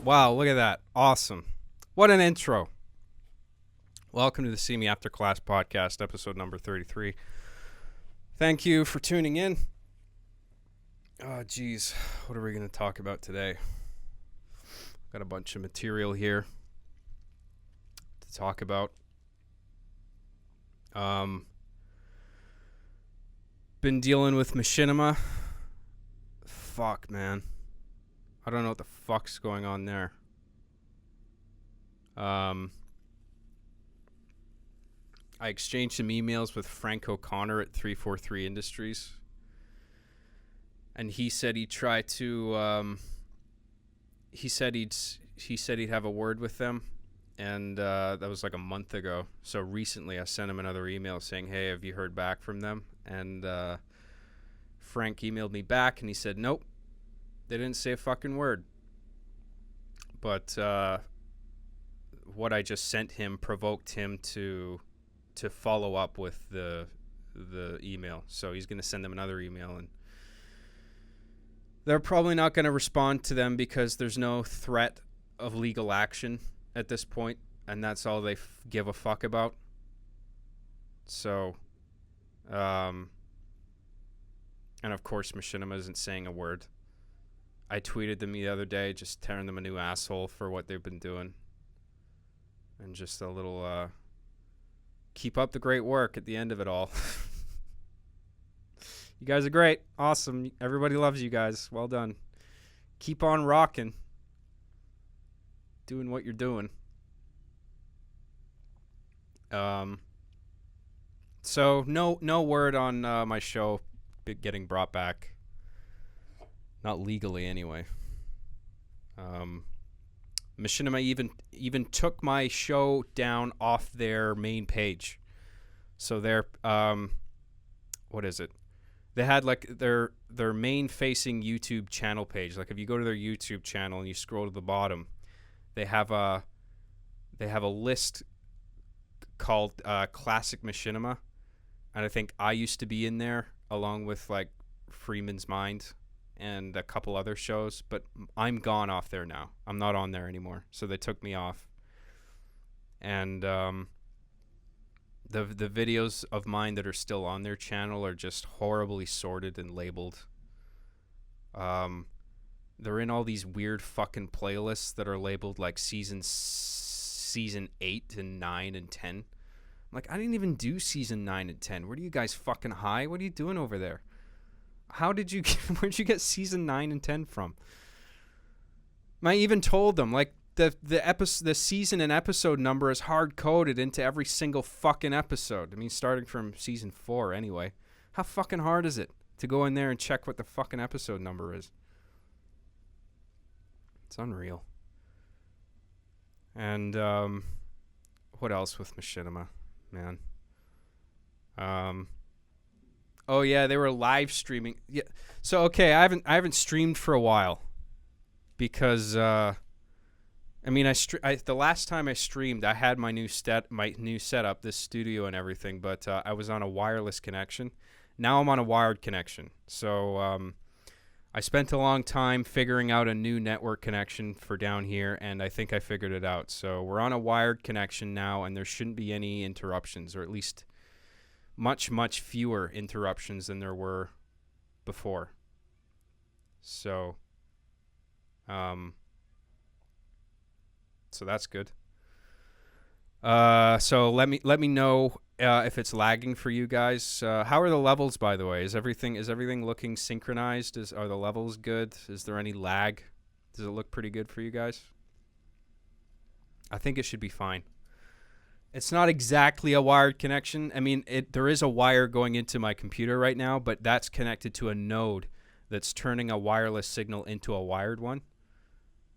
Wow, look at that. Awesome. What an intro. Welcome to the See Me After Class podcast, episode number 33. Thank you for tuning in. Oh, geez. What are we going to talk about today? Got a bunch of material here to talk about. Been dealing with Machinima. Fuck, man. I don't know what the fuck's going on there. I exchanged some emails with Frank O'Connor at 343 Industries. And he said he'd try to, he said he'd have a word with them. And that was like a month ago. So recently I sent him another email saying, hey, have you heard back from them? And Frank emailed me back and he said, nope. They didn't say a fucking word. But what I just sent him provoked him to follow up with the email. So he's going to send them another email, and they're probably not going to respond to them because there's no threat of legal action at this point, and that's all they give a fuck about. So, and of course Machinima isn't saying a word. I tweeted them the other day, just tearing them a new asshole for what they've been doing. And just a little, keep up the great work at the end of it all. You guys are great. Awesome. Everybody loves you guys. Well done. Keep on rocking. Doing what you're doing. So no word on my show getting brought back. Not legally, anyway. Machinima even took my show down off their main page. So their what is it? They had like their main facing YouTube channel page. Like if you go to their YouTube channel and you scroll to the bottom, they have a list called Classic Machinima, and I think I used to be in there along with like Freeman's Mind and a couple other shows, but I'm gone off there now. I'm not on there anymore, so they took me off. And the videos of mine that are still on their channel are just horribly sorted and labeled. They're in all these weird fucking playlists that are labeled like season 8 and 9 and 10. I'm like, I didn't even do season 9 and 10. Where are you guys fucking high? What are you doing over there? Where'd you get season 9 and 10 from? I even told them, like, the season and episode number is hard-coded into every single fucking episode. I mean, starting from season 4 anyway. How fucking hard is it to go in there and check what the fucking episode number is? It's unreal. And, what else with Machinima, man? Oh yeah, they were live streaming. Yeah. So okay, I haven't streamed for a while because I mean the last time I streamed, I had my new setup, this studio and everything, but I was on a wireless connection. Now I'm on a wired connection. So I spent a long time figuring out a new network connection for down here, and I think I figured it out. So we're on a wired connection now, and there shouldn't be any interruptions, or at least much fewer interruptions than there were before. So so that's good. So let me know if it's lagging for you guys. How are the levels, by the way? Is everything looking synchronized? Are the levels good? Is there any lag? Does it look pretty good for you guys? I think it should be fine. It's not exactly a wired connection. I mean, there is a wire going into my computer right now, but that's connected to a node that's turning a wireless signal into a wired one.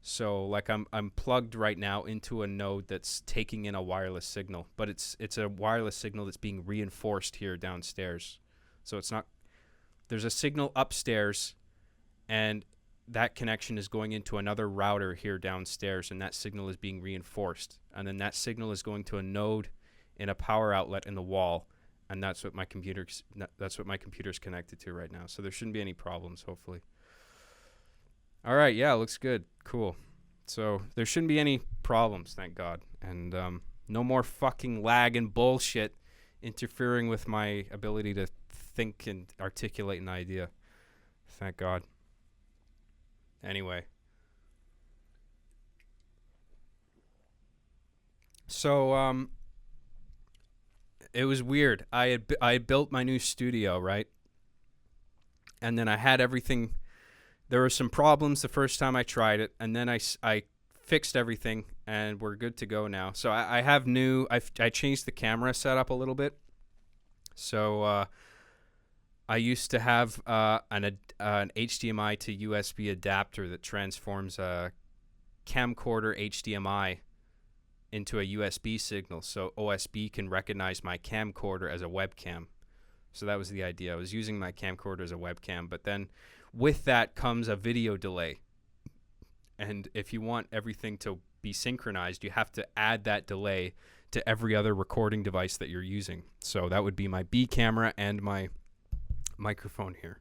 So, like, I'm plugged right now into a node that's taking in a wireless signal, but it's a wireless signal that's being reinforced here downstairs. So it's not. There's a signal upstairs, and that connection is going into another router here downstairs, and that signal is being reinforced. And then that signal is going to a node in a power outlet in the wall, and that's what my computer's connected to right now. So there shouldn't be any problems, hopefully. All right, yeah, looks good. Cool. So there shouldn't be any problems, thank God. And no more fucking lag and bullshit interfering with my ability to think and articulate an idea. Thank God. Anyway. So it was weird. I had built my new studio, right? And then I had everything. There were some problems the first time I tried it, and then I fixed everything, and we're good to go now. So I have I changed the camera setup a little bit. So I used to have an HDMI to USB adapter that transforms a camcorder HDMI into a USB signal, so OSB can recognize my camcorder as a webcam. So that was the idea. I was using my camcorder as a webcam, but then with that comes a video delay. And if you want everything to be synchronized, you have to add that delay to every other recording device that you're using. So that would be my B camera and my microphone here.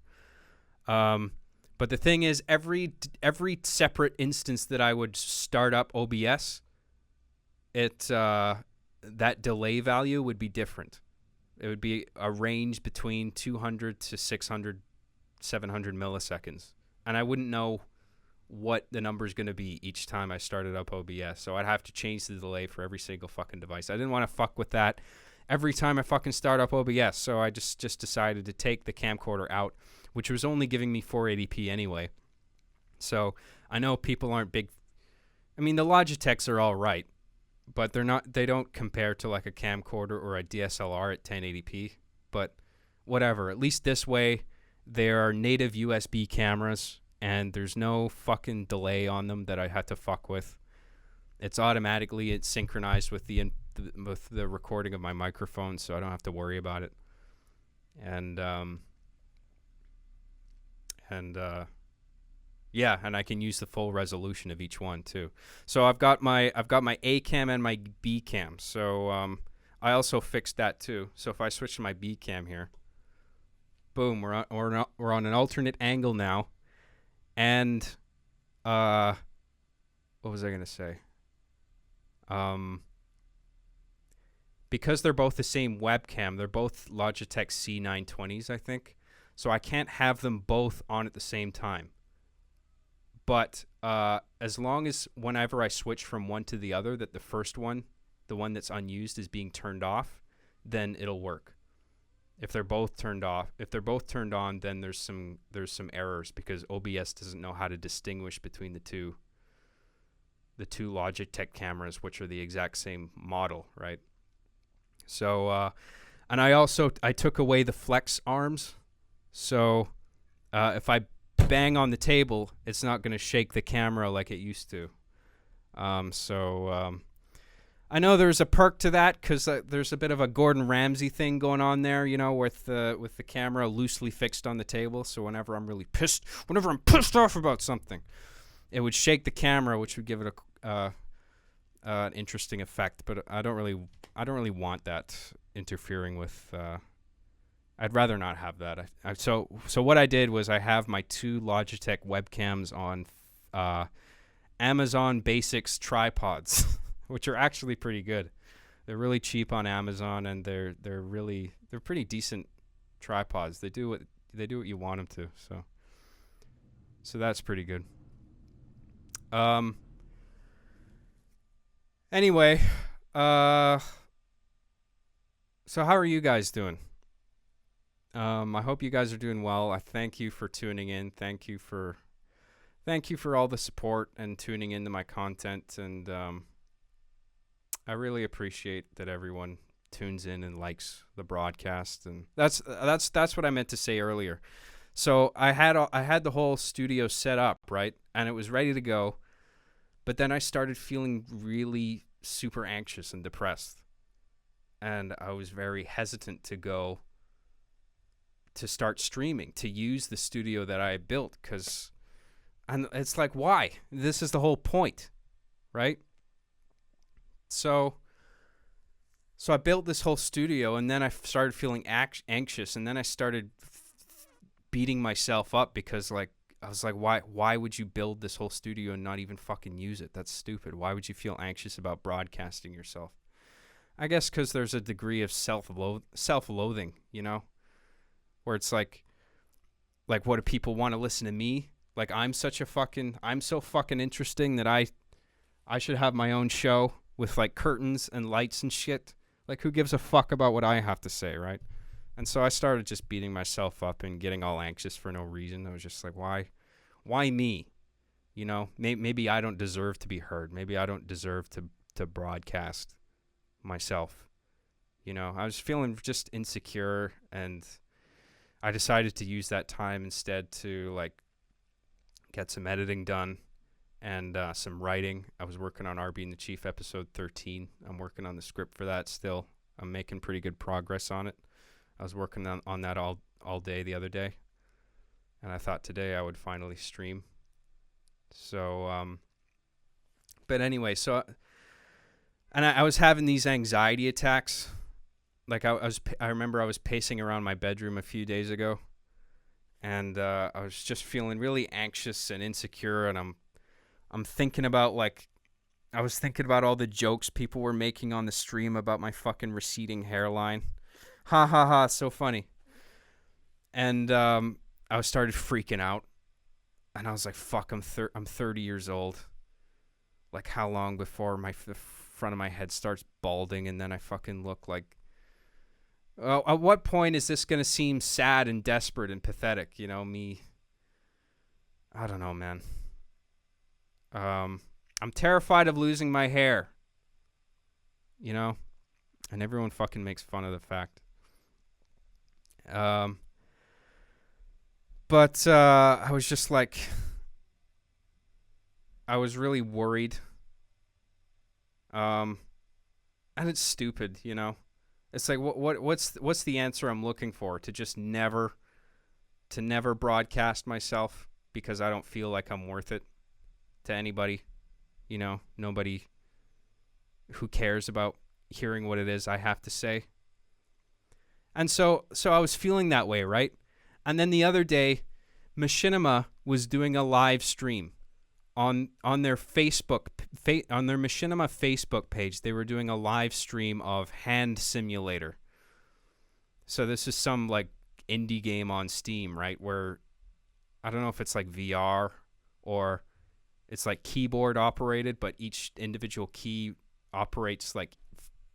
But the thing is, every separate instance that I would start up OBS, that delay value would be different. It would be a range between 200 to 600, 700 milliseconds. And I wouldn't know what the number is going to be each time I started up OBS. So I'd have to change the delay for every single fucking device. I didn't want to fuck with that every time I fucking start up OBS. So I just decided to take the camcorder out, which was only giving me 480p anyway. So I know people aren't big. I mean, the Logitechs are all right, but they don't compare to like a camcorder or a DSLR at 1080p. But whatever. At least this way, there are native USB cameras, and there's no fucking delay on them that I had to fuck with. It's synchronized with the recording of my microphone, so I don't have to worry about it. And yeah, and I can use the full resolution of each one too. So I've got my A cam and my B cam. So I also fixed that too. So if I switch to my B cam here, boom, we're on an alternate angle now. And what was I gonna say? Because they're both the same webcam, they're both Logitech C920s, I think. So I can't have them both on at the same time. But as long as whenever I switch from one to the other, that the first one, the one that's unused, is being turned off, then it'll work. If they're both turned on, then there's some errors because OBS doesn't know how to distinguish between the two Logitech cameras, which are the exact same model, right? So and I took away the flex arms, so if I bang on the table, it's not going to shake the camera like it used to. I know there's a perk to that because there's a bit of a Gordon Ramsay thing going on there, you know, with the camera loosely fixed on the table. So whenever I'm pissed off about something, it would shake the camera, which would give it an interesting effect. But I don't really want that interfering with. I'd rather not have that. So what I did was I have my two Logitech webcams on Amazon Basics tripods, which are actually pretty good. They're really cheap on Amazon, and they're pretty decent tripods. They do what you want them to. So that's pretty good. Anyway, so how are you guys doing? I hope you guys are doing well. I thank you for tuning in. Thank you for all the support and tuning into my content, and I really appreciate that everyone tunes in and likes the broadcast. And that's what I meant to say earlier. So I had the whole studio set up, right? And it was ready to go. But then I started feeling really super anxious and depressed. And I was very hesitant to start streaming, to use the studio that I built, and it's like, why? This is the whole point, right? So I built this whole studio, and then I started feeling anxious, and then I started beating myself up because, like, I was like, why would you build this whole studio and not even fucking use it? That's stupid. Why would you feel anxious about broadcasting yourself? I guess because there's a degree of self-loathing, you know, where it's like, what do people want to listen to me? Like, I'm so fucking interesting that I should have my own show with like curtains and lights and shit. Like, who gives a fuck about what I have to say, right? And so I started just beating myself up and getting all anxious for no reason. I was just like, why me? You know, maybe I don't deserve to be heard. Maybe I don't deserve to broadcast myself. You know, I was feeling just insecure, and I decided to use that time instead to like get some editing done and some writing. I was working on Being the Chief episode 13. I'm working on the script for that still. I'm making pretty good progress on it. I was working on that all day the other day, and I thought today I would finally stream. So, but anyway, and I was having these anxiety attacks. Like I remember I was pacing around my bedroom a few days ago, and I was just feeling really anxious and insecure, and I'm thinking about I was thinking about all the jokes people were making on the stream about my fucking receding hairline. Ha ha ha, so funny. And I started freaking out. And I was like, fuck, I'm 30 years old. Like, how long before the front of my head starts balding and then I fucking look like... at what point is this going to seem sad and desperate and pathetic? You know, me... I don't know, man. I'm terrified of losing my hair. You know? And everyone fucking makes fun of the fact. But I was just like, I was really worried. And it's stupid, you know. It's like, what's the answer I'm looking for? To just never broadcast myself because I don't feel like I'm worth it to anybody, you know, nobody who cares about hearing what it is I have to say. And so I was feeling that way, right? And then the other day, Machinima was doing a live stream on their Facebook on their Machinima Facebook page. They were doing a live stream of Hand Simulator. So this is some like indie game on Steam, right? Where I don't know if it's like VR or it's like keyboard operated, but each individual key operates like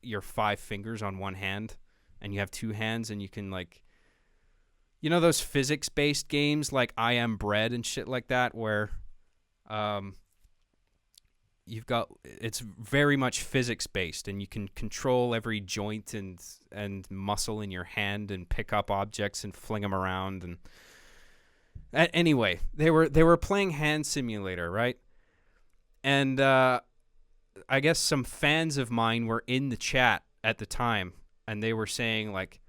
your 5 fingers on one hand. And you have 2 hands, and you can, like, you know those physics-based games like I Am Bread and shit like that, where it's very much physics-based, and you can control every joint and muscle in your hand and pick up objects and fling them around. And anyway, they were playing Hand Simulator, right? And I guess some fans of mine were in the chat at the time. And they were saying, like,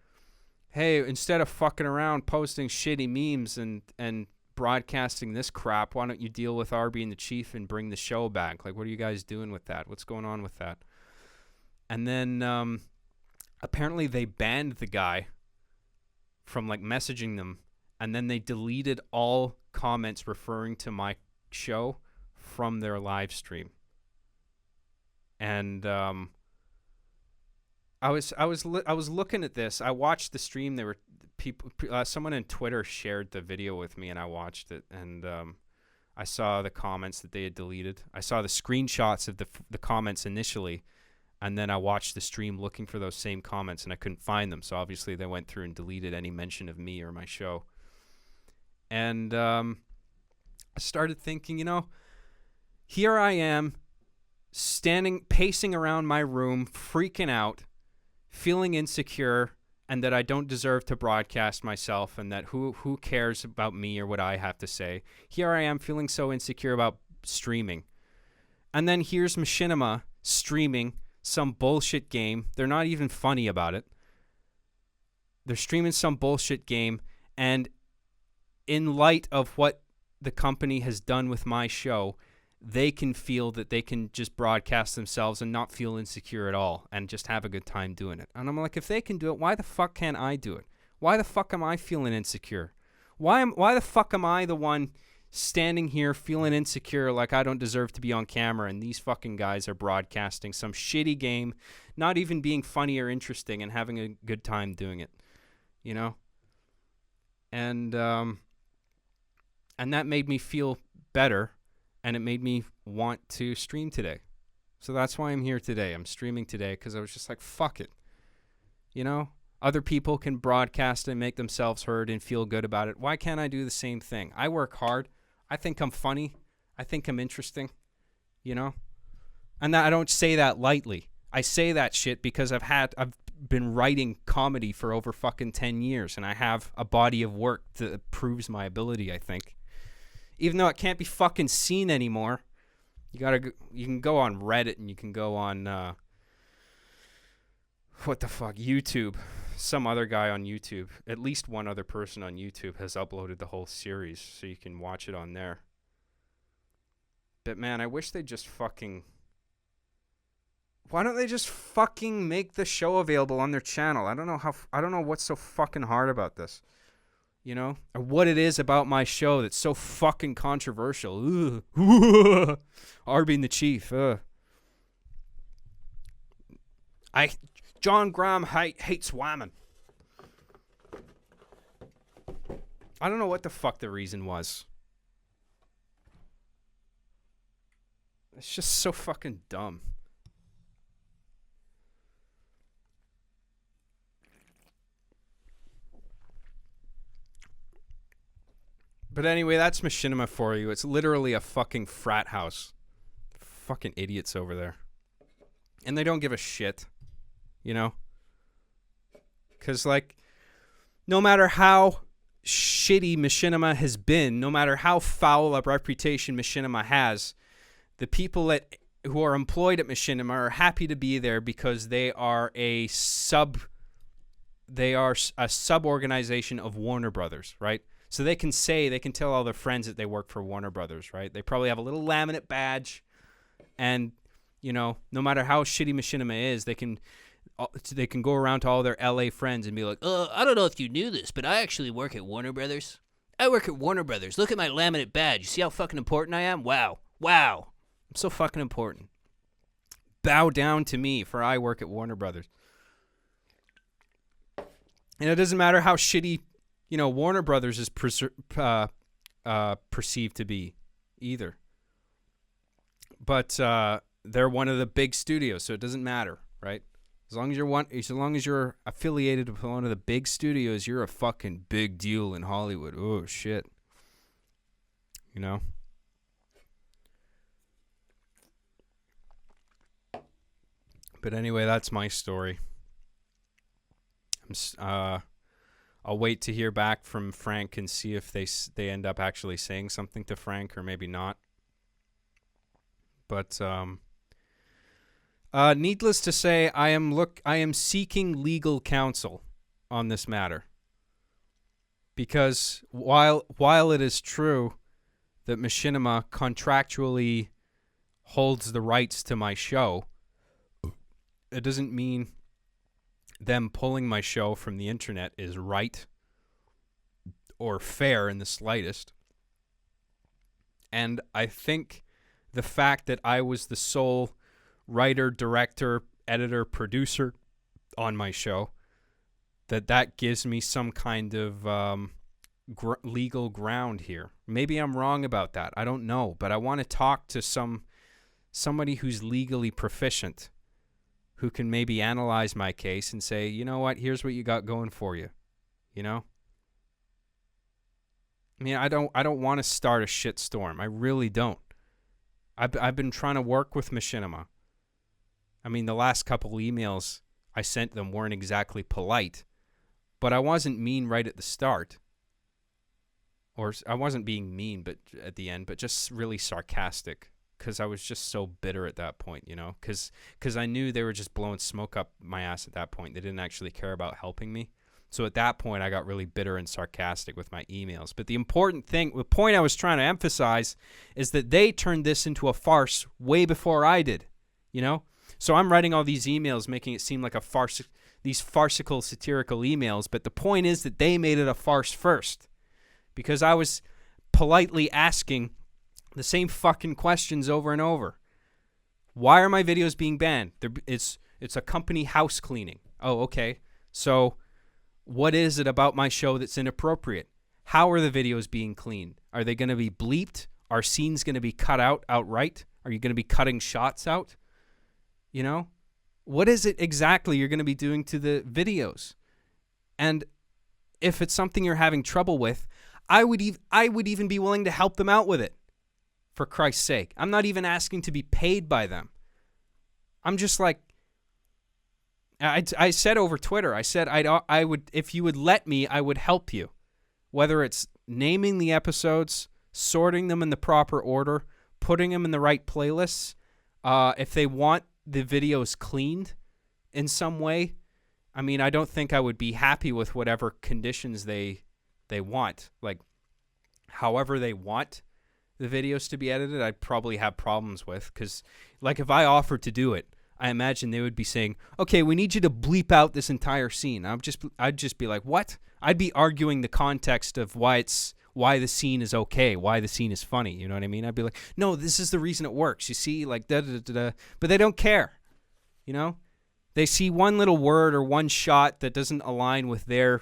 hey, instead of fucking around posting shitty memes and broadcasting this crap, why don't you deal with Being the Chief and bring the show back? Like, what are you guys doing with that? What's going on with that? And then apparently they banned the guy from, like, messaging them. And then they deleted all comments referring to my show from their live stream. And... I was looking at this. I watched the stream. There were someone on Twitter shared the video with me, and I watched it. And I saw the comments that they had deleted. I saw the screenshots of the comments initially, and then I watched the stream looking for those same comments, and I couldn't find them. So obviously they went through and deleted any mention of me or my show. And I started thinking, you know, here I am, pacing around my room, freaking out, feeling insecure, and that I don't deserve to broadcast myself, and that who cares about me or what I have to say. Here I am feeling so insecure about streaming. And then here's Machinima streaming some bullshit game. They're not even funny about it. They're streaming some bullshit game, and in light of what the company has done with my show, they can feel that they can just broadcast themselves and not feel insecure at all and just have a good time doing it. And I'm like, if they can do it, why the fuck can't I do it? Why the fuck am I feeling insecure? Why the fuck am I the one standing here feeling insecure like I don't deserve to be on camera, and these fucking guys are broadcasting some shitty game, not even being funny or interesting, and having a good time doing it, you know? And that made me feel better, and it made me want to stream today. So that's why I'm here today. I'm streaming today because I was just like, fuck it. You know? Other people can broadcast and make themselves heard and feel good about it. Why can't I do the same thing? I work hard. I think I'm funny. I think I'm interesting. You know? And I don't say that lightly. I say that shit because I've been writing comedy for over fucking 10 years, and I have a body of work that proves my ability, I think. Even though it can't be fucking seen anymore, you can go on Reddit, and you can go on YouTube. Some other guy on YouTube, at least one other person on YouTube has uploaded the whole series, so you can watch it on there. But man, I wish they just fucking... Why don't they just fucking make the show available on their channel? I don't know what's so fucking hard about this. You know? Or what it is about my show that's so fucking controversial. R being the chief. Jon Graham hates women. I don't know what the fuck the reason was. It's just so fucking dumb. But anyway, that's Machinima for you. It's literally a fucking frat house. Fucking idiots over there. And they don't give a shit. You know? Because, like, no matter how shitty Machinima has been, no matter how foul a reputation Machinima has, the people who are employed at Machinima are happy to be there because they are a sub-organization of Warner Brothers, right? So they can tell all their friends that they work for Warner Brothers, right? They probably have a little laminate badge, and, you know, no matter how shitty Machinima is, they can go around to all their LA friends and be like, I don't know if you knew this, but I actually work at Warner Brothers. I work at Warner Brothers. Look at my laminate badge. You see how fucking important I am? Wow. I'm so fucking important. Bow down to me, for I work at Warner Brothers. And it doesn't matter how shitty, you know, Warner Brothers is perceived to be either. But they're one of the big studios, so it doesn't matter, right? As long as you're affiliated with one of the big studios, you're a fucking big deal in Hollywood. Oh shit. You know? But anyway, that's my story. I'll wait to hear back from Frank and see if they end up actually saying something to Frank, or maybe not. But needless to say, I am seeking legal counsel on this matter. Because while it is true that Machinima contractually holds the rights to my show, it doesn't mean them pulling my show from the internet is right or fair in the slightest. And I think the fact that I was the sole writer, director, editor, producer on my show, that gives me some kind of legal ground here. Maybe I'm wrong about that. I don't know. But I want to talk to somebody who's legally proficient, who can maybe analyze my case and say, you know what, here's what you got going for you. You know? I mean, I don't want to start a shitstorm. I really don't. I've been trying to work with Machinima. I mean, the last couple emails I sent them weren't exactly polite, but I wasn't mean right at the start. Or I wasn't being mean but at the end, but just really sarcastic, because I was just so bitter at that point, you know, because I knew they were just blowing smoke up my ass at that point. They didn't actually care about helping me. So at that point, I got really bitter and sarcastic with my emails. But the point I was trying to emphasize is that they turned this into a farce way before I did, you know? So I'm writing all these emails, making it seem like a farce, these farcical, satirical emails. But the point is that they made it a farce first, because I was politely asking the same fucking questions over and over. Why are my videos being banned? It's a company house cleaning. Oh, okay. So what is it about my show that's inappropriate? How are the videos being cleaned? Are they going to be bleeped? Are scenes going to be cut out outright? Are you going to be cutting shots out? You know? What is it exactly you're going to be doing to the videos? And if it's something you're having trouble with, I would even be willing to help them out with it. For Christ's sake. I'm not even asking to be paid by them. I'm just like, I said over Twitter, I said I would, if you would let me, I would help you. Whether it's naming the episodes, sorting them in the proper order, putting them in the right playlists. If they want the videos cleaned in some way, I mean, I don't think I would be happy with whatever conditions they want. Like, however they want the videos to be edited, I'd probably have problems with. Because, like, if I offered to do it, I imagine they would be saying, okay, we need you to bleep out this entire scene. I'd just be like, what? I'd be arguing the context of why the scene is okay, why the scene is funny. You know what I mean? I'd be like, no, this is the reason it works. You see, like, da-da-da-da. But they don't care, you know? They see one little word or one shot that doesn't align with their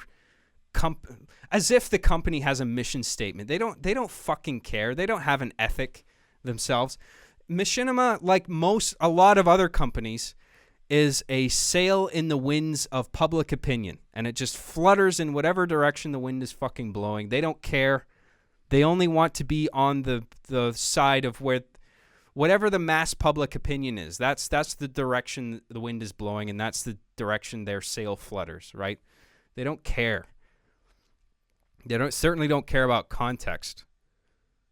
as if the company has a mission statement. They don't fucking care. They don't have an ethic themselves. Machinima, like a lot of other companies, is a sail in the winds of public opinion, and it just flutters in whatever direction the wind is fucking blowing. They don't care. They only want to be on the side of where whatever the mass public opinion is. That's the direction the wind is blowing, and that's the direction their sail flutters, right? They don't care. They certainly don't care about context.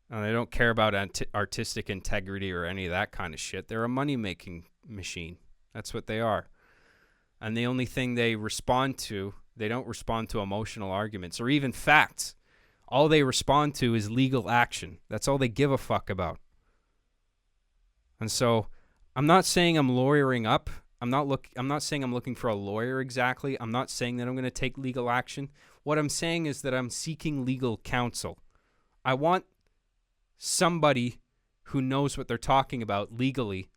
They don't care about artistic integrity or any of that kind of shit. They're a money-making machine. That's what they are. And the only thing they don't respond to emotional arguments or even facts. All they respond to is legal action. That's all they give a fuck about. And so I'm not saying I'm lawyering up. I'm not saying I'm looking for a lawyer exactly. I'm not saying that I'm going to take legal action. What I'm saying is that I'm seeking legal counsel. I want somebody who knows what they're talking about legally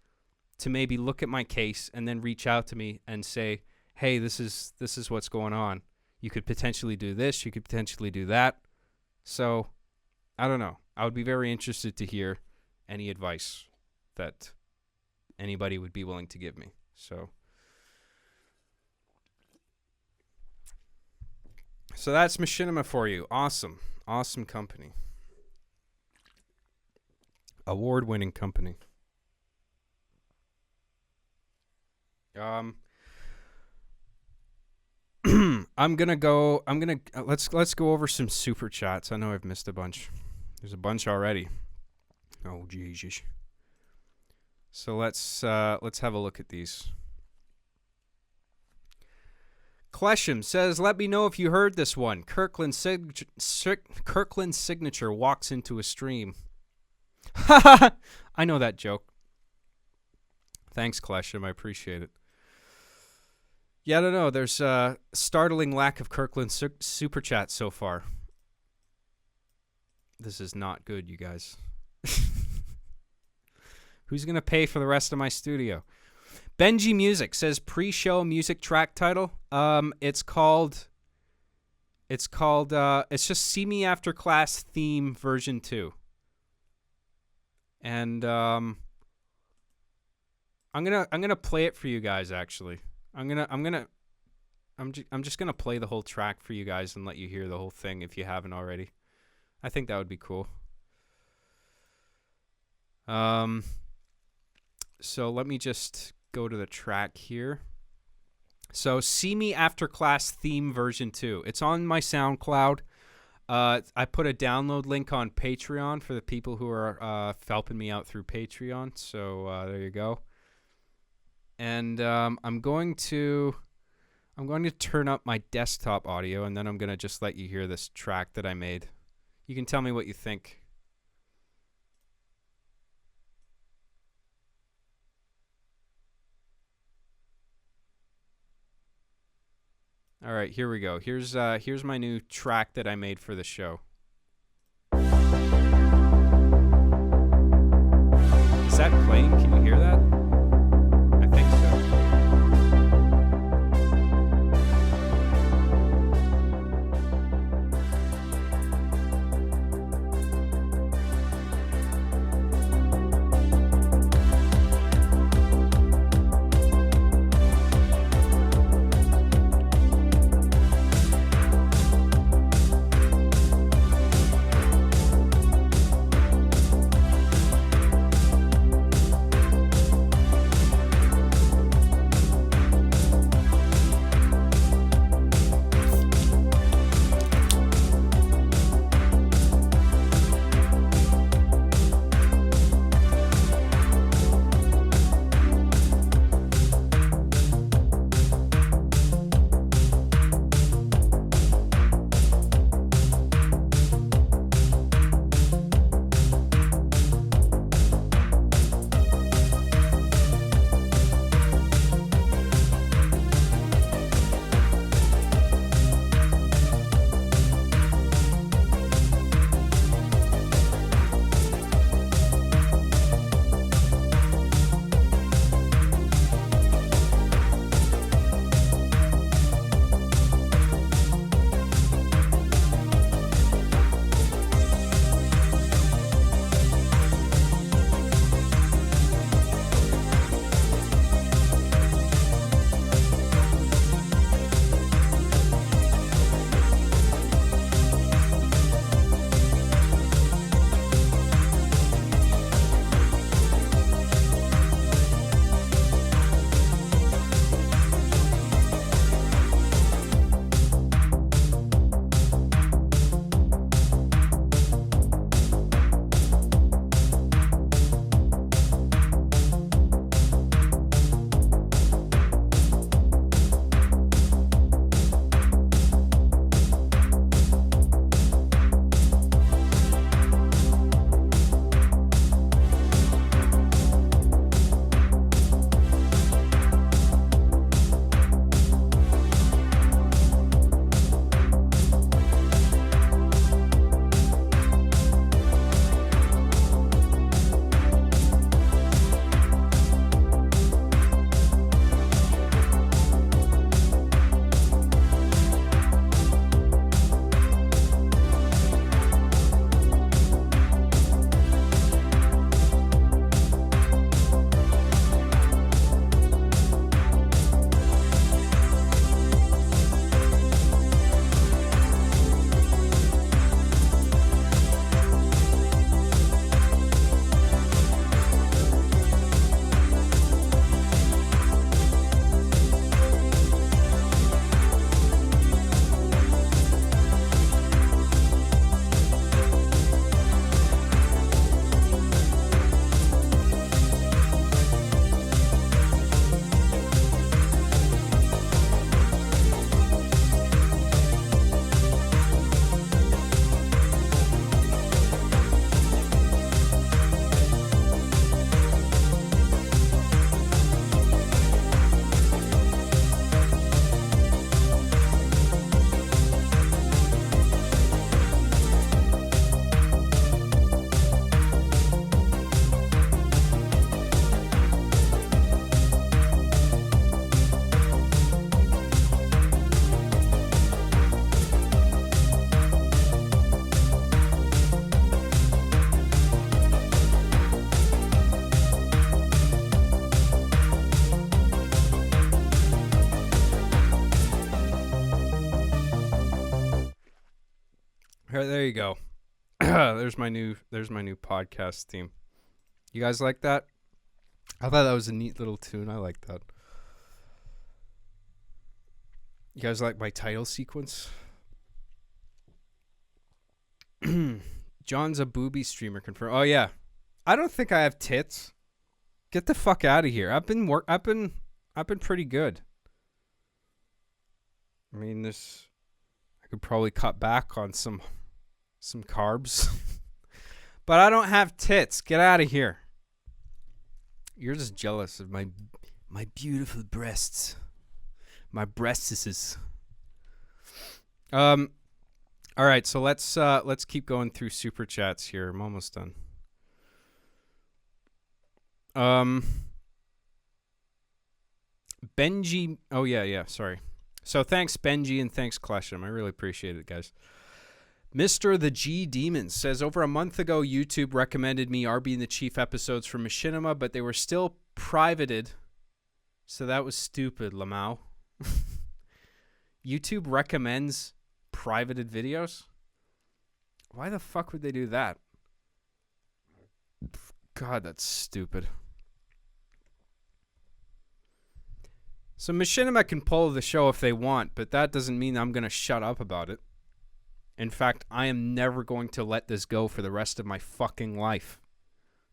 to maybe look at my case and then reach out to me and say, hey, this is what's going on. You could potentially do this. You could potentially do that. So, I don't know. I would be very interested to hear any advice that anybody would be willing to give me. So that's Machinima for you. Awesome company. Award-winning company. Let's go over some super chats. I know I've missed a bunch. There's a bunch already. Oh Jesus. So let's have a look at these. Klesham says, let me know if you heard this one. Kirkland's signature walks into a stream. I know that joke. Thanks, Klesham. I appreciate it. Yeah, I don't know. There's a startling lack of Kirkland super chat so far. This is not good, you guys. Who's going to pay for the rest of my studio? Benji Music says pre-show music track title. It's just See Me After Class theme version 2. And I'm gonna play it for you guys actually. I'm just gonna play the whole track for you guys and let you hear the whole thing if you haven't already. I think that would be cool. So let me just go to the track here. So See Me After Class theme version 2. It's on my SoundCloud. I put a download link on Patreon for the people who are helping me out through Patreon. So there you go. And I'm going to turn up my desktop audio, and then I'm going to just let you hear this track that I made. You can tell me what you think. All right, here we go. Here's my new track that I made for the show. right, there you go. There's my new podcast theme. You guys like that? I thought that was a neat little tune. I like that. You guys like my title sequence? John's a booby streamer confirmed. Oh yeah. I don't think I have tits. Get the fuck out of here. I've been pretty good. I mean, I could probably cut back on some carbs. But I don't have tits. Get out of here. You're just jealous of my beautiful breasts. My breastises. All right, so let's keep going through super chats here. I'm almost done. Benji. Oh yeah. Sorry. So thanks Benji and thanks Klesham. I really appreciate it, guys. Mr. the G Demons says, over a month ago, YouTube recommended me RB and the Chief episodes for Machinima, but they were still privated. So that was stupid, Lamau. YouTube recommends privated videos? Why the fuck would they do that? God, that's stupid. So Machinima can pull the show if they want, but that doesn't mean I'm going to shut up about it. In fact, I am never going to let this go for the rest of my fucking life.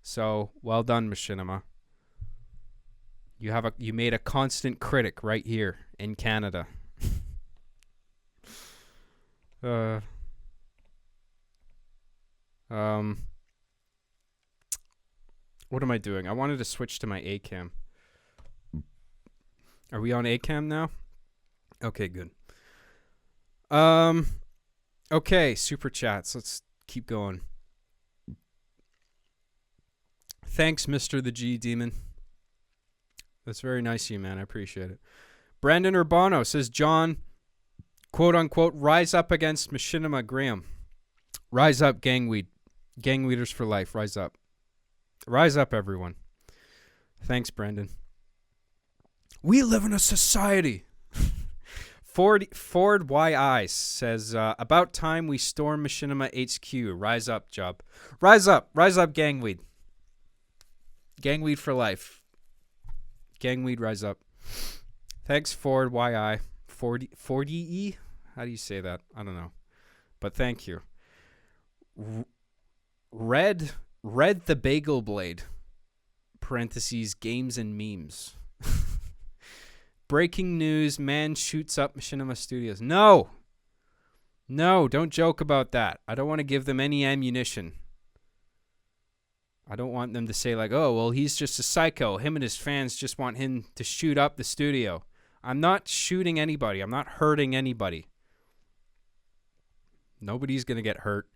So, well done, Machinima. You made a constant critic right here in Canada. What am I doing? I wanted to switch to my A-cam. Are we on A-cam now? Okay, good. Okay, super chats. Let's keep going. Thanks, Mr. the G Demon. That's very nice of you, man. I appreciate it. Brandon Urbano says, John, quote unquote, rise up against Machinima Graham. Rise up, gangweed. Gangweeders for life. Rise up. Rise up, everyone. Thanks, Brandon. We live in a society. Ford YI says, about time we storm Machinima HQ. Rise up, job. Rise up, gangweed. Gangweed for life. Gangweed, rise up. Thanks, Ford YI. 40E? How do you say that? I don't know. But thank you. Red the Bagel Blade. Parentheses, games and memes. Breaking news, man shoots up Machinima Studios. No, don't joke about that. I don't want to give them any ammunition. I don't want them to say like, oh, well, he's just a psycho. Him and his fans just want him to shoot up the studio. I'm not shooting anybody. I'm not hurting anybody. Nobody's going to get hurt.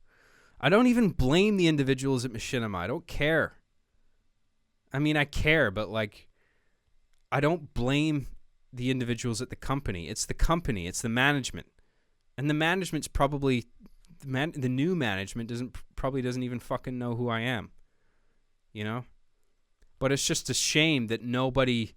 I don't even blame the individuals at Machinima. I don't care. I mean, I care, but like, I don't blame the individuals at the company. It's the company. It's the management. And the management's probably, the new management probably doesn't even fucking know who I am. You know? But it's just a shame that nobody,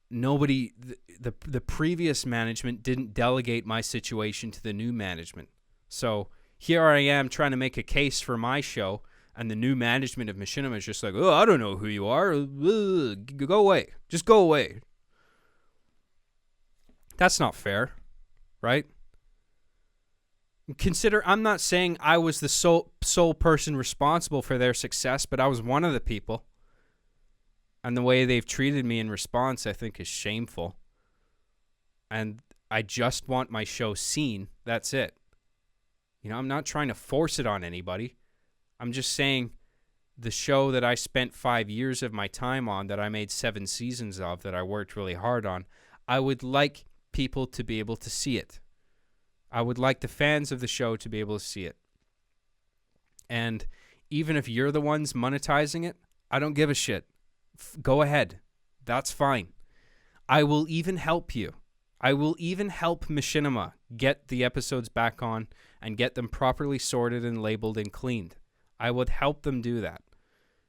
the previous management didn't delegate my situation to the new management. So here I am trying to make a case for my show, and the new management of Machinima is just like, oh, I don't know who you are. Go away. Just go away. That's not fair, right? Consider, I'm not saying I was the sole person responsible for their success, but I was one of the people. And the way they've treated me in response, I think, is shameful. And I just want my show seen. That's it. You know, I'm not trying to force it on anybody. I'm just saying the show that I spent 5 years of my time on, that I made 7 seasons of, that I worked really hard on, I would like people to be able to see it. I would like the fans of the show to be able to see it. And even if you're the ones monetizing it, I don't give a shit. Go ahead. That's fine. I will even help you. I will even help Machinima get the episodes back on and get them properly sorted and labeled and cleaned. I would help them do that.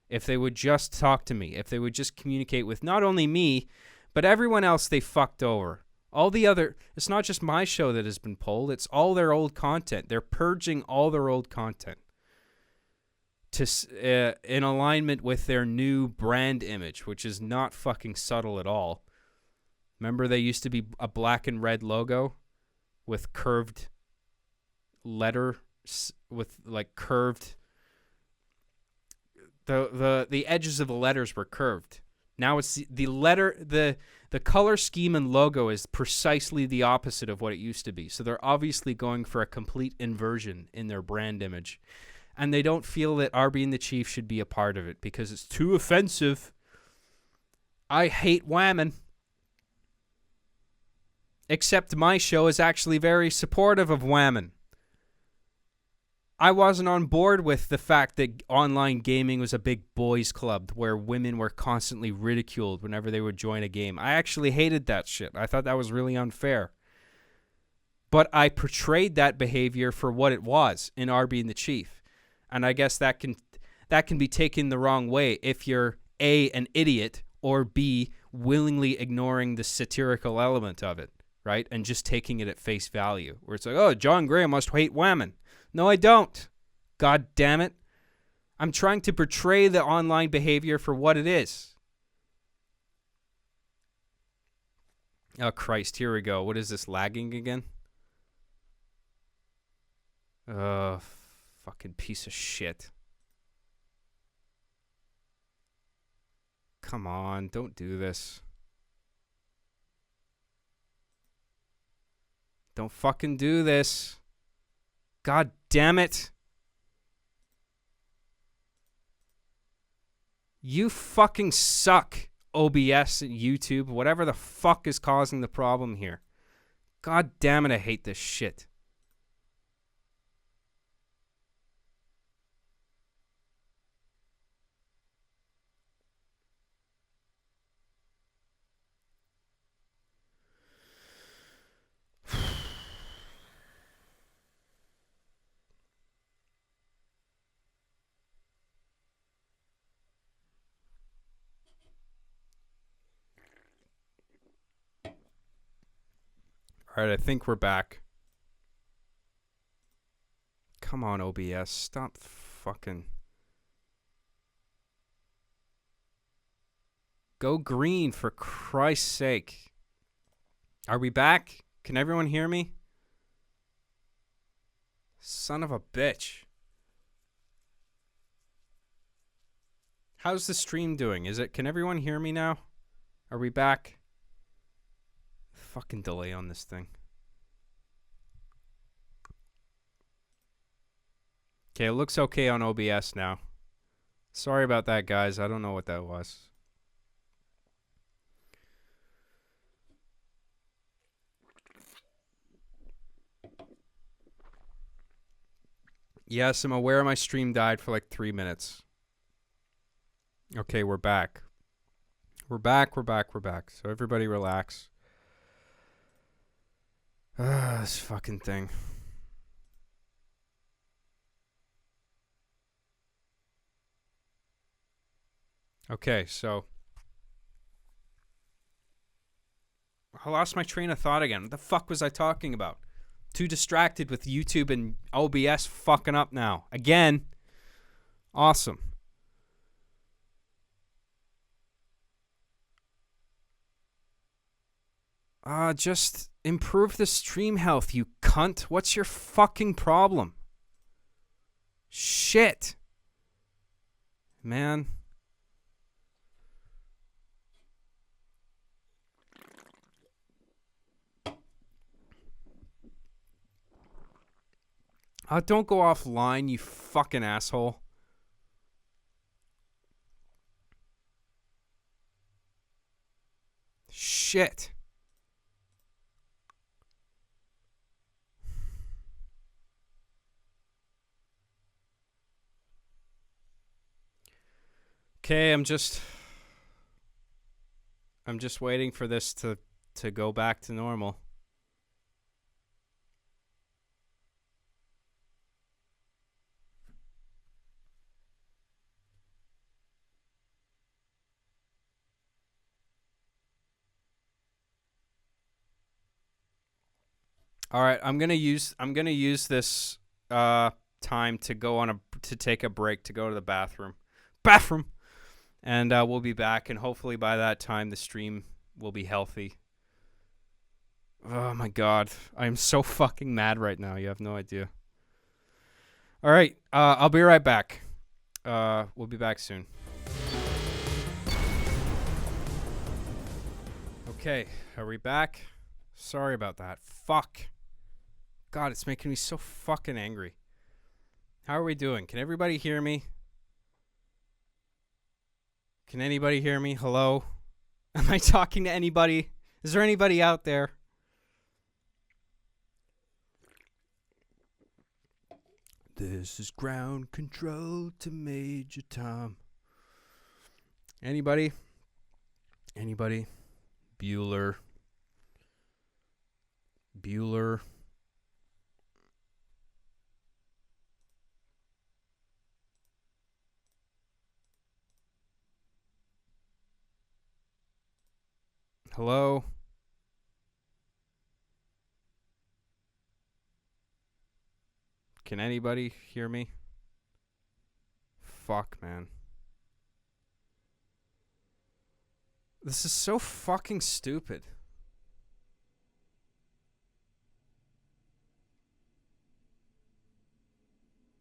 If they would just talk to me, if they would just communicate with not only me, but everyone else they fucked over All the other, it's not just my show that has been pulled, it's all their old content. They're purging all their old content to in alignment with their new brand image, which is not fucking subtle at all. Remember, they used to be a black and red logo with curved letter, with like curved, the edges of the letters were curved. Now it's the letter, the color scheme and logo is precisely the opposite of what it used to be. So they're obviously going for a complete inversion in their brand image. And they don't feel that RB and the Chief should be a part of it because it's too offensive. I hate whammon. Except my show is actually very supportive of whammon. I wasn't on board with the fact that online gaming was a big boys club where women were constantly ridiculed whenever they would join a game. I actually hated that shit. I thought that was really unfair. But I portrayed that behavior for what it was in RB and the Chief. And I guess that can be taken the wrong way if you're A, an idiot, or B, willingly ignoring the satirical element of it, right? And just taking it at face value. Where it's like, oh, Jon Graham must hate women. No, I don't. God damn it. I'm trying to portray the online behavior for what it is. Oh, Christ, here we go. What is this, lagging again? Fucking piece of shit. Come on, don't do this. Don't fucking do this. God damn it. You fucking suck, OBS and YouTube, whatever the fuck is causing the problem here. God damn it, I hate this shit. All right, I think we're back. Come on, OBS. Stop fucking. Go green, for Christ's sake. Are we back? Can everyone hear me? Son of a bitch. How's the stream doing? Can everyone hear me now? Are we back? Fucking delay on this thing. Okay, it looks okay on OBS now. Sorry about that, guys. I don't know what that was. Yes, I'm aware my stream died for like 3 minutes. Okay, we're back. We're back. So everybody relax. This fucking thing. Okay, so I lost my train of thought again. What the fuck was I talking about? Too distracted with YouTube and OBS fucking up now. Again. Awesome. Just improve the stream health, you cunt. What's your fucking problem? Shit. Man. Don't go offline, you fucking asshole. Shit. Okay, I'm just waiting for this to go back to normal. All right, I'm gonna use this time to to take a break to go to the bathroom, and we'll be back. And hopefully by that time the stream will be healthy. Oh my god, I am so fucking mad right now. You have no idea. All right, I'll be right back. We'll be back soon. Okay, are we back? Sorry about that. Fuck. God, it's making me so fucking angry. How are we doing? Can everybody hear me? Can anybody hear me? Hello? Am I talking to anybody? Is there anybody out there? This is ground control to Major Tom. Anybody? Anybody? Bueller. Hello? Can anybody hear me? Fuck, man. This is so fucking stupid.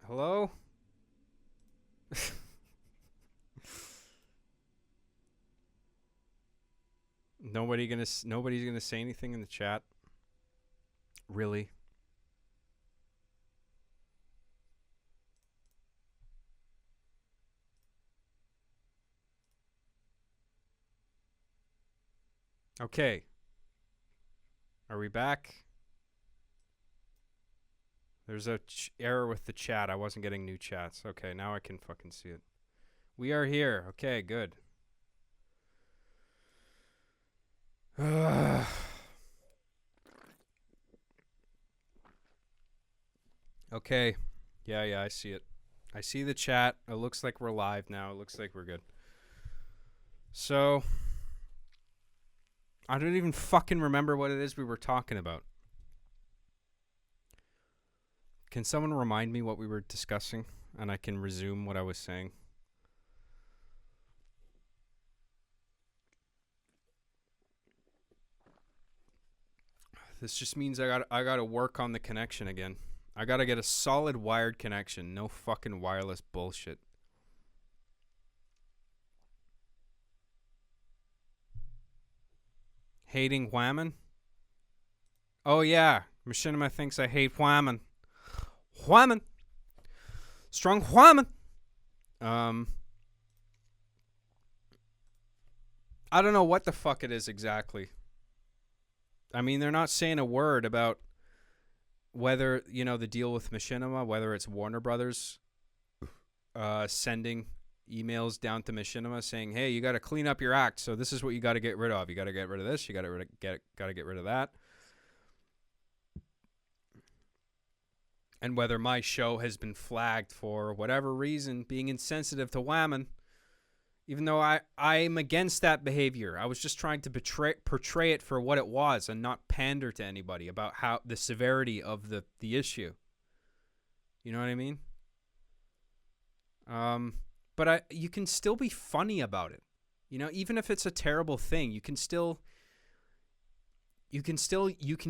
Hello? Nobody's gonna say anything in the chat. Really? Okay. Are we back? There's a error with the chat. I wasn't getting new chats. Okay, now I can fucking see it. We are here. Okay, good. Okay. Yeah, I see it. I see the chat. It looks like we're live now. It looks like we're good. So, I don't even fucking remember what it is we were talking about. Can someone remind me what we were discussing? And I can resume what I was saying. This just means I gotta work on the connection again. I gotta get a solid wired connection. No fucking wireless bullshit. Hating whammon? Oh yeah, Machinima thinks I hate whammon. Whammon! Strong whammon! I don't know what the fuck it is exactly. I mean, they're not saying a word about whether, you know, the deal with Machinima, whether it's Warner Brothers sending emails down to Machinima saying, hey, you got to clean up your act, so this is what you got to get rid of. You got to get rid of this, you got to get rid of that. And whether my show has been flagged for whatever reason being insensitive to whammon, even though I'm against that behavior. I was just trying to portray it for what it was and not pander to anybody about how the severity of the issue. You know what I mean? But you can still be funny about it. You know, even if it's a terrible thing, you can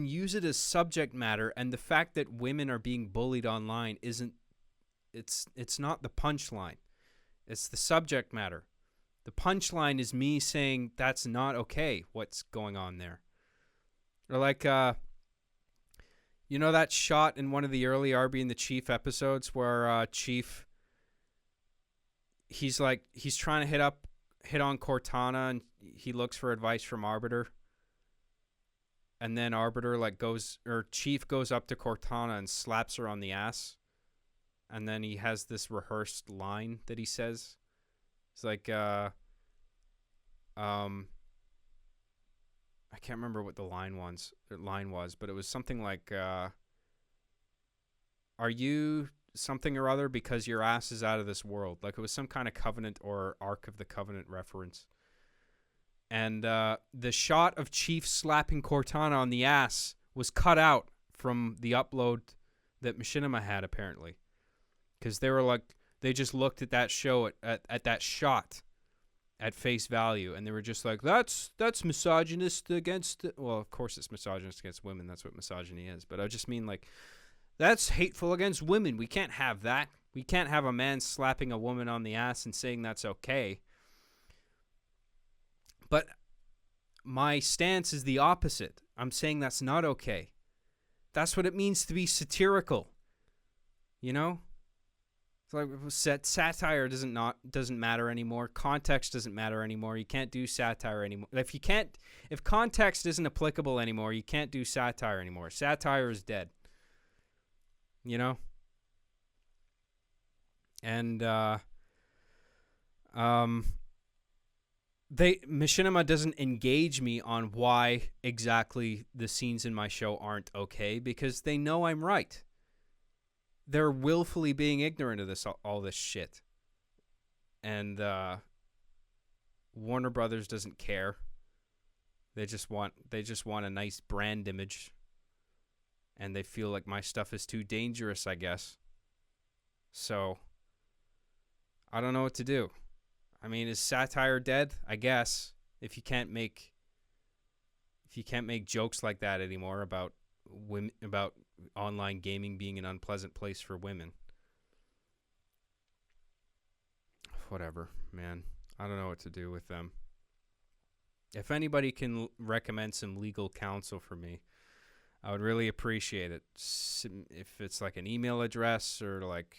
use it as subject matter, and the fact that women are being bullied online it's not the punchline. It's the subject matter. The punchline is me saying that's not okay, what's going on there. Or like, you know that shot in one of the early Arby and the Chief episodes where Chief, he's trying to hit on Cortana, and he looks for advice from Arbiter. And then Arbiter Chief goes up to Cortana and slaps her on the ass. And then he has this rehearsed line that he says. It's like, I can't remember what the line was, but it was something like, are you something or other because your ass is out of this world? Like it was some kind of Covenant or Ark of the Covenant reference. And the shot of Chief slapping Cortana on the ass was cut out from the upload that Machinima had, apparently. Because they were like, they just looked at that show, at that shot at face value, and they were just like, that's misogynist against, well, of course it's misogynist against women, that's what misogyny is, but I just mean, like, that's hateful against women. We can't have that. We can't have a man slapping a woman on the ass and saying that's okay. But my stance is the opposite. I'm saying that's not okay. That's what it means to be satirical. You know? It's like satire doesn't matter anymore. Context doesn't matter anymore. You can't do satire anymore. If context isn't applicable anymore, you can't do satire anymore. Satire is dead. You know? And Machinima doesn't engage me on why exactly the scenes in my show aren't okay, because they know I'm right. They're willfully being ignorant of all this shit. And Warner Brothers doesn't care. They just want a nice brand image. And they feel like my stuff is too dangerous, I guess. So I don't know what to do. I mean, is satire dead? I guess. If you can't make jokes like that anymore about women, about online gaming being an unpleasant place for women. Whatever, man. I don't know what to do with them. If anybody can recommend some legal counsel for me, I would really appreciate it. If it's like an email address, or like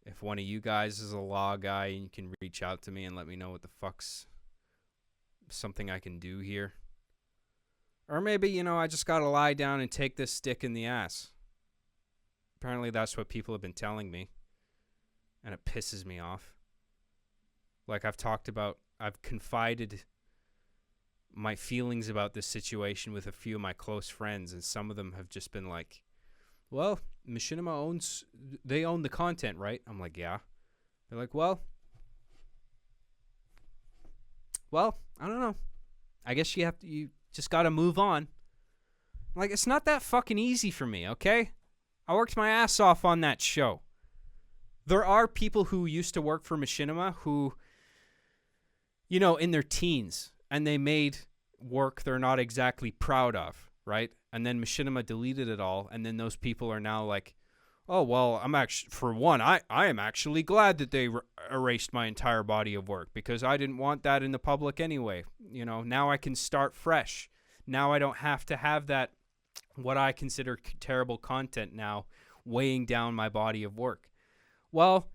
if one of you guys is a law guy and you can reach out to me and let me know what the fuck's something I can do here. Or maybe, I just got to lie down and take this stick in the ass. Apparently that's what people have been telling me. And it pisses me off. Like I've confided my feelings about this situation with a few of my close friends, and some of them have just been like, well, Machinima they own the content, right? I'm like, yeah. They're like, well, I don't know. I guess you just got to move on. I'm like, it's not that fucking easy for me, okay? I worked my ass off on that show. There are people who used to work for Machinima who, in their teens, and they made work they're not exactly proud of, right? And then Machinima deleted it all, and then those people are now like, oh, well, I am actually glad that they erased my entire body of work, because I didn't want that in the public anyway. Now I can start fresh. Now I don't have to have that, what I consider terrible content now, weighing down my body of work. Well,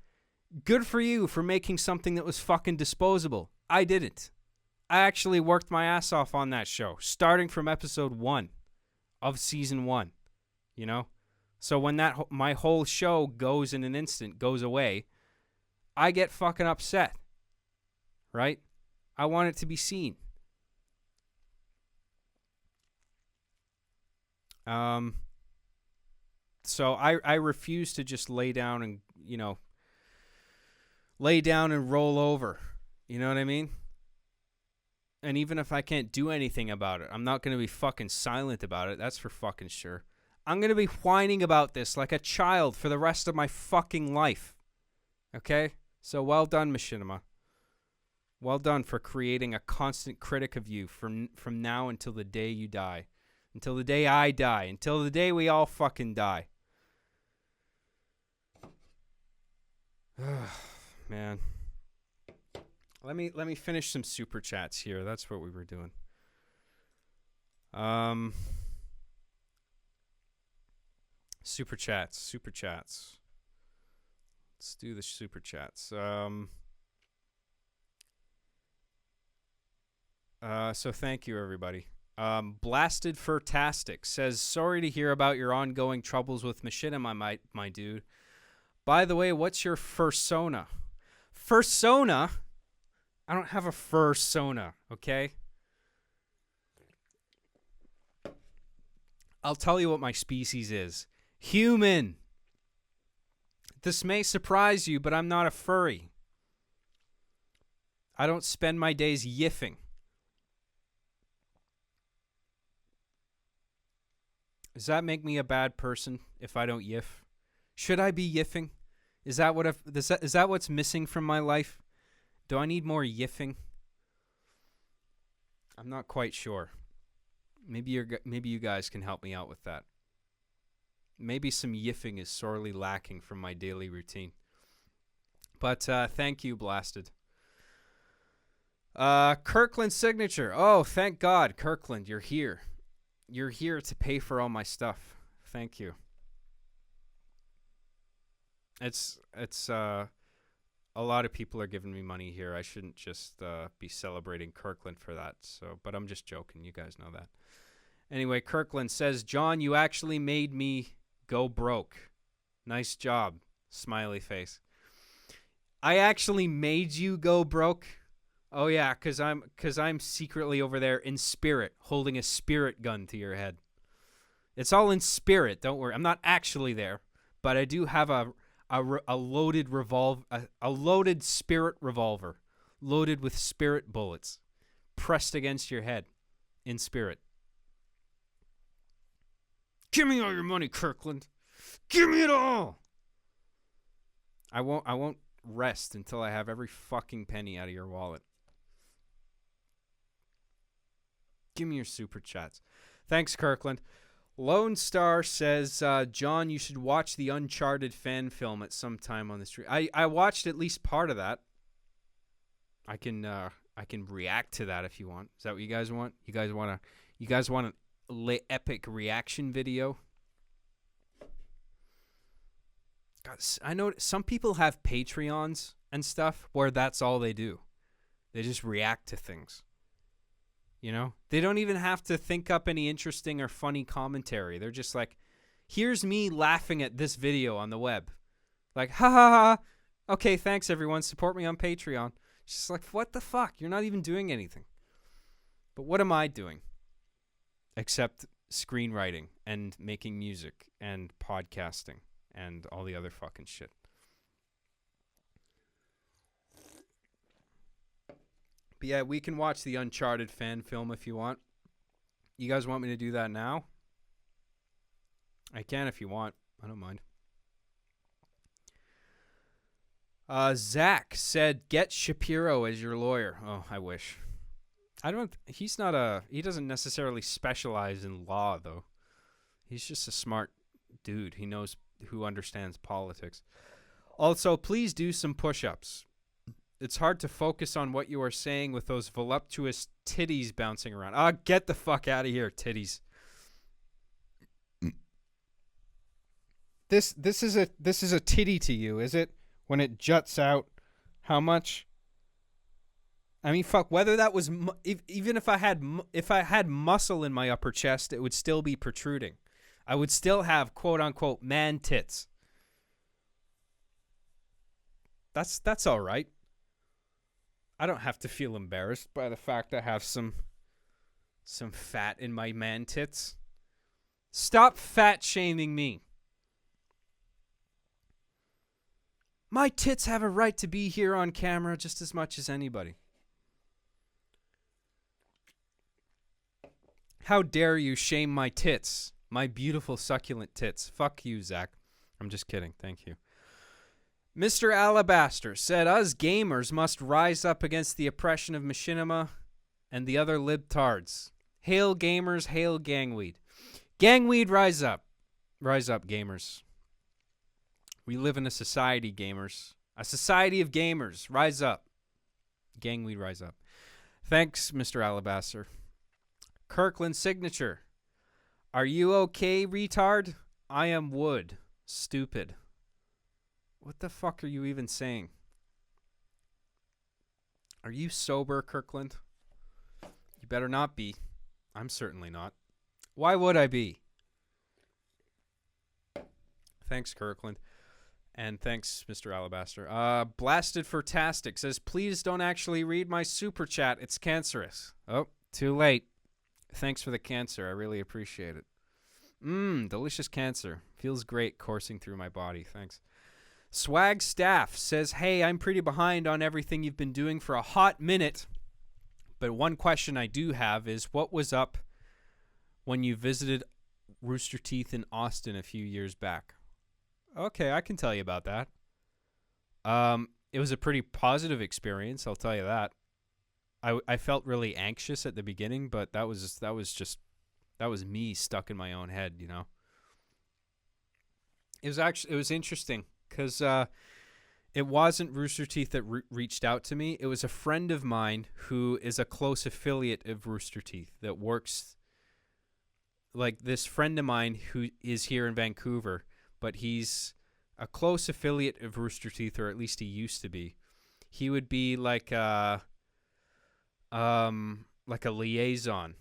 good for you for making something that was fucking disposable. I didn't. I actually worked my ass off on that show, starting from episode 1 of season 1, So when my whole show goes in an instant, goes away, I get fucking upset, right? I want it to be seen. So I refuse to just lay down and roll over. You know what I mean? And even if I can't do anything about it, I'm not going to be fucking silent about it. That's for fucking sure. I'm going to be whining about this like a child for the rest of my fucking life. Okay? So well done, Machinima. Well done for creating a constant critic of you from now until the day you die. Until the day I die. Until the day we all fucking die. Man. Let me finish some super chats here. That's what we were doing. Super chats. Let's do the super chats. So thank you, everybody. Blasted Furtastic says, sorry to hear about your ongoing troubles with Machinima, my dude. By the way, what's your fursona? Fursona? I don't have a fursona, okay? I'll tell you what my species is. Human. This may surprise you, but I'm not a furry. I don't spend my days yiffing. Does that make me a bad person if I don't yiff? Should I be yiffing? Is that what's missing from my life? Do I need more yiffing? I'm not quite sure. Maybe you guys can help me out with that. Maybe some yiffing is sorely lacking from my daily routine. But thank you, Blasted. Kirkland signature. Oh, thank God, Kirkland, you're here. You're here to pay for all my stuff. Thank you. It's a lot of people are giving me money here. I shouldn't just be celebrating Kirkland for that. But I'm just joking. You guys know that. Anyway, Kirkland says, John, you actually made me go broke. Nice job. Smiley face. I actually made you go broke. Oh yeah, cause I'm secretly over there in spirit, holding a spirit gun to your head. It's all in spirit. Don't worry. I'm not actually there, but I do have a loaded a loaded spirit revolver, loaded with spirit bullets, pressed against your head, in spirit. Give me all your money, Kirkland. Give me it all. I won't rest until I have every fucking penny out of your wallet. Give me your super chats. Thanks, Kirkland. Lone Star says, John, you should watch the Uncharted fan film at some time on the stream. I watched at least part of that. I can react to that if you want. Is that what you guys want? You guys want an epic reaction video? God, I know some people have Patreons and stuff where that's all they do. They just react to things. You know? They don't even have to think up any interesting or funny commentary. They're just like, here's me laughing at this video on the web. Like, ha ha ha. Okay, thanks everyone. Support me on Patreon. It's just like, what the fuck? You're not even doing anything. But what am I doing? Except screenwriting and making music and podcasting and all the other fucking shit. But yeah, we can watch the Uncharted fan film if you want. You guys want me to do that now? I can if you want. I don't mind. Zach said, get Shapiro as your lawyer. Oh, I wish. He doesn't necessarily specialize in law, though. He's just a smart dude. He knows who understands politics. Also, please do some push-ups. It's hard to focus on what you are saying with those voluptuous titties bouncing around. Get the fuck out of here, titties. This is a titty to you, is it? When it juts out, how much? I mean, fuck. Whether that was even if I had muscle in my upper chest, it would still be protruding. I would still have quote unquote man tits. That's all right. I don't have to feel embarrassed by the fact I have some fat in my man tits. Stop fat shaming me. My tits have a right to be here on camera just as much as anybody. How dare you shame my tits, my beautiful succulent tits. Fuck you, Zach. I'm just kidding. Thank you. Mr. Alabaster said, us gamers must rise up against the oppression of machinima and the other libtards. Hail gamers, hail gangweed. Gangweed, rise up. Rise up, gamers. We live in a society, gamers. A society of gamers. Rise up. Gangweed, rise up. Thanks, Mr. Alabaster. Kirkland signature. Are you okay, retard? I am wood. Stupid. What the fuck are you even saying? Are you sober, Kirkland? You better not be. I'm certainly not. Why would I be? Thanks, Kirkland. And thanks, Mr. Alabaster. Blasted for Tastic says, please don't actually read my super chat. It's cancerous. Oh, too late. Thanks for the cancer. I really appreciate it. Delicious cancer. Feels great coursing through my body. Thanks. Swag Staff says, hey, I'm pretty behind on everything you've been doing for a hot minute. But one question I do have is, what was up when you visited Rooster Teeth in Austin a few years back. Okay, I can tell you about that. It was a pretty positive experience, I'll tell you that. I felt really anxious at the beginning, but that was me stuck in my own head, you know. It was interesting because it wasn't Rooster Teeth that reached out to me. It was a friend of mine who is a close affiliate of Rooster Teeth that works. Like this friend of mine who is here in Vancouver, but he's a close affiliate of Rooster Teeth, or at least he used to be. He would be like a liaison.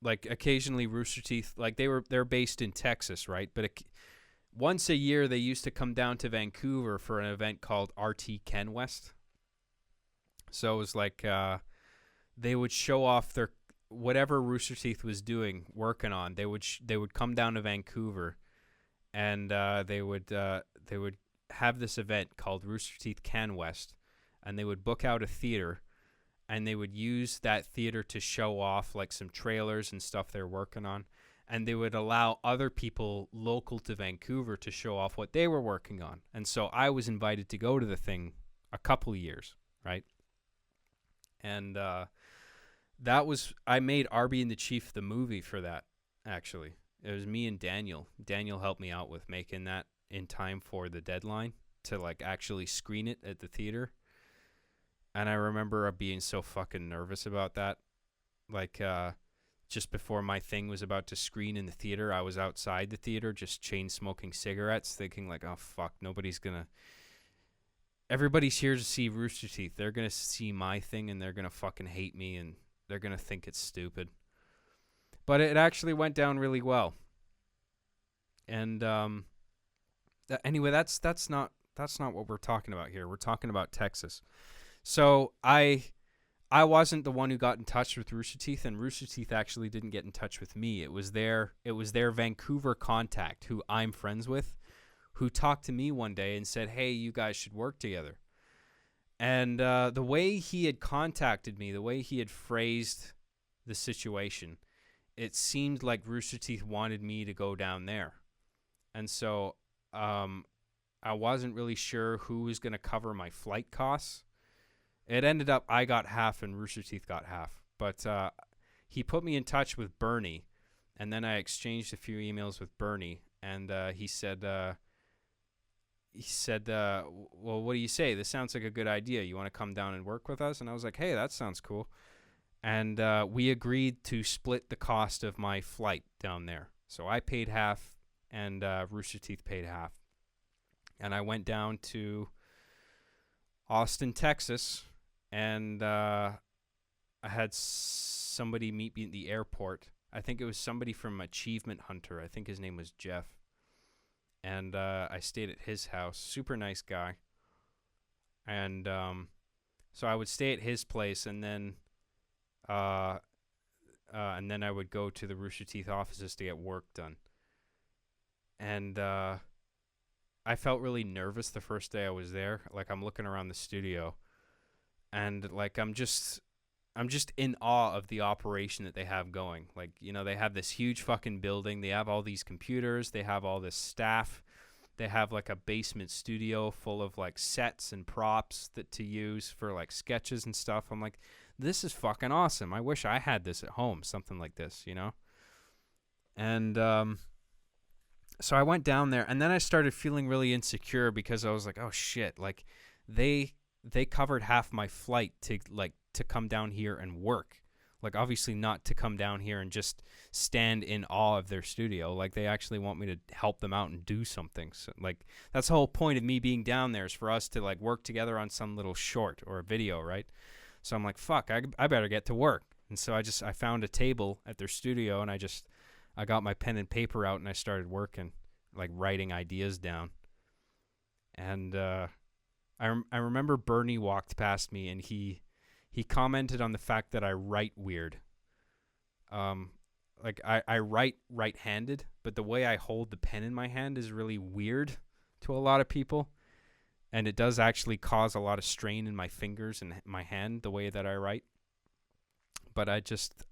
Like occasionally Rooster Teeth, like they're based in Texas, right? But once a year they used to come down to Vancouver for an event called RT Ken West. So it was like they would show off their whatever Rooster Teeth was doing, working on. They would come down to Vancouver, and they would have this event called Rooster Teeth Ken West, and they would book out a theater. And they would use that theater to show off like some trailers and stuff they're working on. And they would allow other people local to Vancouver to show off what they were working on. And so I was invited to go to the thing a couple years, right? And I made Arby and the Chief the movie for that, actually. It was me and Daniel. Daniel helped me out with making that in time for the deadline to like actually screen it at the theater. And I remember being so fucking nervous about that. Like, just before my thing was about to screen in the theater, I was outside the theater just chain smoking cigarettes, thinking like, oh, fuck, everybody's here to see Rooster Teeth. They're going to see my thing and they're going to fucking hate me and they're going to think it's stupid. But it actually went down really well. And anyway, that's not what we're talking about here. We're talking about Texas. So I wasn't the one who got in touch with Rooster Teeth, and Rooster Teeth actually didn't get in touch with me. It was their Vancouver contact, who I'm friends with, who talked to me one day and said, hey, you guys should work together. And the way he had contacted me, the way he had phrased the situation, it seemed like Rooster Teeth wanted me to go down there. And so I wasn't really sure who was going to cover my flight costs. It ended up I got half and Rooster Teeth got half. But he put me in touch with Bernie, and then I exchanged a few emails with Bernie, and he said, well, what do you say? This sounds like a good idea. You want to come down and work with us? And I was like, hey, that sounds cool. And we agreed to split the cost of my flight down there. So I paid half, and Rooster Teeth paid half. And I went down to Austin, Texas, and I had somebody meet me at the airport. I think it was somebody from Achievement Hunter. I think his name was Jeff. And I stayed at his house. Super nice guy. And so I would stay at his place, and then I would go to the Rooster Teeth offices to get work done. And I felt really nervous the first day I was there. Like, I'm looking around the studio, and like I'm just in awe of the operation that they have going. Like, you know, they have this huge fucking building. They have all these computers. They have all this staff. They have like a basement studio full of like sets and props to use for like sketches and stuff. I'm like, this is fucking awesome. I wish I had this at home, something like this, you know? And so I went down there, and then I started feeling really insecure because I was like, oh shit, like they covered half my flight to come down here and work. Like, obviously not to come down here and just stand in awe of their studio. Like, they actually want me to help them out and do something. So, like, that's the whole point of me being down there, is for us to like work together on some little short or a video, right? So I'm like, fuck, I better get to work. And so I found a table at their studio, and I got my pen and paper out, and I started working, like writing ideas down. And I remember Bernie walked past me, and he commented on the fact that I write weird. Like I write right-handed, but the way I hold the pen in my hand is really weird to a lot of people. And it does actually cause a lot of strain in my fingers and my hand, the way that I write. but I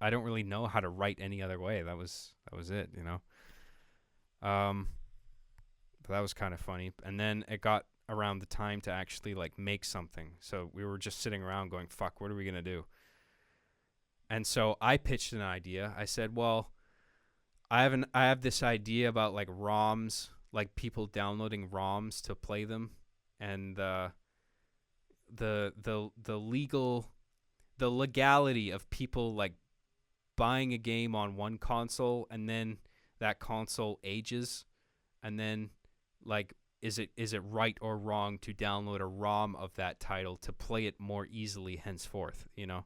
don't really know how to write any other way. That was it, you know. But that was kind of funny. And then it got around the time to actually like make something. So we were just sitting around going, fuck, what are we going to do? And so I pitched an idea. I said, well, I have this idea about like ROMs, like people downloading ROMs to play them, and the legality of people like buying a game on one console and then that console ages, and then like is it right or wrong to download a ROM of that title to play it more easily henceforth, you know?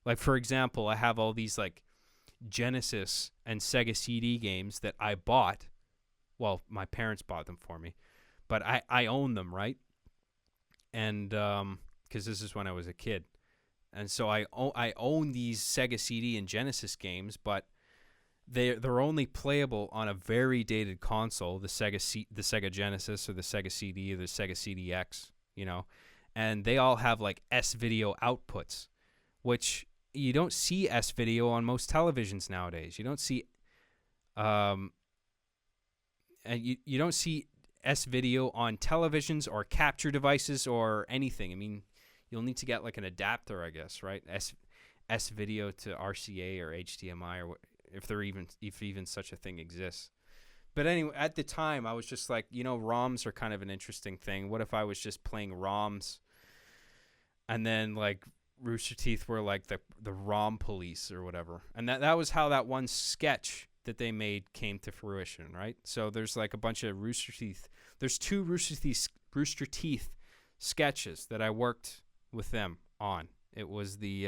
Like, for example, I have all these like Genesis and Sega CD games that I bought. Well, my parents bought them for me, but I own them, right? And because this is when I was a kid, and so I own these Sega CD and Genesis games, but they're only playable on a very dated console, the Sega Genesis or the Sega CD or the Sega CDX, you know, and they all have like S-video outputs, which you don't see S-video on most televisions nowadays. You don't see, and you don't see S-video on televisions or capture devices or anything. I mean, you'll need to get like an adapter, I guess, right? S-video to RCA or HDMI or if even such a thing exists. But anyway, at the time, I was just like, you know, ROMs are kind of an interesting thing. What if I was just playing ROMs, and then like Rooster Teeth were like the ROM police or whatever, and that was how that one sketch that they made came to fruition, right? So there's like a bunch of Rooster Teeth. There's 2 Rooster Teeth sketches that I worked with them on. It was the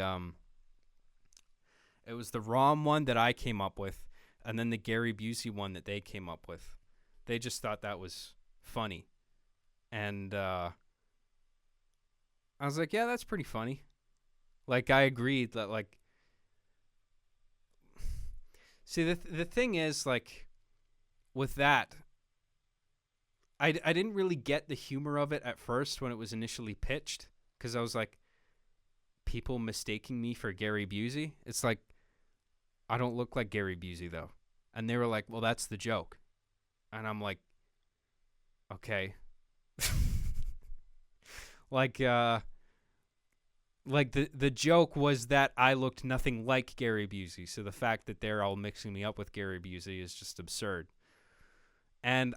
ROM one that I came up with, and then the Garry Busey one that they came up with. They just thought that was funny. And I was like, yeah, that's pretty funny. Like, I agreed that, like... See, the thing is, like, with that, I didn't really get the humor of it at first when it was initially pitched, because I was like, people mistaking me for Garry Busey? It's like, I don't look like Garry Busey, though. And they were like, well, that's the joke. And I'm like, okay. Like the joke was that I looked nothing like Garry Busey. So the fact that they're all mixing me up with Garry Busey is just absurd. And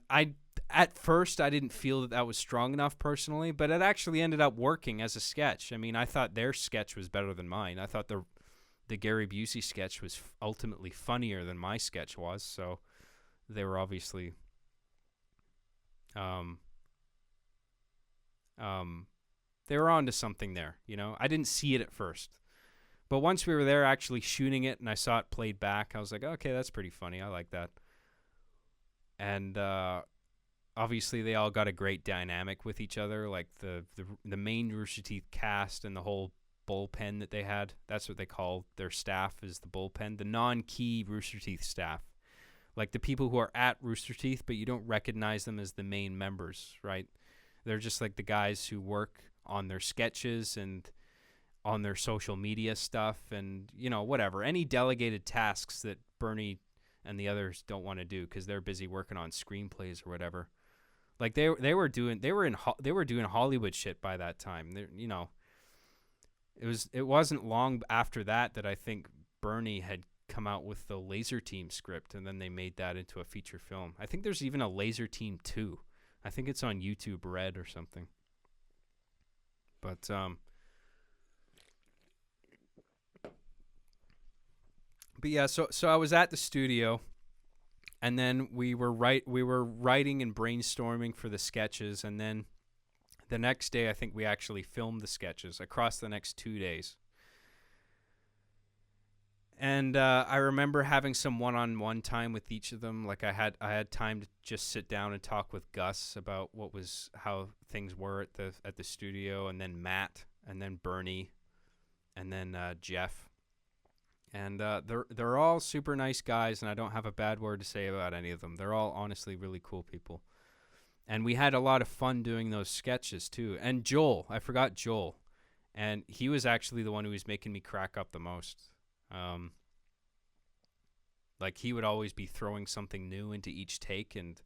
at first, I didn't feel that was strong enough personally, but it actually ended up working as a sketch. I mean, I thought their sketch was better than mine. I thought the Garry Busey sketch was ultimately funnier than my sketch was, so they were obviously they were onto something there, you know? I didn't see it at first. But once we were there actually shooting it and I saw it played back, I was like, okay, that's pretty funny. I like that. And obviously they all got a great dynamic with each other, like the main Rooster Teeth cast and the whole bullpen that they had. That's what they call their staff, is the bullpen. The non-key Rooster Teeth staff. Like the people who are at Rooster Teeth, but you don't recognize them as the main members, right? They're just like the guys who work on their sketches and on their social media stuff and, you know, whatever. Any delegated tasks that Bernie and the others don't want to do because they're busy working on screenplays or whatever. Like they were doing Hollywood shit by that time. You know, it wasn't long after that I think Bernie had come out with the Laser Team script, and then they made that into a feature film. I think there's even a Laser Team 2. I think it's on YouTube Red or something. But yeah, so I was at the studio, and then we were writing and brainstorming for the sketches, and then the next day I think we actually filmed the sketches across the next 2 days. And I remember having some one-on-one time with each of them. Like I had time to just sit down and talk with Gus about how things were at the studio, and then Matt, and then Bernie, and then Jeff. And they're all super nice guys, and I don't have a bad word to say about any of them. They're all honestly really cool people. And we had a lot of fun doing those sketches too. And Joel, I forgot Joel. And he was actually the one who was making me crack up the most. Um, like he would always be throwing something new into each take, and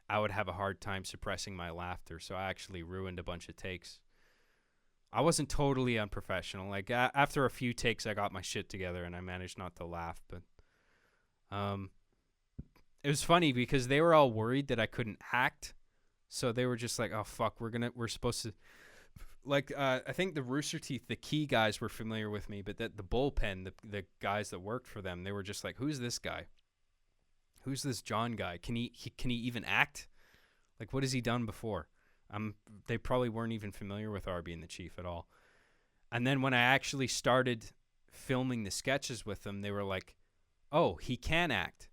I would have a hard time suppressing my laughter. So I actually ruined a bunch of takes. I wasn't totally unprofessional. Like after a few takes, I got my shit together and I managed not to laugh. But it was funny because they were all worried that I couldn't act. So they were just like, "Oh fuck, we're supposed to." Like I think the Rooster Teeth, the key guys were familiar with me, but the bullpen, the guys that worked for them, they were just like, "Who's this guy? Who's this Jon guy? Can he even act? Like what has he done before?" They probably weren't even familiar with Arby and the Chief at all. And then when I actually started filming the sketches with them, they were like, "Oh, he can act,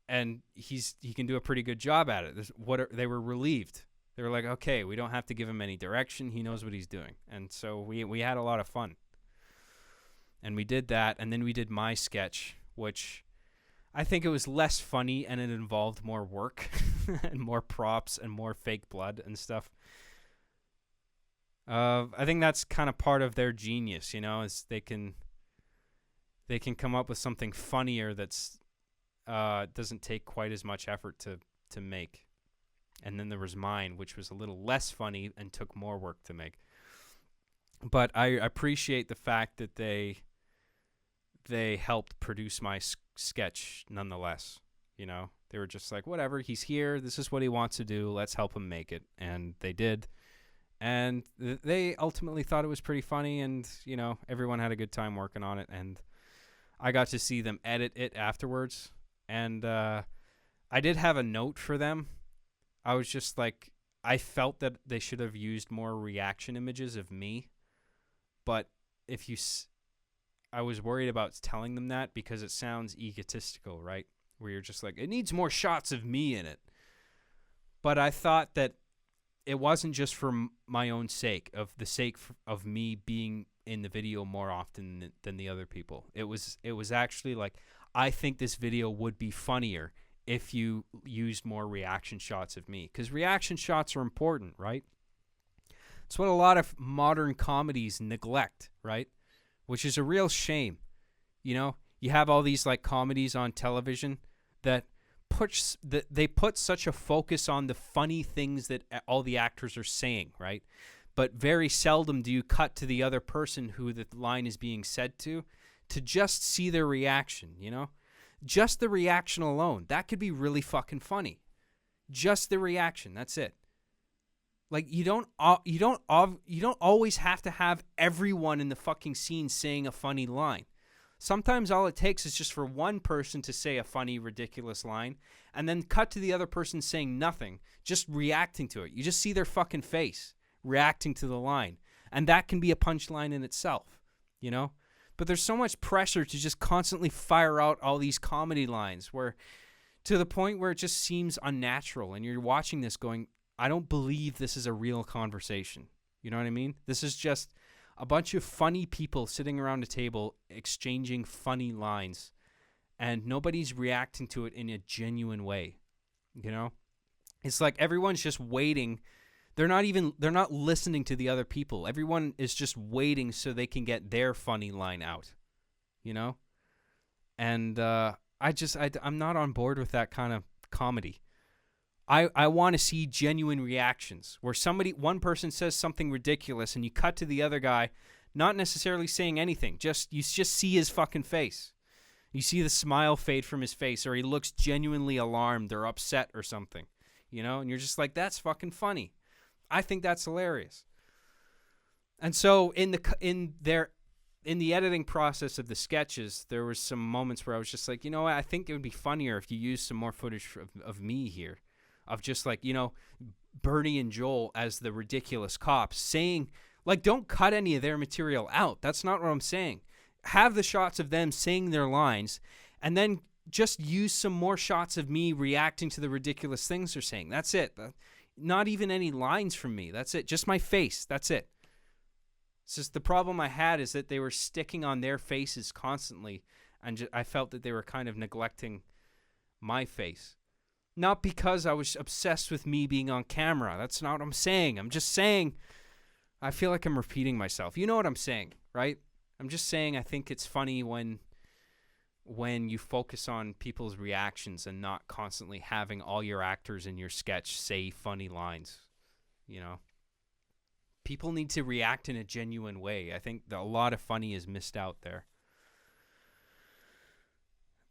and he can do a pretty good job at it." They were relieved. They were like, "Okay, we don't have to give him any direction. He knows what he's doing." And so we had a lot of fun. And we did that, and then we did my sketch, which I think it was less funny and it involved more work and more props and more fake blood and stuff. I think that's kind of part of their genius, is they can come up with something funnier that's doesn't take quite as much effort to make. And then there was mine, which was a little less funny and took more work to make. But I appreciate the fact that they helped produce my sketch nonetheless. They were just like, whatever, he's here. This is what he wants to do. Let's help him make it. And they did. And they ultimately thought it was pretty funny. And, everyone had a good time working on it. And I got to see them edit it afterwards. And I did have a note for them. I was just like, I felt that they should have used more reaction images of me. But I was worried about telling them that because it sounds egotistical, right? Where you're just like, it needs more shots of me in it. But I thought that it wasn't just for my own sake, of the sake of me being in the video more often than the other people. It was actually like, I think this video would be funnier if you used more reaction shots of me. Because reaction shots are important, right? It's what a lot of modern comedies neglect, right? Which is a real shame. You have all these like comedies on television that they put such a focus on the funny things that all the actors are saying, right? But very seldom do you cut to the other person who the line is being said to just see their reaction, Just the reaction alone. That could be really fucking funny. Just the reaction, that's it. Like you don't always have to have everyone in the fucking scene saying a funny line. Sometimes all it takes is just for one person to say a funny, ridiculous line and then cut to the other person saying nothing, just reacting to it. You just see their fucking face reacting to the line. And that can be a punchline in itself, But there's so much pressure to just constantly fire out all these comedy lines where to the point where it just seems unnatural. And you're watching this going, I don't believe this is a real conversation. You know what I mean? This is just a bunch of funny people sitting around a table exchanging funny lines, and nobody's reacting to it in a genuine way. It's like everyone's just waiting. They're not listening to the other people. Everyone is just waiting so they can get their funny line out, And I'm not on board with that kind of comedy. I want to see genuine reactions where one person says something ridiculous and you cut to the other guy, not necessarily saying anything. You just see his fucking face. You see the smile fade from his face, or he looks genuinely alarmed or upset or something, and you're just like, that's fucking funny. I think that's hilarious. And so in the editing process of the sketches, there was some moments where I was just like, I think it would be funnier if you used some more footage of me here. Of just like, Bernie and Joel as the ridiculous cops saying, like, don't cut any of their material out. That's not what I'm saying. Have the shots of them saying their lines and then just use some more shots of me reacting to the ridiculous things they're saying. That's it. Not even any lines from me. That's it. Just my face. That's it. It's just the problem I had is that they were sticking on their faces constantly, and I felt that they were kind of neglecting my face. Not because I was obsessed with me being on camera. That's not what I'm saying. I'm just saying, I feel like I'm repeating myself. You know what I'm saying, right? I'm just saying I think it's funny when you focus on people's reactions and not constantly having all your actors in your sketch say funny lines. You know, people need to react in a genuine way. I think a lot of funny is missed out there.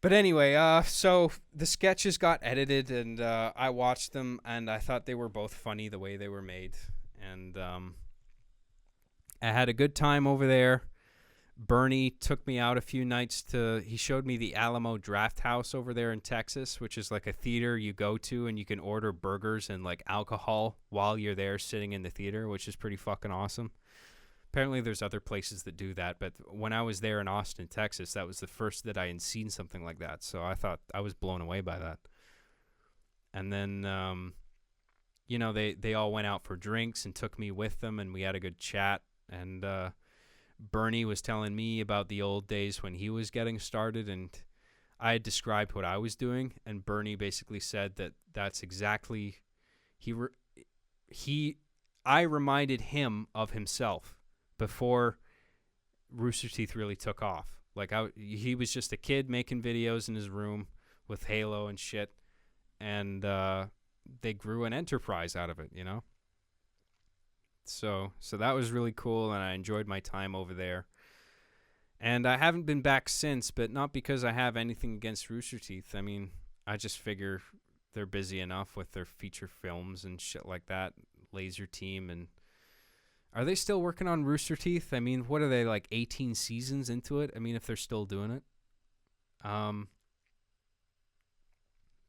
But anyway, so the sketches got edited, and I watched them, and I thought they were both funny the way they were made. And I had a good time over there. Bernie took me out a few nights he showed me the Alamo Draft House over there in Texas, which is like a theater you go to and you can order burgers and like alcohol while you're there sitting in the theater, which is pretty fucking awesome. Apparently there's other places that do that, but when I was there in Austin, Texas, that was the first that I had seen something like that. So I thought I was blown away by that. And then, you know, they all went out for drinks and took me with them, and we had a good chat. And Bernie was telling me about the old days when he was getting started, and I had described what I was doing, and Bernie basically said that that's exactly I reminded him of himself before Rooster Teeth really took off. Like he was just a kid making videos in his room with Halo and shit, and they grew an enterprise out of it, you know? So that was really cool, and I enjoyed my time over there. And I haven't been back since, but not because I have anything against Rooster Teeth. I mean, I just figure they're busy enough with their feature films and shit like that, Laser Team. And are they still working on Rooster Teeth? I mean, what are they, like 18 seasons into it? I mean, if they're still doing it.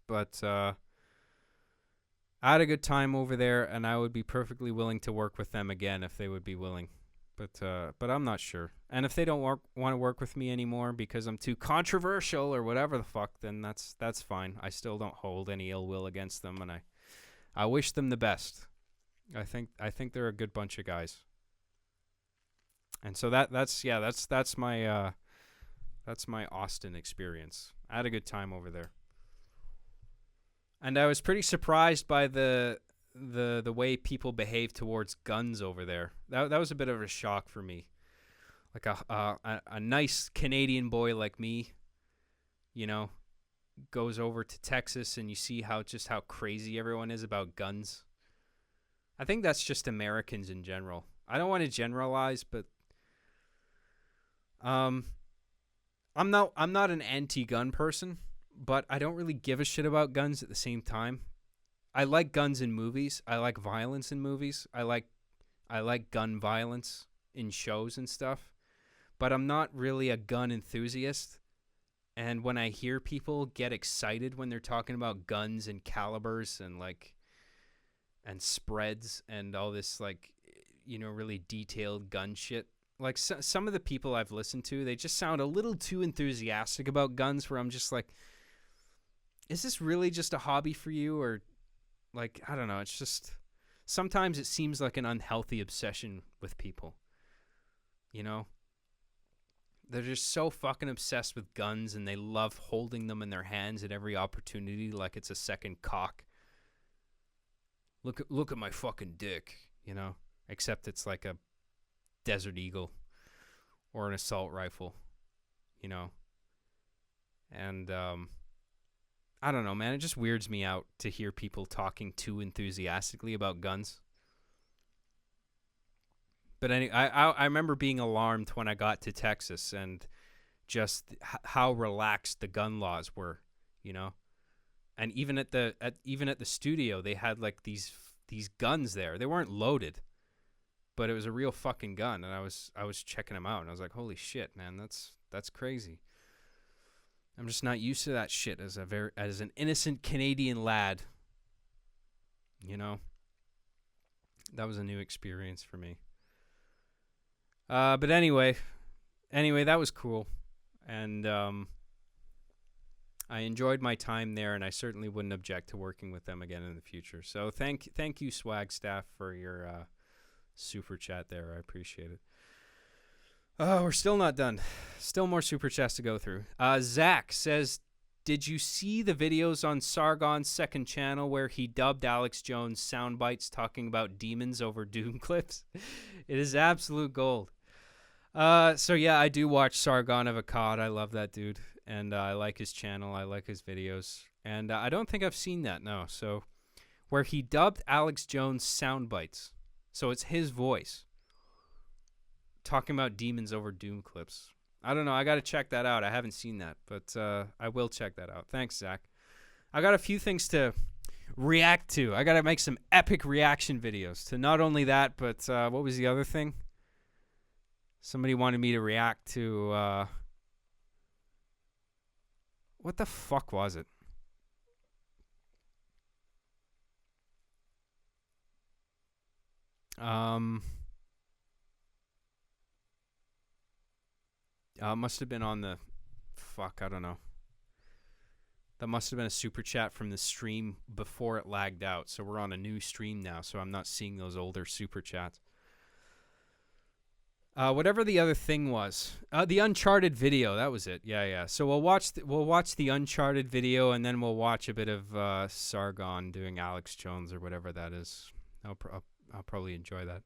But I had a good time over there, and I would be perfectly willing to work with them again if they would be willing. But I'm not sure. And if they don't want to work with me anymore because I'm too controversial or whatever the fuck, then that's fine. I still don't hold any ill will against them, and I wish them the best. I think they're a good bunch of guys. And so that's my Austin experience. I had a good time over there. And I was pretty surprised by the way people behave towards guns over there. That was a bit of a shock for me. Like a nice Canadian boy like me, you know, goes over to Texas, and you see how crazy everyone is about guns. I think that's just Americans in general. I don't want to generalize, but I'm not an anti-gun person, but I don't really give a shit about guns at the same time. I like guns in movies. I like violence in movies. I like gun violence in shows and stuff. But I'm not really a gun enthusiast. And when I hear people get excited when they're talking about guns and calibers and and spreads and all this really detailed gun shit, like some of the people I've listened to, they just sound a little too enthusiastic about guns, where I'm just like, is this really just a hobby for you? Or I don't know, it's just sometimes it seems like an unhealthy obsession with people, you know? They're just so fucking obsessed with guns, and they love holding them in their hands at every opportunity like it's a second cock. Look at my fucking dick, you know? Except it's like a Desert Eagle or an assault rifle, you know? And I don't know, man. It just weirds me out to hear people talking too enthusiastically about guns. But I remember being alarmed when I got to Texas, and just how relaxed the gun laws were, you know. And even at the studio, they had like these guns there. They weren't loaded, but it was a real fucking gun. And I was checking them out, and I was like, holy shit, man, that's crazy. I'm just not used to that shit as an innocent Canadian lad. You know, that was a new experience for me. But anyway, that was cool, and I enjoyed my time there, and I certainly wouldn't object to working with them again in the future. So thank you, Swag Staff, for your super chat there. I appreciate it. Oh, we're still not done. Still more super chats to go through. Zach says, did you see the videos on Sargon's second channel where he dubbed Alex Jones sound bites talking about demons over Doom clips? It is absolute gold. So yeah, I do watch Sargon of Akkad. I love that dude, and I like his channel. I like his videos, and I don't think I've seen that. No, so where he dubbed Alex Jones sound bites, so it's his voice talking about demons over Doom clips. I don't know. I got to check that out. I haven't seen that, but I will check that out. Thanks, Zach. I got a few things to react to. I got to make some epic reaction videos to not only that, but what was the other thing? Somebody wanted me to react to, what the fuck was it? Must have been on the, fuck, I don't know. That must have been a super chat from the stream before it lagged out. So we're on a new stream now, so I'm not seeing those older super chats. Whatever the other thing was, the Uncharted video, that was it. Yeah. So we'll watch the Uncharted video, and then we'll watch a bit of Sargon doing Alex Jones or whatever that is. I'll probably enjoy that.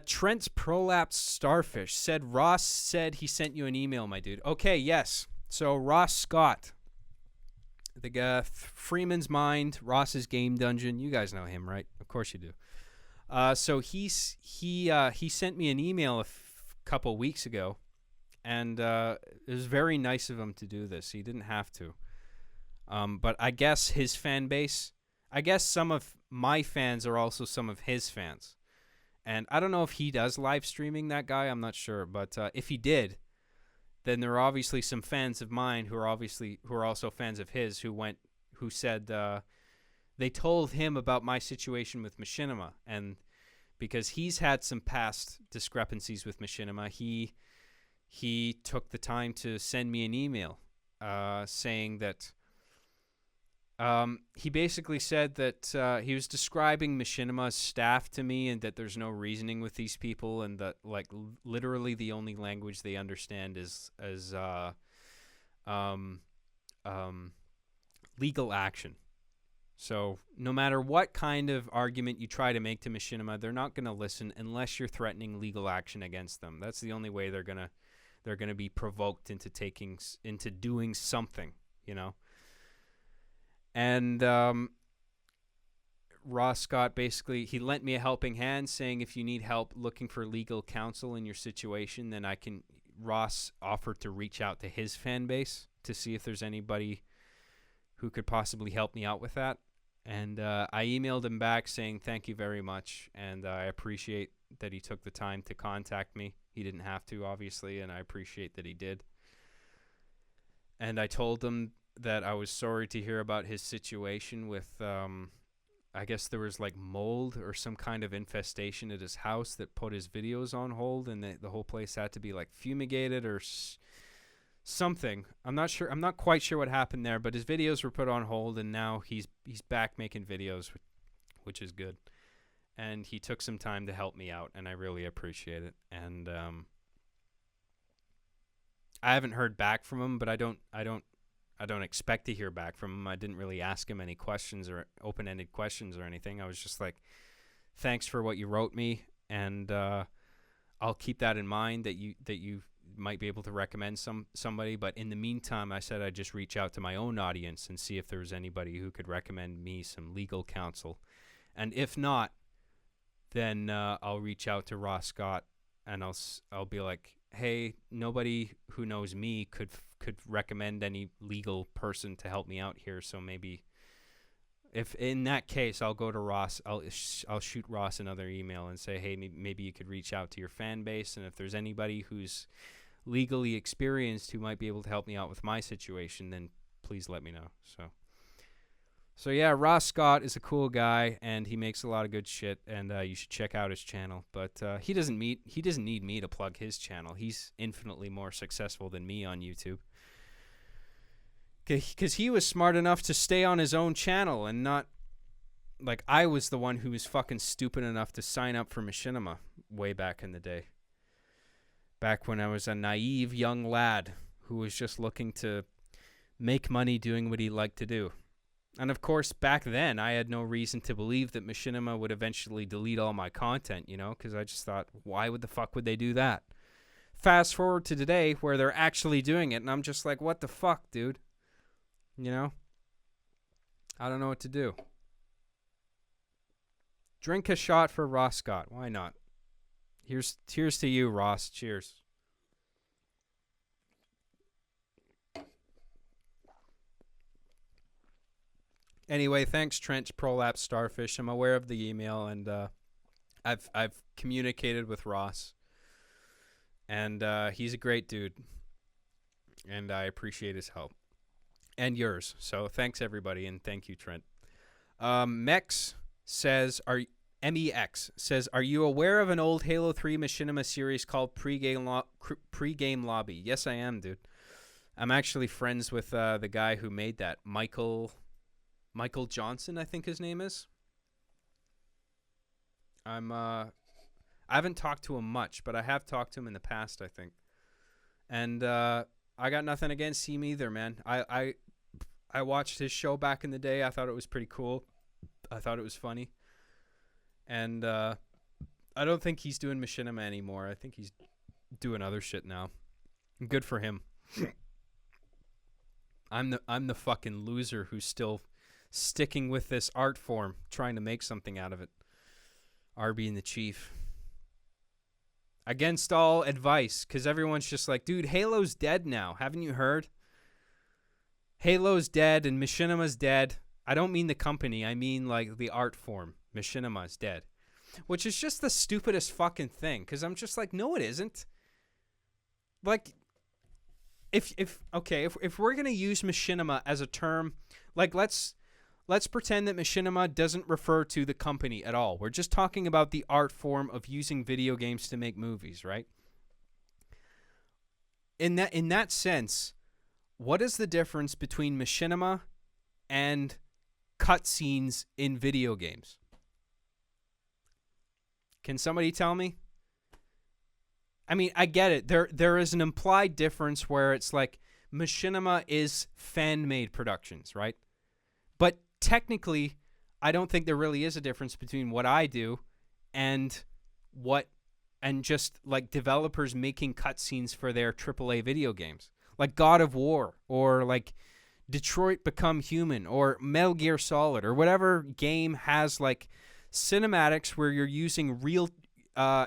Trent's prolapsed starfish said Ross said he sent you an email, my dude. Okay, yes. So Ross Scott, the guy, Freeman's Mind, Ross's Game Dungeon. You guys know him, right? Of course you do. So he sent me an email a couple weeks ago, and it was very nice of him to do this. He didn't have to. But I guess his fan base, I guess some of my fans are also some of his fans. And I don't know if he does live streaming, that guy. I'm not sure. But if he did, then there are obviously some fans of mine who are also fans of his who said they told him about my situation with Machinima, and because he's had some past discrepancies with Machinima, he took the time to send me an email saying that he basically said that he was describing Machinima's staff to me, and that there's no reasoning with these people, and that like literally the only language they understand is legal action. So no matter what kind of argument you try to make to Machinima, they're not going to listen unless you're threatening legal action against them. That's the only way they're gonna be provoked into doing something, you know. And Ross Scott basically, he lent me a helping hand, saying if you need help looking for legal counsel in your situation, then Ross offered to reach out to his fan base to see if there's anybody who could possibly help me out with that. And I emailed him back saying thank you very much, and I appreciate that he took the time to contact me. He didn't have to, obviously, and I appreciate that he did. And I told him that I was sorry to hear about his situation with, I guess there was like mold or some kind of infestation at his house that put his videos on hold, and the whole place had to be like fumigated or something. I'm not quite sure what happened there, but his videos were put on hold, and now he's back making videos, which is good. And he took some time to help me out, and I really appreciate it. And I haven't heard back from him, but I don't expect to hear back from him. I didn't really ask him any questions or open-ended questions or anything. I was just like, thanks for what you wrote me, and I'll keep that in mind that you might be able to recommend somebody. But in the meantime, I said I'd just reach out to my own audience and see if there was anybody who could recommend me some legal counsel. And if not, then I'll reach out to Ross Scott, and I'll be like, hey, nobody who knows me could recommend any legal person to help me out here. So maybe if in that case, I'll go to Ross. I'll shoot Ross another email and say, hey, maybe you could reach out to your fan base, and if there's anybody who's legally experienced who might be able to help me out with my situation, then please let me know. So yeah, Ross Scott is a cool guy, and he makes a lot of good shit, and you should check out his channel. But he doesn't need me to plug his channel. He's infinitely more successful than me on YouTube, because he was smart enough to stay on his own channel and not, like, I was the one who was fucking stupid enough to sign up for Machinima way back in the day. Back when I was a naive young lad who was just looking to make money doing what he liked to do. And of course, back then, I had no reason to believe that Machinima would eventually delete all my content, you know, because I just thought, why would the fuck would they do that? fast forward to today where they're actually doing it, and I'm just like, what the fuck, dude? You know? I don't know what to do. Drink a shot for Ross Scott. Why not? Here's to you, Ross. Cheers. Anyway, thanks, Trench Prolapse Starfish. I'm aware of the email, and I've communicated with Ross, and he's a great dude, and I appreciate his help and yours. So thanks, everybody, and thank you, Trent. Mex says, MEX says, are you aware of an old Halo 3 Machinima series called Pre-Game Lobby? Yes, I am, dude. I'm actually friends with the guy who made that, Michael Johnson, I think his name is. I haven't talked to him much, but I have talked to him in the past, I think. And I got nothing against him either, man. I watched his show back in the day. I thought it was pretty cool. I thought it was funny. And I don't think he's doing Machinima anymore. I think he's doing other shit now. Good for him. I'm the fucking loser who's still sticking with this art form, trying to make something out of it. Arby and the Chief. Against all advice, because everyone's just like, dude, Halo's dead now. Haven't you heard? Halo's dead and Machinima's dead. I don't mean the company. I mean, like, the art form. Machinima's dead. Which is just the stupidest fucking thing, because I'm just like, no, it isn't. Like, if we're going to use Machinima as a term, like, let's pretend that Machinima doesn't refer to the company at all. We're just talking about the art form of using video games to make movies, right? In that sense, what is the difference between Machinima and cutscenes in video games? Can somebody tell me? I mean, I get it. There is an implied difference where it's like Machinima is fan-made productions, right? But technically, I don't think there really is a difference between what I do and just like developers making cutscenes for their AAA video games, like God of War or like Detroit Become Human or Metal Gear Solid or whatever game has like cinematics where you're using real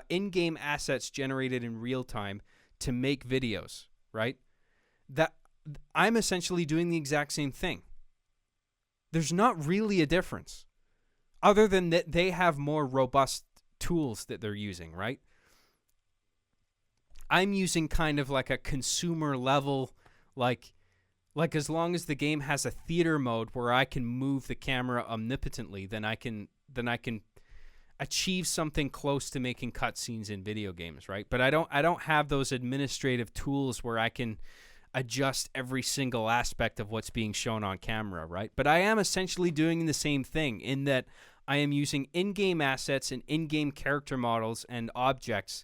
in-game assets generated in real time to make videos, right? That I'm essentially doing the exact same thing. There's not really a difference other than that they have more robust tools that they're using, right? I'm using kind of like a consumer level, like as long as the game has a theater mode where I can move the camera omnipotently, then I can achieve something close to making cutscenes in video games, right? But I don't have those administrative tools where I can adjust every single aspect of what's being shown on camera, right? But I am essentially doing the same thing in that I am using in-game assets and in-game character models and objects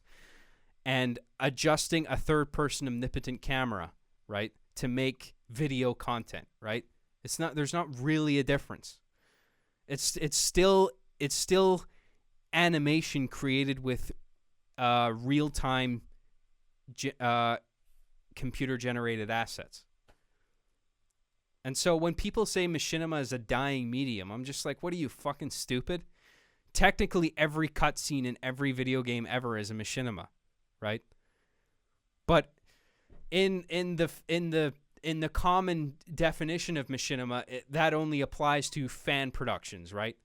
and adjusting a third-person omnipotent camera, right, to make video content, right? There's not really a difference. It's still animation created with real-time computer-generated assets. And so when people say Machinima is a dying medium, I'm just like, what are you, fucking stupid? Technically, every cutscene in every video game ever is a Machinima, right? But in the common definition of Machinima, that only applies to fan productions, right?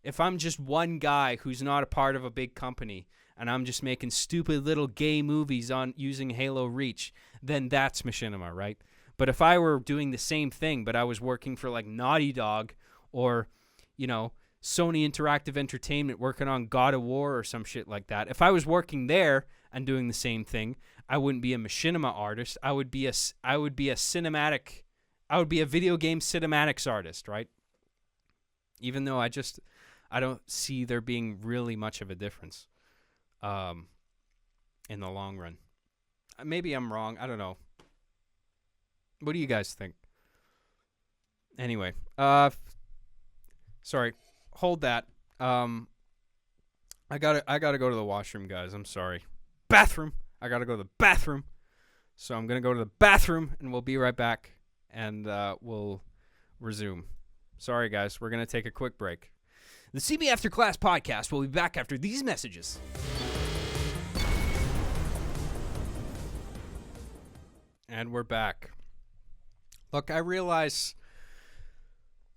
If I'm just one guy who's not a part of a big company and I'm just making stupid little gay movies on using Halo Reach, then that's Machinima, right? But if I were doing the same thing, but I was working for like Naughty Dog or, you know, Sony Interactive Entertainment working on God of War or some shit like that, if I was working there and doing the same thing, I wouldn't be a Machinima artist. I would be a video game cinematics artist, right? Even though I don't see there being really much of a difference in the long run. Maybe I'm wrong. I don't know. What do you guys think? Anyway, sorry. Hold that. I gotta go to the washroom, guys. I'm sorry. Bathroom. I got to go to the bathroom. So I'm going to go to the bathroom, and we'll be right back, and we'll resume. Sorry, guys. We're going to take a quick break. The See Me After Class podcast will be back after these messages. And we're back. Look, I realize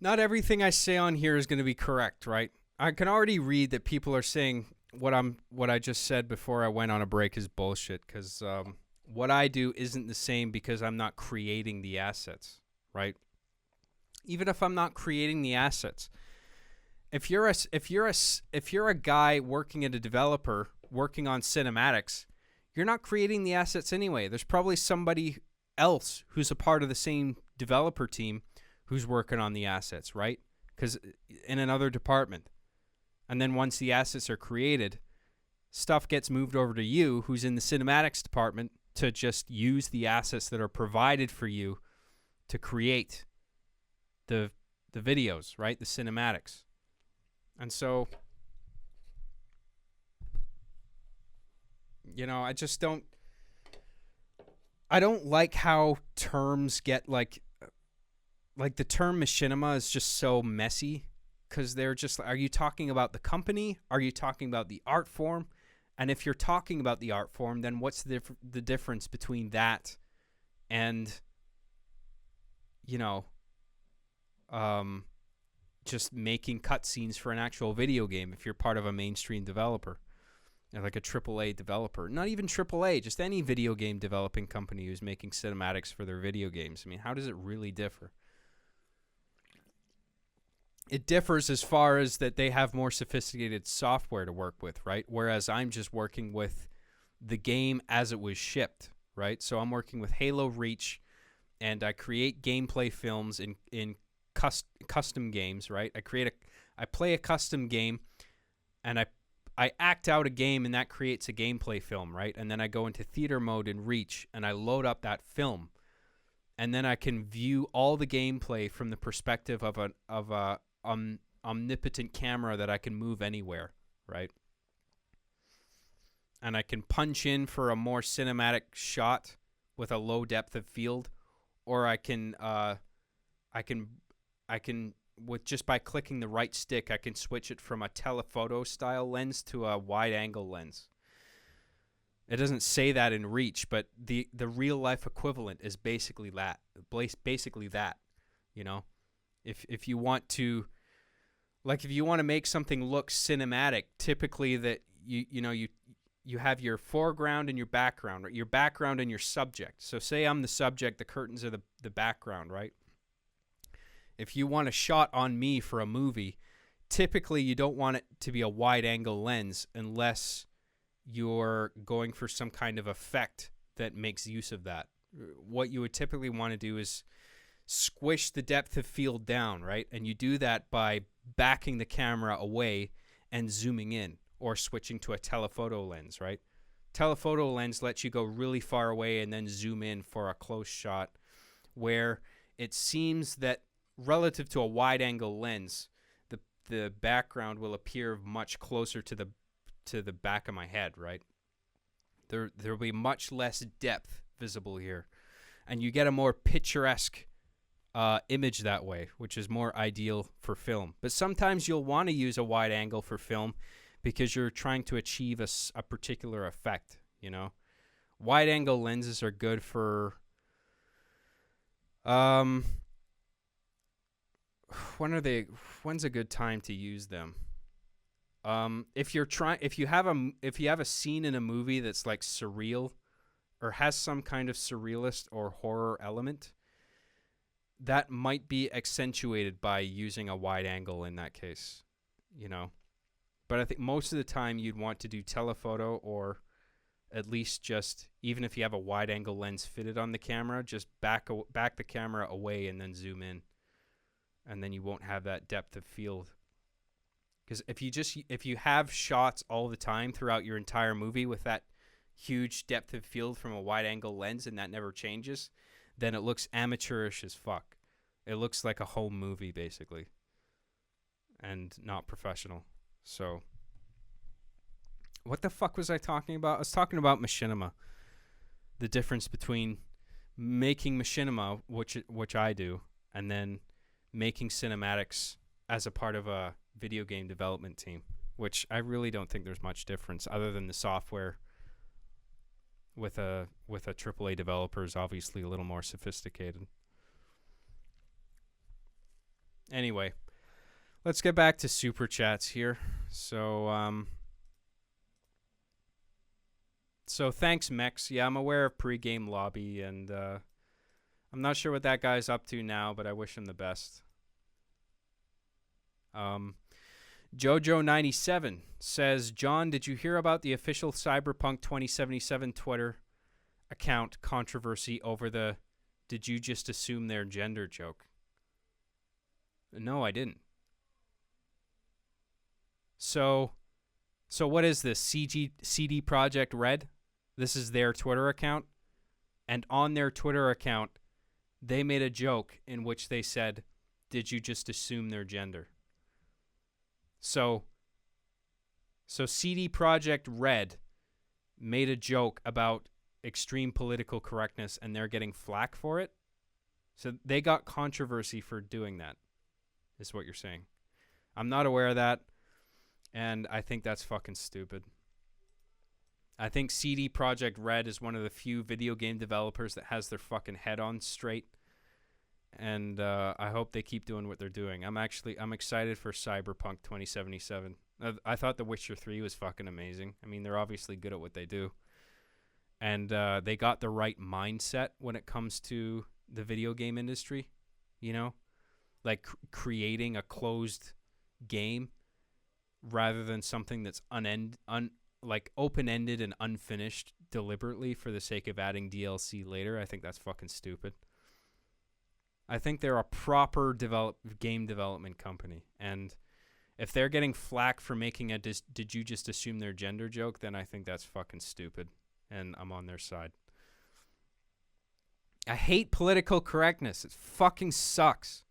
not everything I say on here is going to be correct, right? I can already read that people are saying what I just said before I went on a break is bullshit, because what I do isn't the same because I'm not creating the assets, right? Even if I'm not creating the assets, if you're a guy working at a developer working on cinematics, you're not creating the assets anyway. There's probably somebody else who's a part of the same developer team who's working on the assets, right? Because in another department. And then once the assets are created, stuff gets moved over to you, who's in the cinematics department, to just use the assets that are provided for you to create the videos, right? The cinematics. And so, you know, I don't like how terms get like the term machinima is just so messy, because they're just, are you talking about the company? Are you talking about the art form? And if you're talking about the art form, then what's the difference between that and, you know, just making cutscenes for an actual video game if you're part of a mainstream developer, like a AAA developer? Not even AAA, just any video game developing company who's making cinematics for their video games. I mean, how does it really differ? It differs as far as that they have more sophisticated software to work with, right? Whereas I'm just working with the game as it was shipped, right? So I'm working with Halo Reach, and I create gameplay films in custom games, right? I play a custom game, and I act out a game, and that creates a gameplay film, right? And then I go into theater mode in Reach, and I load up that film, and then I can view all the gameplay from the perspective of a omnipotent camera that I can move anywhere, right? And I can punch in for a more cinematic shot with a low depth of field, or I can with just by clicking the right stick, I can switch it from a telephoto style lens to a wide angle lens. It doesn't say that in Reach, but the real life equivalent is basically that. You know, if you want to, like, if you want to make something look cinematic, typically that you have your foreground and your background, right? Your background and your subject. So say I'm the subject, the curtains are the background, right? If you want a shot on me for a movie, typically you don't want it to be a wide angle lens unless you're going for some kind of effect that makes use of that. What you would typically want to do is squish the depth of field down, right? And you do that by backing the camera away and zooming in, or switching to a telephoto lens, right? Telephoto lens lets you go really far away and then zoom in for a close shot, where it seems that relative to a wide angle lens, the background will appear much closer to the back of my head, right? There'll be much less depth visible here, and you get a more picturesque image that way, which is more ideal for film. But sometimes you'll want to use a wide angle for film because you're trying to achieve a particular effect, you know? Wide angle lenses are good for when's a good time to use them? If you have a scene in a movie that's like surreal or has some kind of surrealist or horror element, that might be accentuated by using a wide angle in that case, you know. But I think most of the time you'd want to do telephoto, or at least just, even if you have a wide angle lens fitted on the camera, just back the camera away and then zoom in. And then you won't have that depth of field. Because if you have shots all the time throughout your entire movie with that huge depth of field from a wide angle lens, and that never changes, then it looks amateurish as fuck. It looks like a home movie, basically, and not professional. So What the fuck was I talking about? I was talking about machinima. The difference between making machinima, which I do, and then making cinematics as a part of a video game development team, which I really don't think there's much difference other than the software with a AAA developer is obviously a little more sophisticated. Anyway, let's get back to super chats here. So thanks, Mex. Yeah, I'm aware of pregame lobby, and I'm not sure what that guy's up to now, but I wish him the best. Jojo97 says, John, did you hear about the official Cyberpunk 2077 Twitter account controversy over the "did you just assume their gender" joke? No, I didn't. So what is this? CD Projekt Red? This is their Twitter account, and on their Twitter account, they made a joke in which they said, "Did you just assume their gender?" So CD Projekt Red made a joke about extreme political correctness, and they're getting flack for it. So they got controversy for doing that, is what you're saying. I'm not aware of that, and I think that's fucking stupid. I think CD Projekt Red is one of the few video game developers that has their fucking head on straight. And I hope they keep doing what they're doing. I'm excited for Cyberpunk 2077. I thought The Witcher 3 was fucking amazing. I mean, they're obviously good at what they do. And they got the right mindset when it comes to the video game industry, you know? Like creating a closed game rather than something that's open-ended and unfinished deliberately for the sake of adding DLC later. I think that's fucking stupid. I think they're a proper game development company, and if they're getting flack for making a "did you just assume their gender" joke, then I think that's fucking stupid, and I'm on their side. I hate political correctness. It fucking sucks.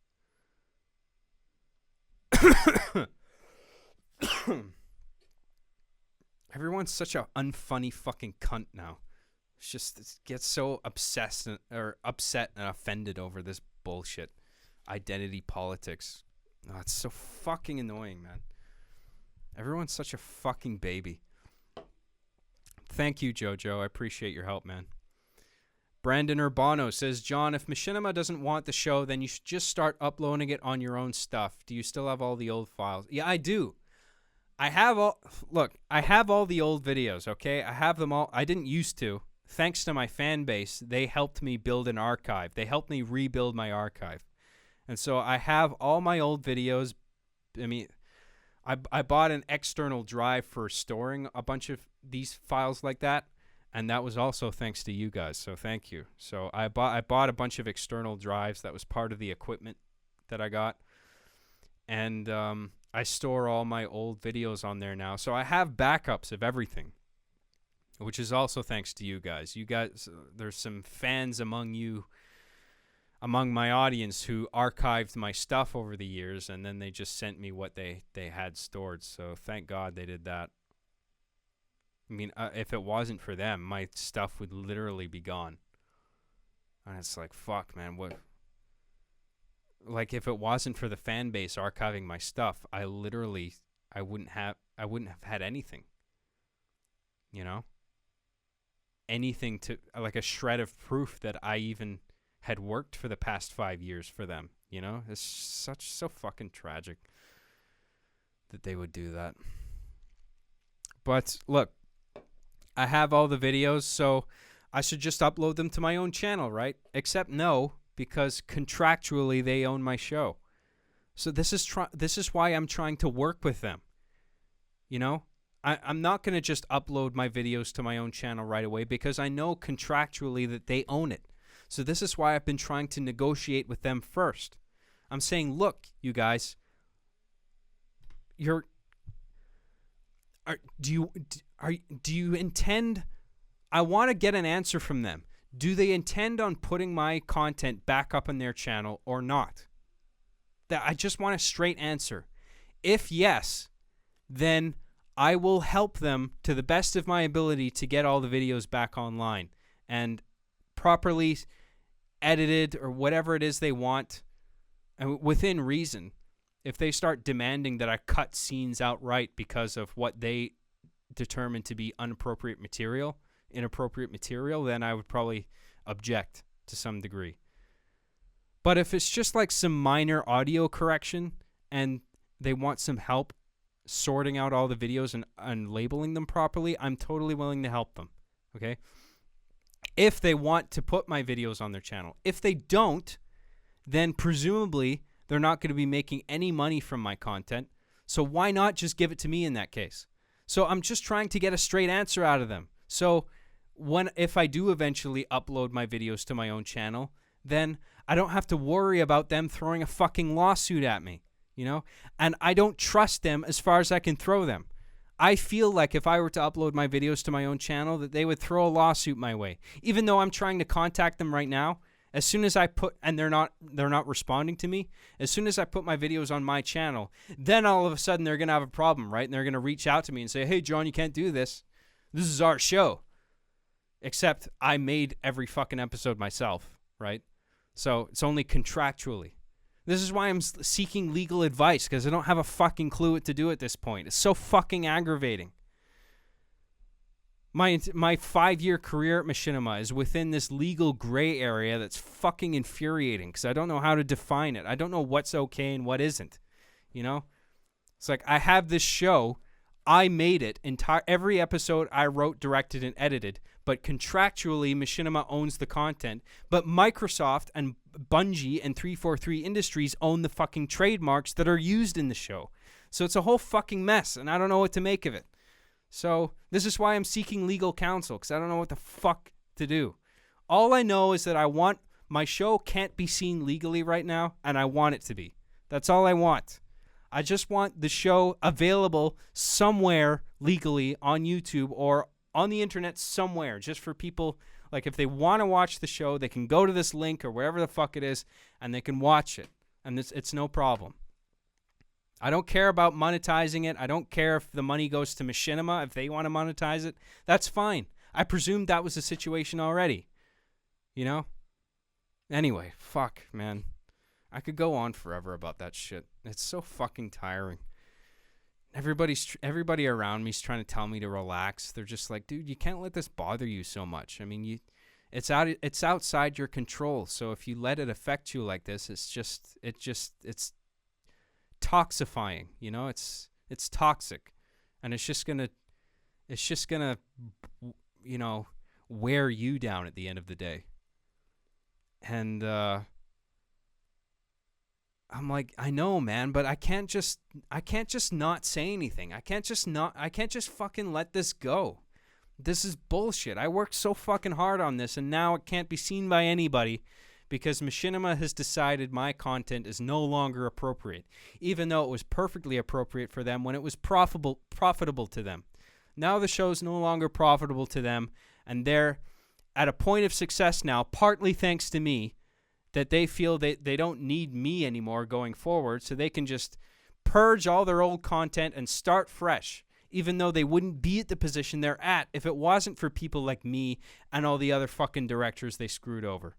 Everyone's such a unfunny fucking cunt now. It gets so obsessed or upset and offended over this bullshit. Identity politics. Oh, it's so fucking annoying, man. Everyone's such a fucking baby. Thank you, Jojo. I appreciate your help, man. Brandon Urbano says, John, if Machinima doesn't want the show, then you should just start uploading it on your own stuff. Do you still have all the old files? Yeah, I do. I have all the old videos, okay? I have them all. I didn't used to. Thanks to my fan base, they helped me build an archive. They helped me rebuild my archive. And so I have all my old videos. I mean, I bought an external drive for storing a bunch of these files like that, and that was also thanks to you guys, so thank you. So I bought a bunch of external drives. That was part of the equipment that I got. And I store all my old videos on there now. So I have backups of everything, which is also thanks to you guys. You guys, there's some fans among my audience who archived my stuff over the years, and then they just sent me what they had stored. So thank God they did that. I mean, if it wasn't for them, my stuff would literally be gone. And it's like, fuck, man, what? Like, if it wasn't for the fan base archiving my stuff, I wouldn't have had anything. You know? Anything to, like, a shred of proof that I even had worked for the past 5 years for them. You know? It's so fucking tragic that they would do that. But look, I have all the videos, so I should just upload them to my own channel, right? Except no, because contractually they own my show. So this is why I'm trying to work with them. You know? I'm not going to just upload my videos to my own channel right away because I know contractually that they own it. So this is why I've been trying to negotiate with them first. I'm saying, look, you guys, do you intend? I want to get an answer from them. Do they intend on putting my content back up on their channel or not? I just want a straight answer. If yes, then I will help them to the best of my ability to get all the videos back online and properly edited or whatever it is they want, and within reason. If they start demanding that I cut scenes outright because of what they determine to be inappropriate material, then I would probably object to some degree. But if it's just like some minor audio correction and they want some help sorting out all the videos and labeling them properly, I'm totally willing to help them. Okay? If they want to put my videos on their channel. If they don't, then presumably they're not going to be making any money from my content. So why not just give it to me in that case? So I'm just trying to get a straight answer out of them. So if I do eventually upload my videos to my own channel, then I don't have to worry about them throwing a fucking lawsuit at me, you know? And I don't trust them as far as I can throw them. I feel like if I were to upload my videos to my own channel, that they would throw a lawsuit my way. Even though I'm trying to contact them right now, as soon as I put, and they're not responding to me, as soon as I put my videos on my channel, then all of a sudden they're going to have a problem, right? And they're going to reach out to me and say, hey, John, you can't do this. This is our show. Except I made every fucking episode myself, right? So it's only contractually. This is why I'm seeking legal advice, because I don't have a fucking clue what to do at this point. It's so fucking aggravating. My 5-year career at Machinima is within this legal gray area that's fucking infuriating because I don't know how to define it. I don't know what's okay and what isn't. You know? It's like I have this show. I made it. Every episode I wrote, directed, and edited. But contractually, Machinima owns the content. But Microsoft and Bungie and 343 Industries own the fucking trademarks that are used in the show. So it's a whole fucking mess, and I don't know what to make of it. So this is why I'm seeking legal counsel, because I don't know what the fuck to do. All I know is that my show can't be seen legally right now, and I want it to be. That's all I want. I just want the show available somewhere legally on YouTube or on the internet somewhere, just for people, like if they want to watch the show, they can go to this link or wherever the fuck it is, and they can watch it. And it's no problem. I don't care about monetizing it. I don't care if the money goes to Machinima. If they want to monetize it, that's fine. I presumed that was the situation already. You know? Anyway, fuck, man. I could go on forever about that shit. It's so fucking tiring. Everybody around me is trying to tell me to relax. They're just like, dude, you can't let this bother you so much. I mean, it's outside your control. So if you let it affect you like this, it's toxifying, you know? It's toxic, and it's just gonna you know, wear you down at the end of the day. And I'm like, I know, man, but I can't just not say anything. I can't just fucking let this go. This is bullshit. I worked so fucking hard on this, and now it can't be seen by anybody because Machinima has decided my content is no longer appropriate, even though it was perfectly appropriate for them when it was profitable to them. Now the show's no longer profitable to them, and they're at a point of success now, partly thanks to me, that they feel they don't need me anymore going forward, so they can just purge all their old content and start fresh, even though they wouldn't be at the position they're at if it wasn't for people like me and all the other fucking directors they screwed over.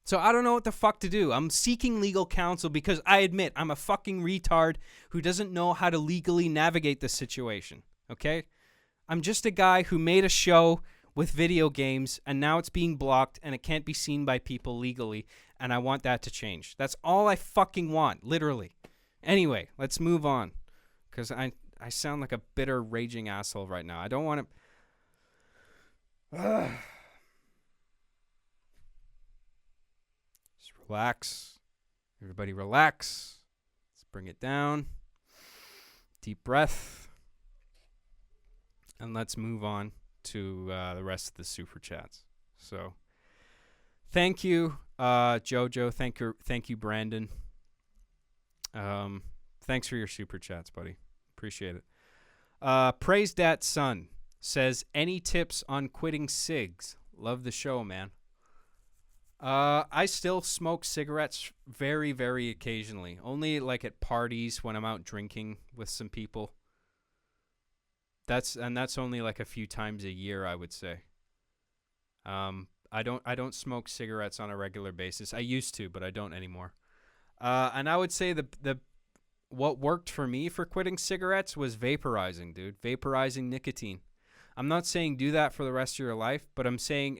So I don't know what the fuck to do. I'm seeking legal counsel because I admit I'm a fucking retard who doesn't know how to legally navigate this situation, okay? I'm just a guy who made a show with video games, and now it's being blocked, and it can't be seen by people legally, and I want that to change. That's all I fucking want, literally. Anyway, let's move on, because I sound like a bitter, raging asshole right now. I don't want to... Just relax. Everybody relax. Let's bring it down. Deep breath. And let's move on to the rest of the super chats. So, thank you, Jojo. Thank you, Brandon. Thanks for your super chats, buddy. Appreciate it. Praise Dat Son says, any tips on quitting cigs? Love the show, man. I still smoke cigarettes very, very occasionally. Only like at parties when I'm out drinking with some people. That's only like a few times a year, I would say. I don't smoke cigarettes on a regular basis. I used to, but I don't anymore. And I would say the what worked for me for quitting cigarettes was vaporizing, dude. Vaporizing nicotine. I'm not saying do that for the rest of your life, but I'm saying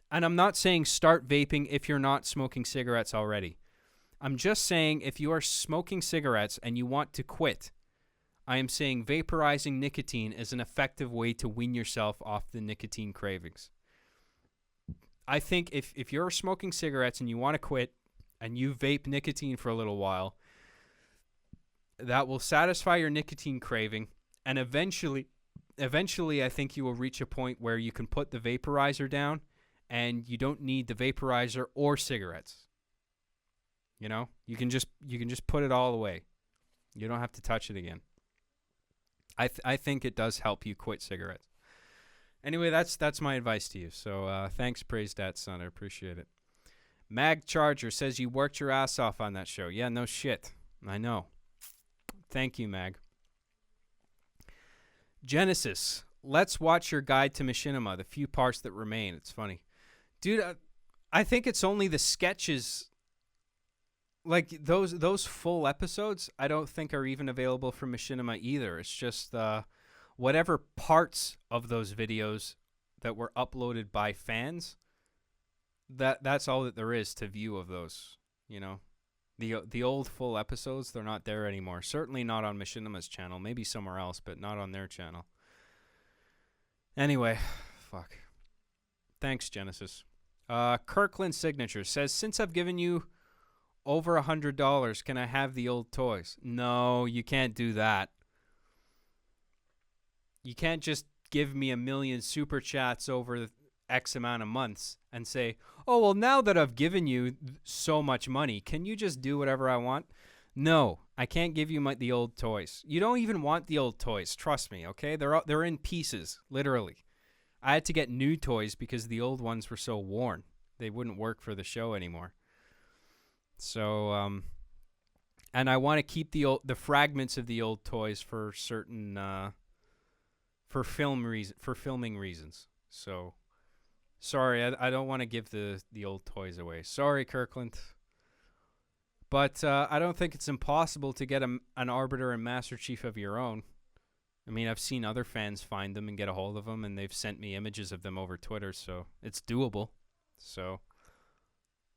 and I'm not saying start vaping if you're not smoking cigarettes already. I'm just saying if you are smoking cigarettes and you want to quit, I am saying vaporizing nicotine is an effective way to wean yourself off the nicotine cravings. I think if you're smoking cigarettes and you want to quit and you vape nicotine for a little while, that will satisfy your nicotine craving, and eventually I think you will reach a point where you can put the vaporizer down and you don't need the vaporizer or cigarettes. You know, you can just put it all away. You don't have to touch it again. I think it does help you quit cigarettes. Anyway, that's my advice to you. So thanks, Praise Dat Son. I appreciate it. Mag Charger says you worked your ass off on that show. Yeah, no shit. I know. Thank you, Mag. Genesis, let's watch your guide to Machinima, the few parts that remain. It's funny. Dude, I think it's only the sketches. Like, those full episodes, I don't think are even available for Machinima either. It's just whatever parts of those videos that were uploaded by fans, that's all that there is to view of those, you know. The old full episodes, they're not there anymore. Certainly not on Machinima's channel. Maybe somewhere else, but not on their channel. Anyway, fuck. Thanks, Genesis. Kirkland Signature says, since I've given you over $100, can I have the old toys? No, you can't do that. You can't just give me 1 million super chats over X amount of months and say, oh, well, now that I've given you so much money, can you just do whatever I want? No, I can't give you the old toys. You don't even want the old toys. Trust me, okay? They're in pieces, literally. I had to get new toys because the old ones were so worn. They wouldn't work for the show anymore. So, and I want to keep the fragments of the old toys for certain, for filming reasons. So, sorry, I don't want to give the old toys away. Sorry, Kirkland. But I don't think it's impossible to get an Arbiter and Master Chief of your own. I mean, I've seen other fans find them and get a hold of them, and they've sent me images of them over Twitter, so it's doable. So,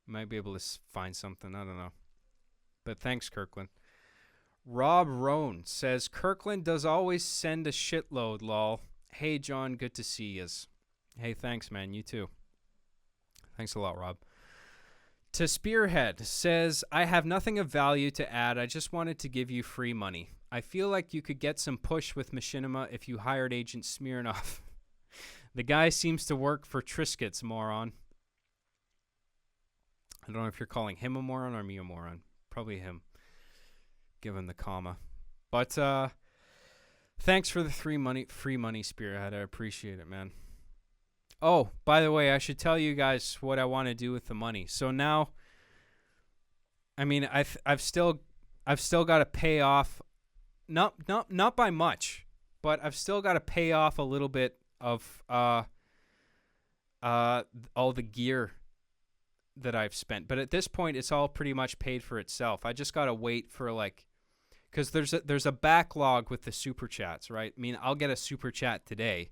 might be able to find something. I don't know. But thanks, Kirkland. Rob Roan says, Kirkland does always send a shitload, lol. Hey, John, good to see yous. Hey, thanks, man. You too. Thanks a lot, Rob. To Spearhead says, I have nothing of value to add. I just wanted to give you free money. I feel like you could get some push with Machinima if you hired Agent Smirnoff. The guy seems to work for Triscuits, moron. I don't know if you're calling him a moron or me a moron. Probably him, given the comma. But thanks for the free money, Spearhead. I appreciate it, man. Oh, by the way, I should tell you guys what I want to do with the money. So now, I mean, I've still got to pay off, not by much, but I've still got to pay off a little bit of all the gear that I've spent. But at this point, it's all pretty much paid for itself. I just got to wait for because there's a backlog with the super chats, right? I mean, I'll get a super chat today,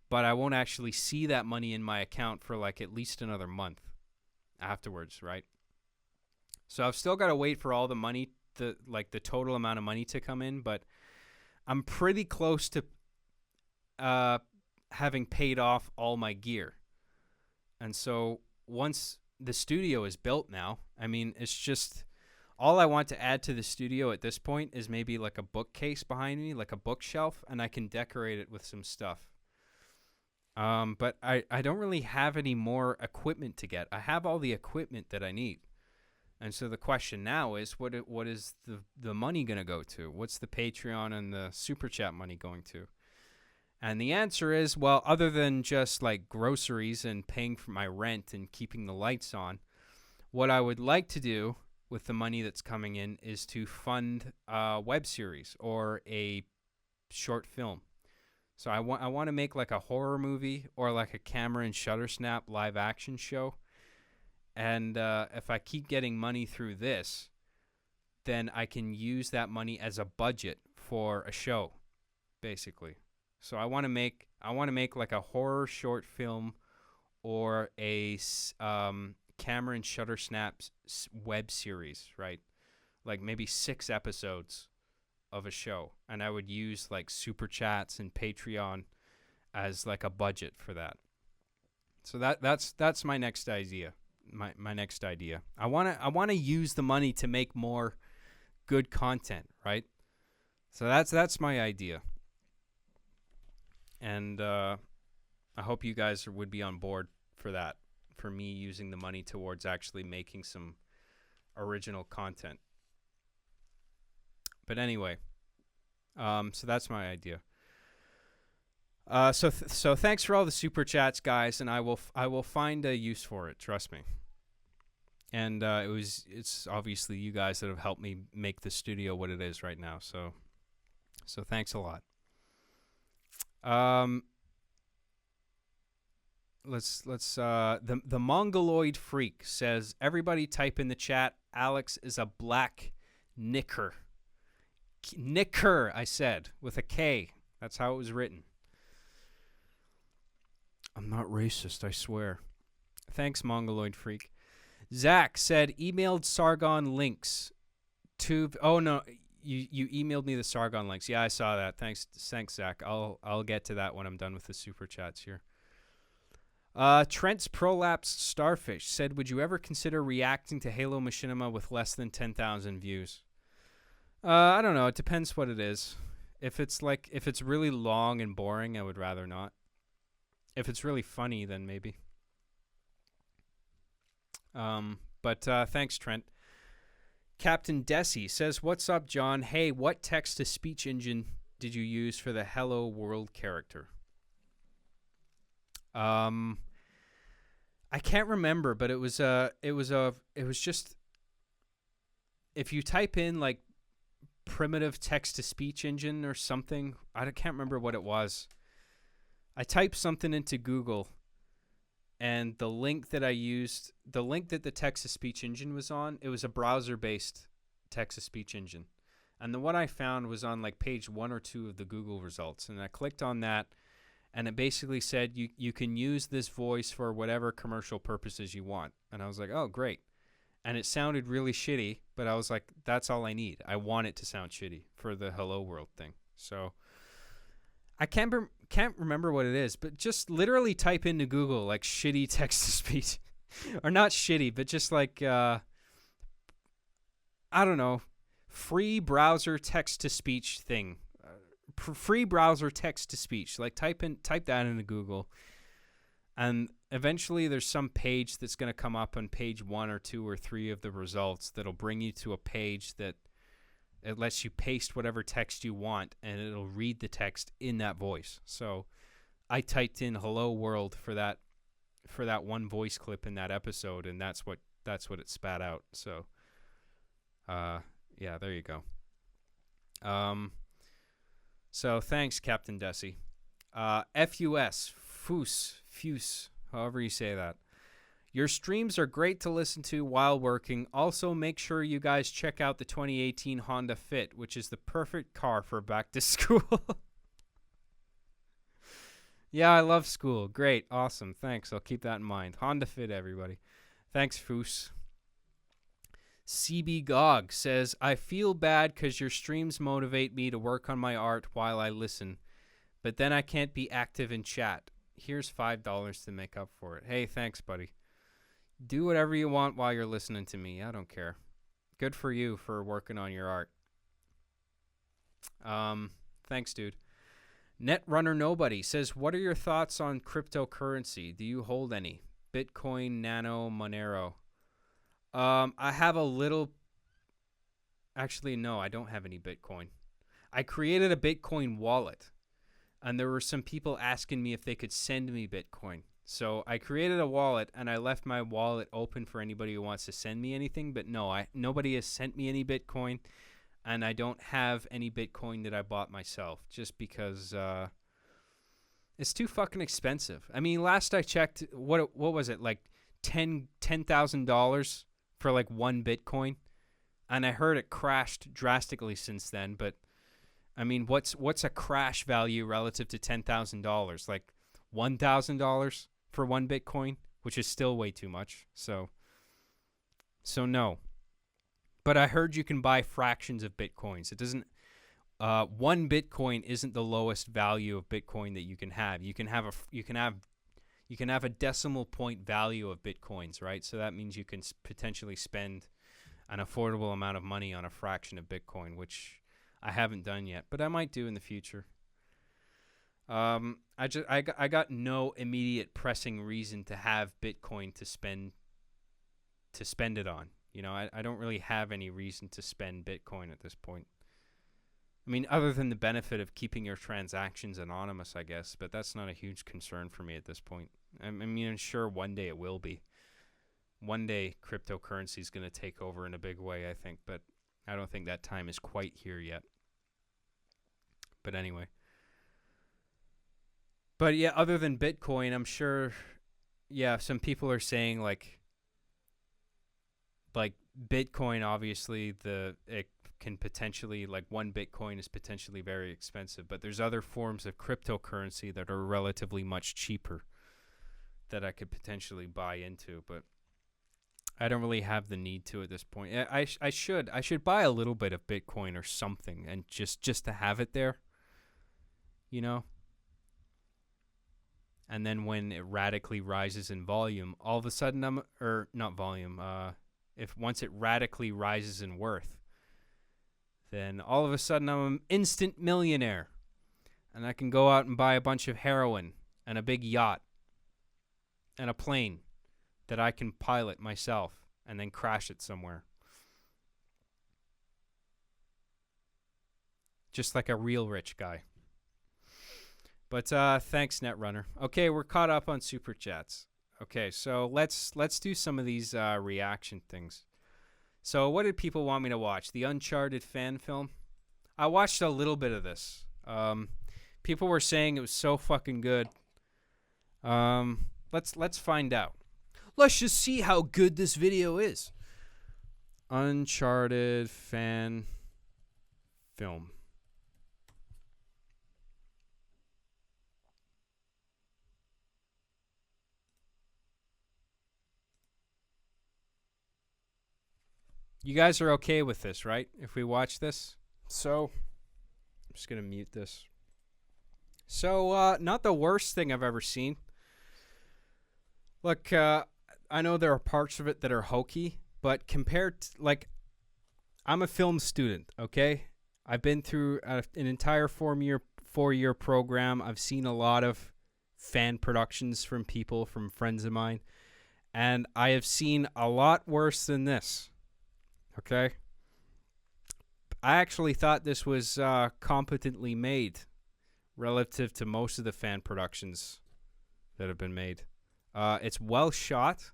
but I won't actually see that money in my account for at least another month afterwards, right? So I've still got to wait for all the money, the total amount of money to come in, but I'm pretty close to having paid off all my gear. And so once the studio is built now, I mean, it's just all I want to add to the studio at this point is maybe a bookcase behind me, a bookshelf, and I can decorate it with some stuff. But I don't really have any more equipment to get. I have all the equipment that I need. And so the question now is, what is the money going to go to? What's the Patreon and the Super Chat money going to? And the answer is, well, other than just like groceries and paying for my rent and keeping the lights on, what I would like to do with the money that's coming in is to fund a web series or a short film. So I want to make like a horror movie or like a camera and shutter snap live action show. And if I keep getting money through this, then I can use that money as a budget for a show, basically. So I want to make like a horror short film or a camera and shutter snaps web series, right? Like maybe 6 episodes of a show, and I would use like super chats and Patreon as like a budget for that. So that's my next idea. My next idea. I want to use the money to make more good content, right? So that's my idea. And I hope you guys would be on board for that, for me using the money towards actually making some original content. But anyway, so that's my idea. So thanks for all the super chats, guys, and I will find a use for it. Trust me. And it's obviously you guys that have helped me make the studio what it is right now. So thanks a lot. The Mongoloid Freak says, everybody type in the chat, Alex is a black knicker. Knicker, I said, with a K. That's how it was written. I'm not racist, I swear. Thanks, Mongoloid Freak. Zach said, emailed Sargon links to... Oh, no, you emailed me the Sargon links. Yeah, I saw that. Thanks, Zach. I'll get to that when I'm done with the super chats here. Trent's Prolapsed Starfish said, would you ever consider reacting to Halo Machinima with less than 10,000 views? I don't know. It depends what it is. If it's really long and boring, I would rather not. If it's really funny, then maybe. But thanks, Trent. Captain Desi says, what's up, John? Hey, what text-to-speech engine did you use for the Hello World character? I can't remember, but it was just, if you type in like primitive text-to-speech engine or something, I can't remember what it was. I typed something into Google, and the link that I used, the link that the text-to-speech engine was on, it was a browser-based text-to-speech engine. And the one I found was on like page 1 or 2 of the Google results. And I clicked on that, and it basically said you can use this voice for whatever commercial purposes you want. And I was like, oh, great. And it sounded really shitty, but I was like, that's all I need. I want it to sound shitty for the Hello World thing. So I can't remember what it is, but just literally type into Google like shitty text-to-speech. Or not shitty, but just like, I don't know, free browser text-to-speech thing. Free browser text-to-speech. Like type that into Google. And eventually there's some page that's going to come up on page 1 or 2 or 3 of the results that'll bring you to a page that it lets you paste whatever text you want, and it'll read the text in that voice. So I typed in "Hello World" for that one voice clip in that episode, and that's what it spat out. So yeah, there you go. So thanks, Captain Desi. Fuse, however you say that. Your streams are great to listen to while working. Also, make sure you guys check out the 2018 Honda Fit, which is the perfect car for back to school. Yeah, I love school. Great. Awesome. Thanks. I'll keep that in mind. Honda Fit, everybody. Thanks, Foos. CB Gog says, I feel bad because your streams motivate me to work on my art while I listen, but then I can't be active in chat. Here's $5 to make up for it. Hey, thanks, buddy. Do whatever you want while you're listening to me. I don't care. Good for you for working on your art. Thanks, dude. Netrunner Nobody says, what are your thoughts on cryptocurrency? Do you hold any? Bitcoin, Nano, Monero. I have a little... Actually, no, I don't have any Bitcoin. I created a Bitcoin wallet. and there were some people asking me if they could send me Bitcoin. So I created a wallet, and I left my wallet open for anybody who wants to send me anything. But no, nobody has sent me any Bitcoin, and I don't have any Bitcoin that I bought myself, just because it's too fucking expensive. I mean, last I checked, what was it, like $10,000 for like one Bitcoin? And I heard it crashed drastically since then. But I mean, what's a crash value relative to $10,000? Like $1,000 for one Bitcoin, which is still way too much. So no. But I heard you can buy fractions of Bitcoins. It doesn't. One Bitcoin isn't the lowest value of Bitcoin that you can have. You can have a decimal point value of Bitcoins, right? So that means you can potentially spend an affordable amount of money on a fraction of Bitcoin, which I haven't done yet, but I might do in the future. I got no immediate pressing reason to have Bitcoin to spend it on. You know, I don't really have any reason to spend Bitcoin at this point. I mean, other than the benefit of keeping your transactions anonymous, I guess, but that's not a huge concern for me at this point. I mean, sure, one day it will be. One day cryptocurrency is going to take over in a big way, I think, but I don't think that time is quite here yet. But anyway. But yeah, other than Bitcoin, I'm sure, yeah, some people are saying like Bitcoin, obviously, it can potentially, like, one Bitcoin is potentially very expensive, but there's other forms of cryptocurrency that are relatively much cheaper that I could potentially buy into, but I don't really have the need to at this point. I should buy a little bit of Bitcoin or something, and just to have it there, you know? And then when it radically rises in volume, all of a sudden once it radically rises in worth, then all of a sudden I'm an instant millionaire. And I can go out and buy a bunch of heroin and a big yacht and a plane that I can pilot myself and then crash it somewhere. Just like a real rich guy. But thanks, Netrunner. Okay, we're caught up on Super Chats. Okay, so let's do some of these reaction things. So what did people want me to watch? The Uncharted fan film? I watched a little bit of this. People were saying it was so fucking good. Let's find out. Let's just see how good this video is. Uncharted fan film. You guys are okay with this, right? If we watch this? So, I'm just going to mute this. So, not the worst thing I've ever seen. Look, I know there are parts of it that are hokey, but compared to, like, I'm a film student, okay? I've been through an entire four-year program. I've seen a lot of fan productions from people, from friends of mine, and I have seen a lot worse than this. Okay. I actually thought this was competently made relative to most of the fan productions that have been made. It's well shot.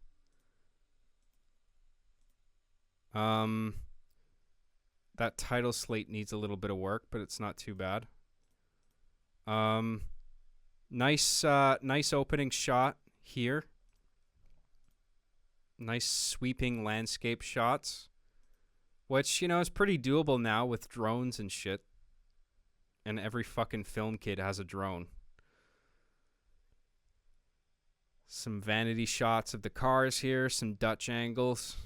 That title slate needs a little bit of work, but it's not too bad. Nice opening shot here. Nice sweeping landscape shots. Which, you know, is pretty doable now with drones and shit. And every fucking film kid has a drone. Some vanity shots of the cars here. Some Dutch angles.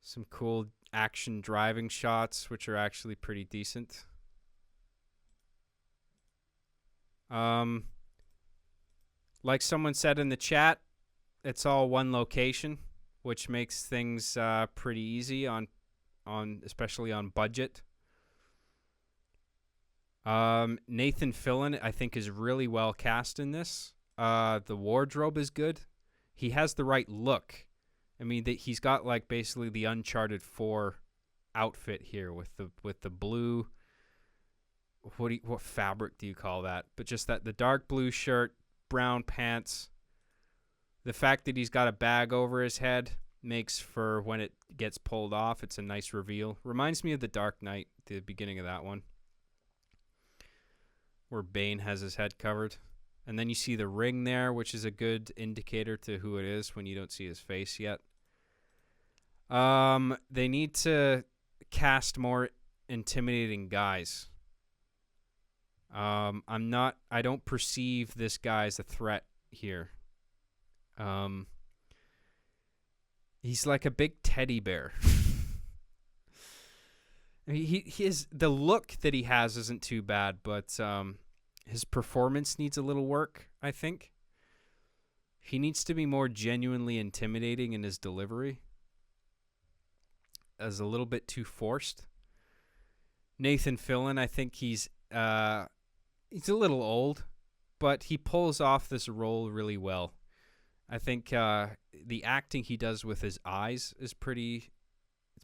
Some cool action driving shots, which are actually pretty decent. Like someone said in the chat, it's all one location, which makes things pretty easy on especially on budget. Nathan Fillion, I think, is really well cast in this. The wardrobe is good. He has the right look. I mean, he's got like basically the Uncharted 4 outfit here with the blue what fabric do you call that? But just that the dark blue shirt, brown pants. The fact that he's got a bag over his head makes for when it gets pulled off, it's a nice reveal. Reminds me of The Dark Knight, the beginning of that one, where Bane has his head covered. And then you see the ring there, which is a good indicator to who it is when you don't see his face yet. They need to cast more intimidating guys. I don't perceive this guy as a threat here. He's like a big teddy bear. The look that he has isn't too bad, but his performance needs a little work, I think. He needs to be more genuinely intimidating in his delivery. As a little bit too forced. Nathan Fillion, I think he's a little old, but he pulls off this role really well. I think the acting he does with his eyes is pretty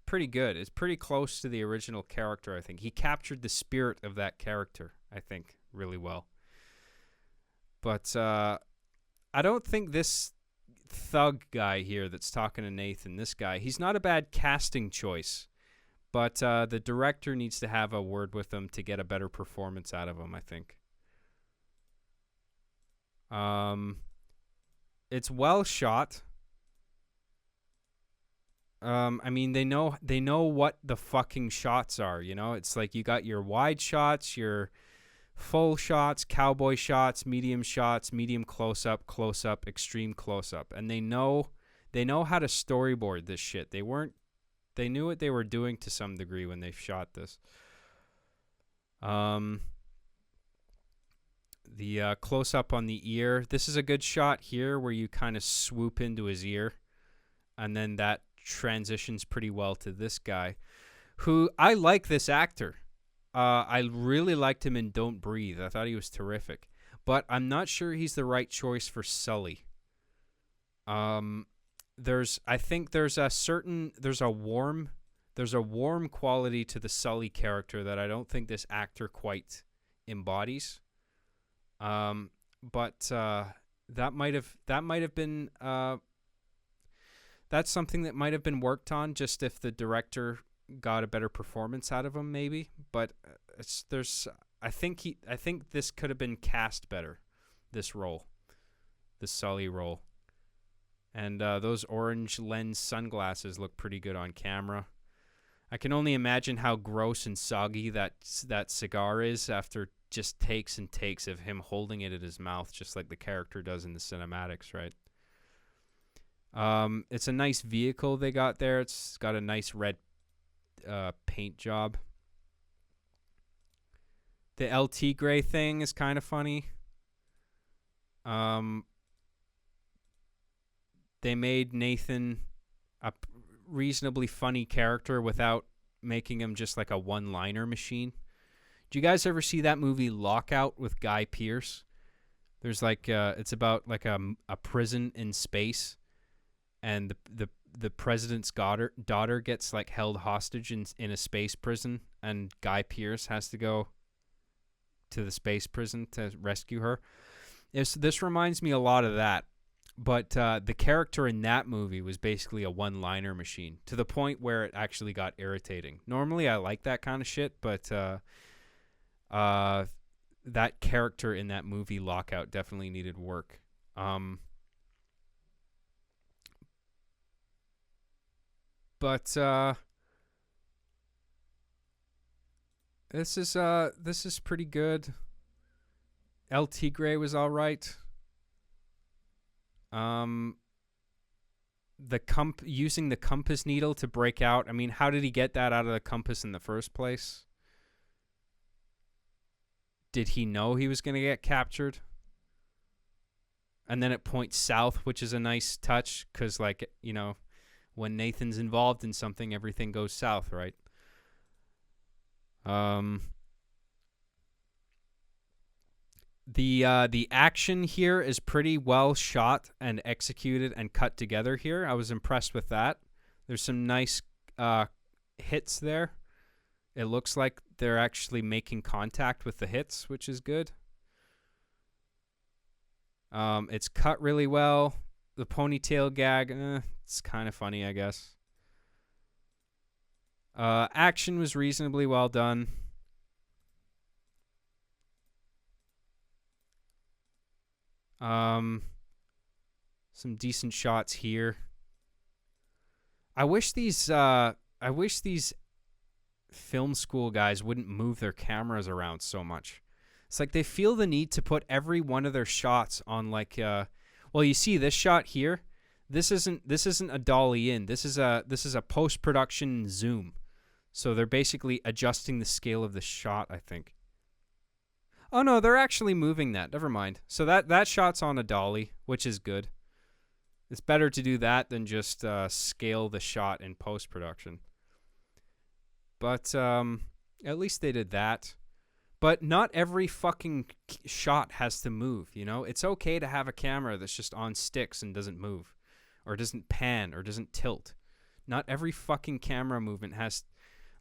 good. It's pretty close to the original character, I think. He captured the spirit of that character, I think, really well. But I don't think this thug guy here that's talking to Nathan, this guy, he's not a bad casting choice. But the director needs to have a word with him to get a better performance out of him, I think. It's well shot. I mean, they know what the fucking shots are, you know? It's like you got your wide shots, your full shots, cowboy shots, medium close-up, extreme close-up. And they know how to storyboard this shit. They knew what they were doing to some degree when they shot this. The close-up on the ear. This is a good shot here where you kind of swoop into his ear. And then that transitions pretty well to this guy. Who, I like this actor. I really liked him in Don't Breathe. I thought he was terrific. But I'm not sure he's the right choice for Sully. There's a warm quality to the Sully character that I don't think this actor quite embodies. But that might have been that's something that might have been worked on just if the director got a better performance out of him, maybe. But I think this could have been cast better, this role, the Sully role. And those orange lens sunglasses look pretty good on camera. I can only imagine how gross and soggy that cigar is after just takes and takes of him holding it in his mouth, just like the character does in the cinematics, right? It's a nice vehicle they got there. It's got a nice red paint job. The LT gray thing is kind of funny. They made Nathan a reasonably funny character without making him just like a one-liner machine. Do you guys ever see that movie Lockout with Guy Pearce? There's like it's about like a prison in space, and the president's daughter gets like held hostage in a space prison, and Guy Pearce has to go to the space prison to rescue her. This reminds me a lot of that. But the character in that movie was basically a one-liner machine to the point where it actually got irritating. Normally, I like that kind of shit, but that character in that movie, Lockout, definitely needed work. But this is pretty good. LT Gray was all right. Using the compass needle to break out. I mean, how did he get that out of the compass in the first place? Did he know he was going to get captured? And then it points south, which is a nice touch because, like, you know, when Nathan's involved in something, everything goes south, right? The action here is pretty well shot and executed and cut together here. I was impressed with that. There's some nice hits there. It looks like they're actually making contact with the hits, which is good. It's cut really well. The ponytail gag, it's kind of funny, I guess. Action was reasonably well done. Some decent shots here. I wish these film school guys wouldn't move their cameras around so much. It's like they feel the need to put every one of their shots on like well, you see this shot here. This isn't a dolly in. This is a post-production zoom. So they're basically adjusting the scale of the shot, I think. Oh no, they're actually moving that. Never mind. So that shot's on a dolly, which is good. It's better to do that than just scale the shot in post-production. But at least they did that. But not every fucking shot has to move, you know? It's okay to have a camera that's just on sticks and doesn't move, or doesn't pan, or doesn't tilt. Not every fucking camera movement has...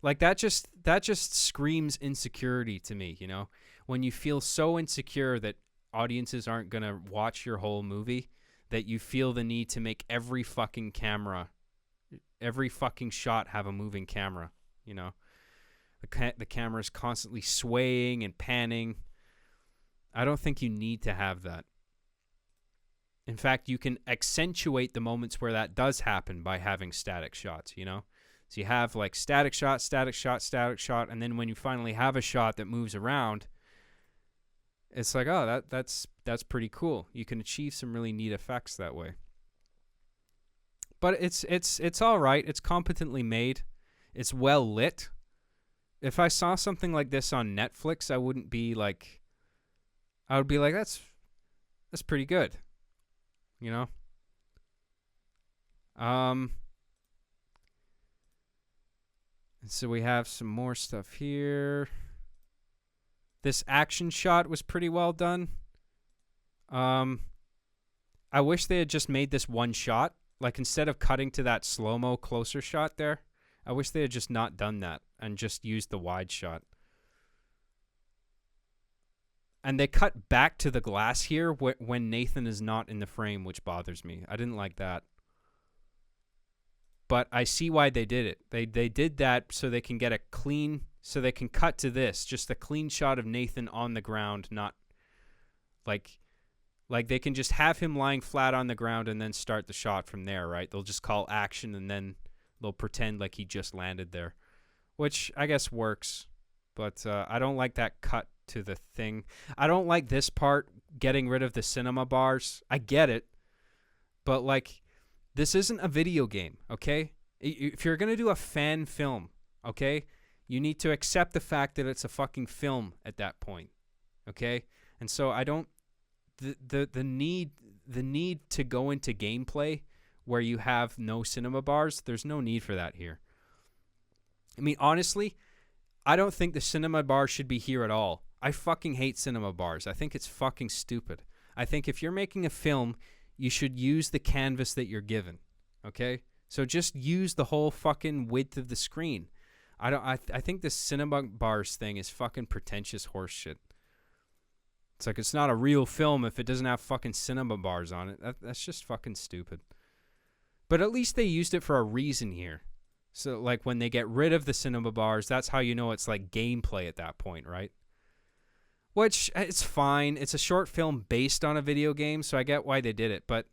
Like, that just screams insecurity to me, you know? When you feel so insecure that audiences aren't going to watch your whole movie, that you feel the need to make every fucking shot have a moving camera, you know? The camera's constantly swaying and panning. I don't think you need to have that. In fact, you can accentuate the moments where that does happen by having static shots, you know? So you have like static shot, static shot, static shot, and then when you finally have a shot that moves around, it's like, oh, that's pretty cool. You can achieve some really neat effects that way. But it's all right. It's competently made. It's well lit. If I saw something like this on Netflix, I would be like, that's pretty good, you know? And so we have some more stuff here. This action shot was pretty well done. I wish they had just made this one shot. Like, instead of cutting to that slow-mo closer shot there, I wish they had just not done that and just used the wide shot. And they cut back to the glass here when Nathan is not in the frame, which bothers me. I didn't like that. But I see why they did it. They did that so they can get a clean, so they can cut to this, just a clean shot of Nathan on the ground, not like they can just have him lying flat on the ground and then start the shot from there, right? They'll just call action and then they'll pretend like he just landed there, which I guess works. But I don't like that cut to the thing. I don't like this part, getting rid of the cinema bars. I get it, but like, this isn't a video game, okay? If you're going to do a fan film, okay, you need to accept the fact that it's a fucking film at that point, okay? And so I don't, the need to go into gameplay where you have no cinema bars, there's no need for that here. I mean, honestly, I don't think the cinema bar should be here at all. I fucking hate cinema bars. I think it's fucking stupid. I think if you're making a film, you should use the canvas that you're given, okay? So just use the whole fucking width of the screen. I think this cinema bars thing is fucking pretentious horseshit. It's like, it's not a real film if it doesn't have fucking cinema bars on it. That's just fucking stupid. But at least they used it for a reason here. So like, when they get rid of the cinema bars, that's how you know it's like gameplay at that point, right? Which, it's fine. It's a short film based on a video game, so I get why they did it. But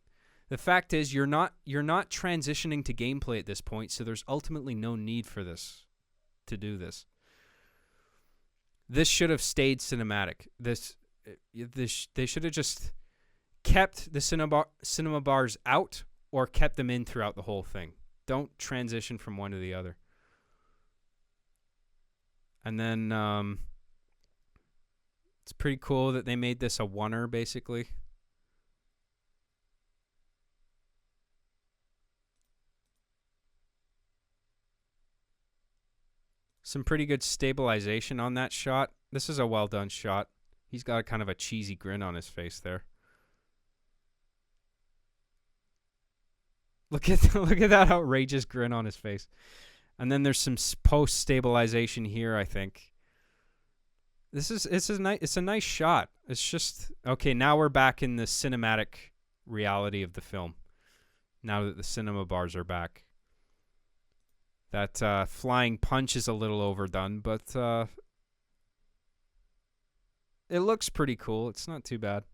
the fact is, you're not transitioning to gameplay at this point, so there's ultimately no need for this, to do this. This should have stayed cinematic. They should have just kept the cinema bars out or kept them in throughout the whole thing. Don't transition from one to the other. And then it's pretty cool that they made this a oneer, basically. Some pretty good stabilization on that shot. This is a well done shot. He's got a kind of a cheesy grin on his face there. Look at that outrageous grin on his face. And then there's some post stabilization here, I think. It's a nice shot. It's just okay, now we're back in the cinematic reality of the film. Now that the cinema bars are back. That flying punch is a little overdone, but it looks pretty cool. It's not too bad.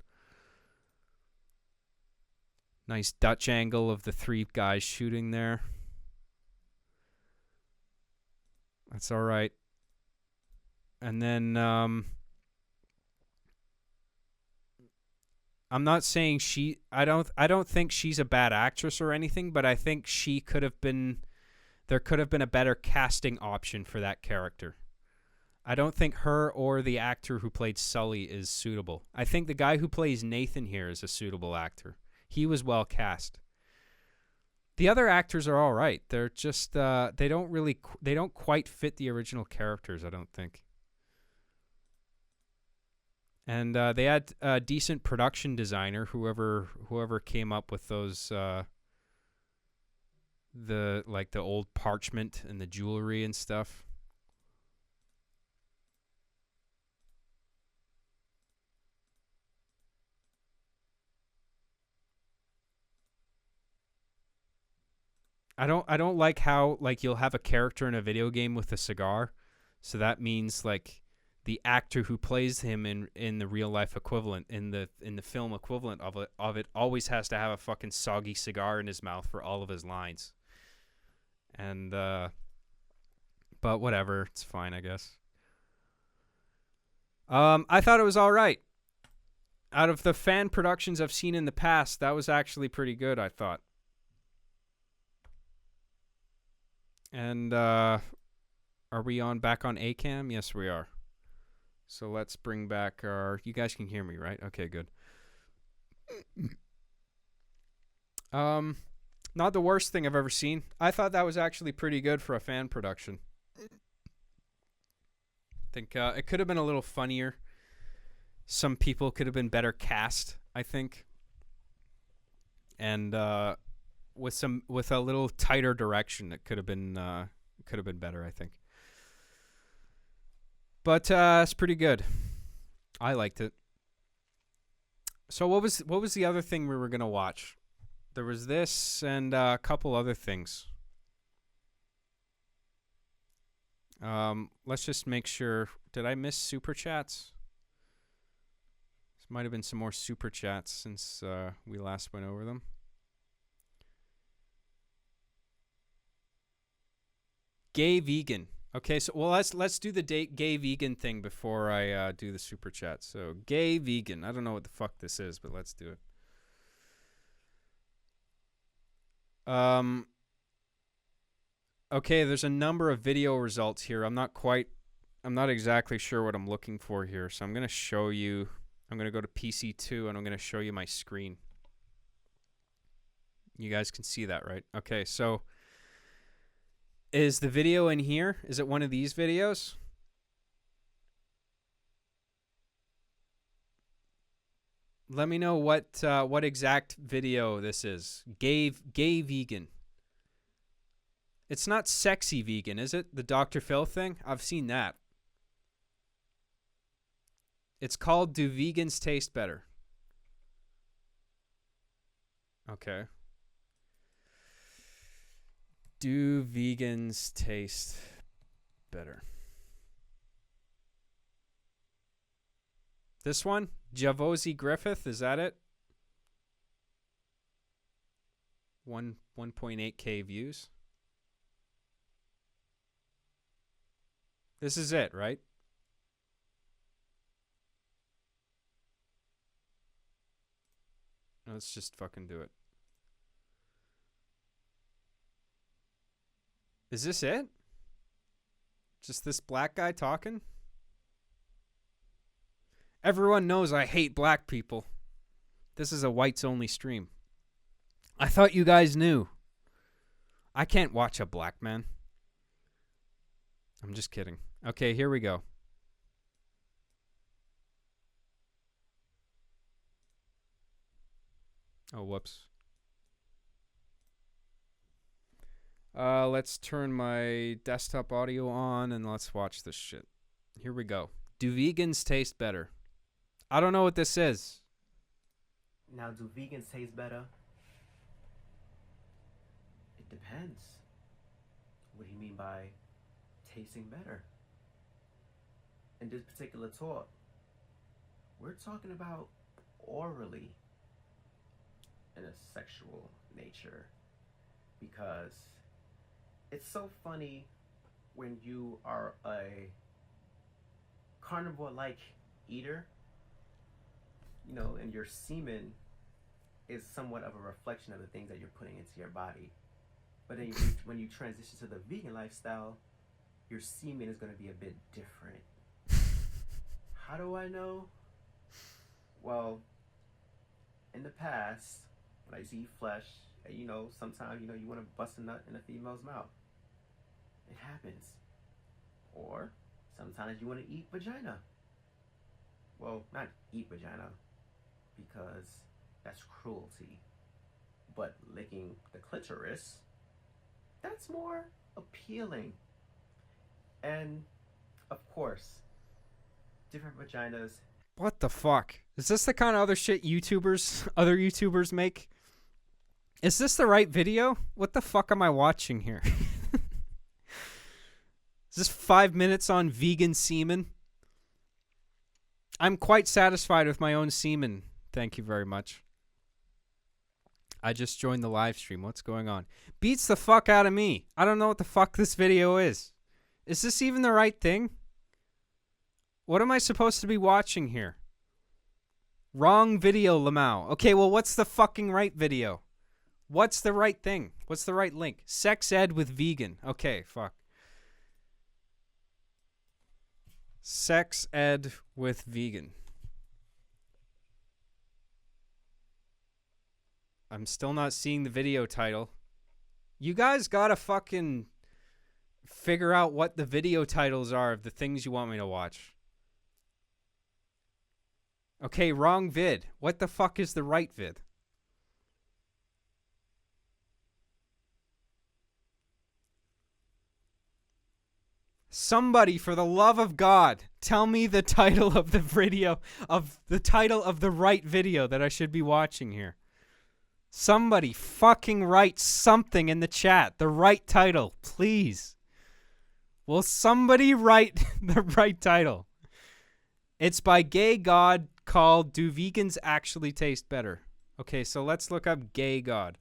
Nice Dutch angle of the three guys shooting there. That's all right. And then I'm not saying I don't think she's a bad actress or anything, but I think there could have been a better casting option for that character. I don't think her or the actor who played Sully is suitable. I think the guy who plays Nathan here is a suitable actor. He was well cast. The other actors are all right. They're just they don't quite fit the original characters, I don't think. And they had a decent production designer, whoever came up with those the old parchment and the jewelry and stuff. I don't like how you'll have a character in a video game with a cigar, so that means the actor who plays him in the real life equivalent in the film equivalent of it always has to have a fucking soggy cigar in his mouth for all of his lines. And but whatever, it's fine, I guess. I thought it was all right. Out of the fan productions I've seen in the past, that was actually pretty good, I thought. And are we back on ACAM? Yes, we are. So let's bring back our... You guys can hear me, right? Okay, good. Not the worst thing I've ever seen. I thought that was actually pretty good for a fan production. I think it could have been a little funnier. Some people could have been better cast, I think. And with a little tighter direction, it could have been better, I think. But it's pretty good. I liked it. So what was the other thing we were gonna watch? There was this and a couple other things. Let's just make sure. Did I miss super chats? This might have been some more super chats since we last went over them. Gay vegan. Okay, so let's do the gay vegan thing before I do the super chat. So gay vegan. I don't know what the fuck this is, but let's do it. Okay, there's a number of video results here. I'm not exactly sure what I'm looking for here. So I'm going to show you. I'm going to go to PC2 and I'm going to show you my screen. You guys can see that, right? Okay, so is the video in here? Is it one of these videos? Let me know what exact video this is. Gay vegan. It's not sexy vegan, is it? The Dr. Phil thing? I've seen that. It's called Do Vegans Taste Better? Okay. Do vegans taste better? This one? Javosi Griffith, is that it? 1.8k views. This is it, right? Let's just fucking do it. Is this it? Just this black guy talking? Everyone knows I hate black people. This is a whites only stream. I thought you guys knew. I can't watch a black man. I'm just kidding. Okay, here we go. Oh, whoops. Let's turn my desktop audio on and let's watch this shit. Here we go. Do vegans taste better? I don't know what this is. Now, do vegans taste better? It depends. What do you mean by tasting better? In this particular talk, we're talking about orally in a sexual nature, because it's so funny when you are a carnivore-like eater, you know, and your semen is somewhat of a reflection of the things that you're putting into your body. But then when you transition to the vegan lifestyle, your semen is going to be a bit different. How do I know? Well, in the past, when I used to eat flesh, and you know, sometimes, you know, you want to bust a nut in a female's mouth. It happens. Or sometimes you want to eat vagina. Well, not eat vagina, because that's cruelty. But licking the clitoris, that's more appealing. And of course, different vaginas. What the fuck? Is this the kind of other shit other YouTubers make? Is this the right video? What the fuck am I watching here? Is this 5 minutes on vegan semen? I'm quite satisfied with my own semen. Thank you very much. I just joined the live stream. What's going on? Beats the fuck out of me. I don't know what the fuck this video is. Is this even the right thing? What am I supposed to be watching here? Wrong video, Lamau. Okay, well, what's the fucking right video? What's the right thing? What's the right link? Sex ed with vegan. Okay, fuck. Sex ed with vegan. I'm still not seeing the video title. You guys gotta fucking figure out what the video titles are of the things you want me to watch. Okay, wrong vid. What the fuck is the right vid? Somebody, for the love of God, tell me the title of the video, of the right video that I should be watching here. Somebody fucking write something in the chat. The right title, please. Will somebody write the right title? It's by Gay God, called Do Vegans Actually Taste Better? Okay, so let's look up Gay God.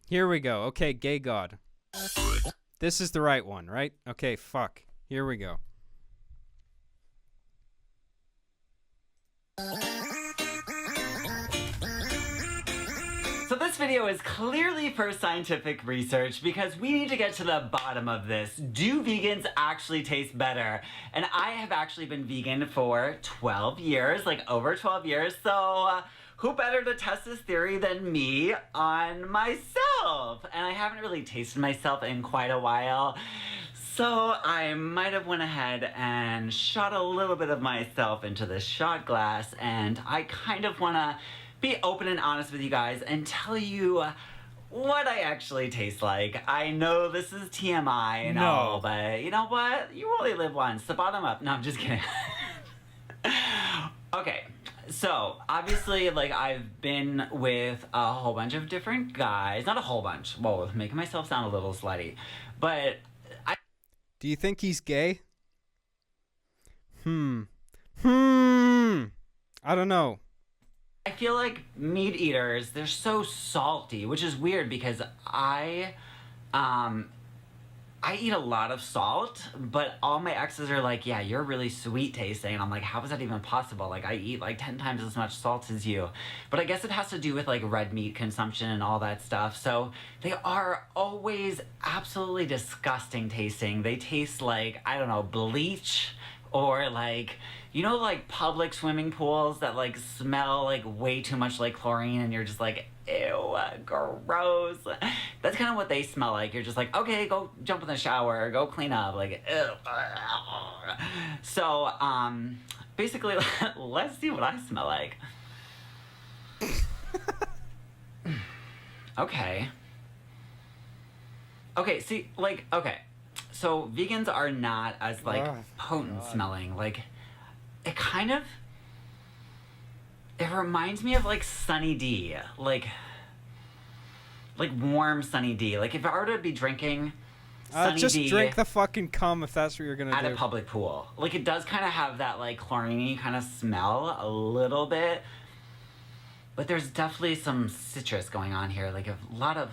Here we go. Okay, Gay God. This is the right one, right? Okay, fuck. Here we go. So this video is clearly for scientific research because we need to get to the bottom of this. Do vegans actually taste better? And I have actually been vegan for 12 years, like over 12 years. So who better to test this theory than me on myself? And I haven't really tasted myself in quite a while. So I might have went ahead and shot a little bit of myself into this shot glass, and I kind of want to be open and honest with you guys and tell you what I actually taste like. I know this is TMI and all, but you know what? You only live once, so bottom up. No, I'm just kidding. Okay, so obviously, like, I've been with a whole bunch of different guys. Not a whole bunch. Whoa, making myself sound a little slutty. But do you think he's gay? I don't know. I feel like meat eaters, they're so salty, which is weird because I eat a lot of salt, but all my exes are like, yeah, you're really sweet tasting. And I'm like, how is that even possible? Like, I eat like 10 times as much salt as you. But I guess it has to do with like red meat consumption and all that stuff. So they are always absolutely disgusting tasting. They taste like, I don't know, bleach, or like, you know, like public swimming pools that like smell like way too much like chlorine, and you're just like, ew, gross. That's kind of what they smell like. You're just like, okay, go jump in the shower, go clean up, like, ew. So, basically, let's see what I smell like. Okay. Okay, see, like, okay. So vegans are not as, like, potent smelling. Like, it kind of... It reminds me of, like, Sunny D. Like warm Sunny D. Like, if I were to be drinking Sunny just D... drink the fucking cum if that's what you're gonna do. At a public pool. Like, it does kind of have that, like, chlorine-y kind of smell a little bit. But there's definitely some citrus going on here. Like, a lot of...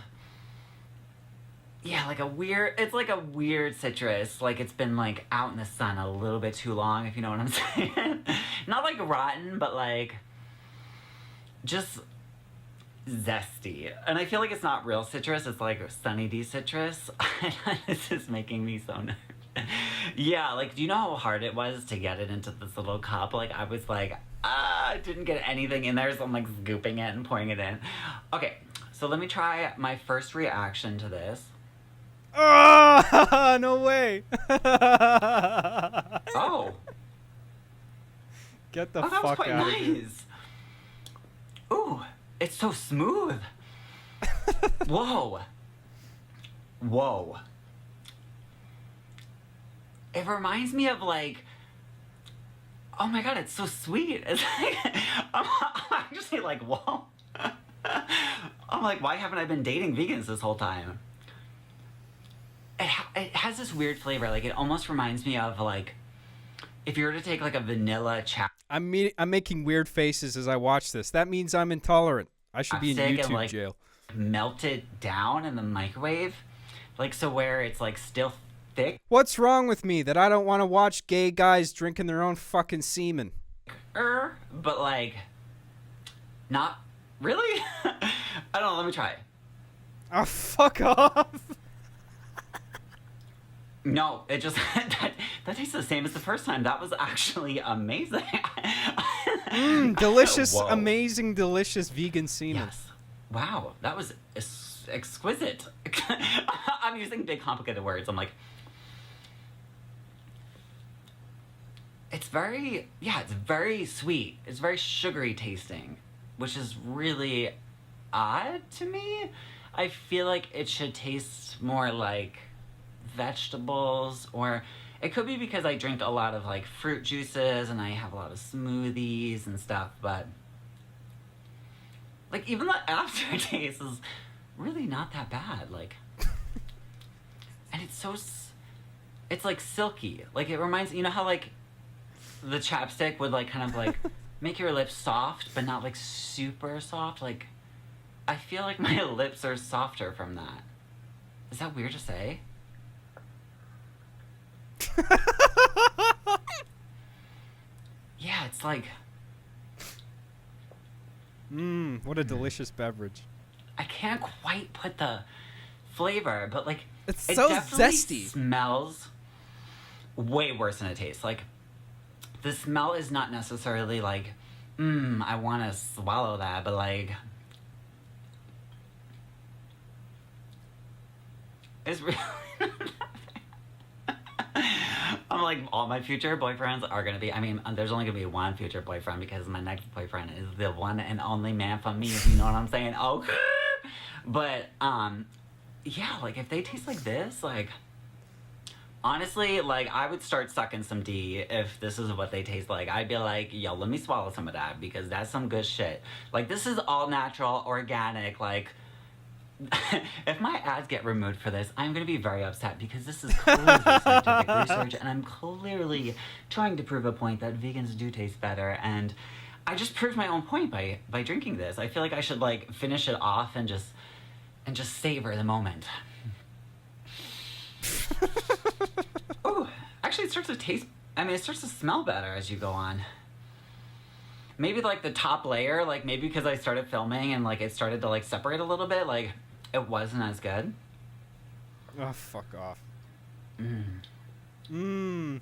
Yeah, like a weird... It's like a weird citrus. Like, it's been, like, out in the sun a little bit too long, if you know what I'm saying. Not, like, rotten, but, like... Just... zesty. And I feel like it's not real citrus. It's, like, Sunny D citrus. This is making me so nervous. Yeah, like, do you know how hard it was to get it into this little cup? Like, I was like... I didn't get anything in there, so I'm, like, scooping it and pouring it in. Okay, so let me try my first reaction to this. Oh, no way. Oh. Get the that fuck was quite out of here. nice. Ooh, it's so smooth. Whoa. Whoa. It reminds me of, like... Oh my god, it's so sweet. It's like... I'm actually like, whoa. I'm like, why haven't I been dating vegans this whole time? It has this weird flavor. Like, it almost reminds me of, like, if you were to take, like, a vanilla I'm making weird faces as I watch this. That means I'm intolerant. I should be in chapstick YouTube and, like, jail. melt it down in the microwave. Like, so where it's, like, still thick. What's wrong with me that I don't want to watch gay guys drinking their own fucking semen? But, like, not really? I don't know. Let me try. Oh, fuck off. No, it just... that tastes the same as the first time. That was actually amazing. Delicious, Whoa. amazing, delicious vegan semen. Yes. Wow, that was exquisite. I'm using big, complicated words. I'm like... It's very... Yeah, it's very sweet. It's very sugary tasting, which is really odd to me. I feel like it should taste more like vegetables, or it could be because I drink a lot of, like, fruit juices and I have a lot of smoothies and stuff, but, like, even the aftertaste is really not that bad. Like, and it's so... It's, like, silky. Like, it reminds... You know how, like, the chapstick would, like, kind of, like, make your lips soft, but not, like, super soft? Like, I feel like my lips are softer from that. Is that weird to say? Yeah, it's like... What a delicious beverage. I can't quite put the flavor, but, like... It's it so definitely zesty. Smells way worse than it tastes. Like, the smell is not necessarily like, I want to swallow that, but, like... It's really... I'm like, all my future boyfriends are gonna be... I mean, there's only gonna be one future boyfriend because my next boyfriend is the one and only man for me, if you know what I'm saying. Okay. But, yeah, like, if they taste like this, like... Honestly, like, I would start sucking some D if this is what they taste like. I'd be like, yo, let me swallow some of that because that's some good shit. Like, this is all natural, organic, like... If my ads get removed for this, I'm going to be very upset because this is clearly scientific research and I'm clearly trying to prove a point that vegans do taste better, and I just proved my own point by drinking this. I feel like I should, like, finish it off and just savor the moment. Ooh, actually it starts to taste, I mean, it starts to smell better as you go on. Maybe, like, the top layer, like, maybe because I started filming and, like, it started to, like, separate a little bit, like, it wasn't as good. Oh, fuck off. Ooh.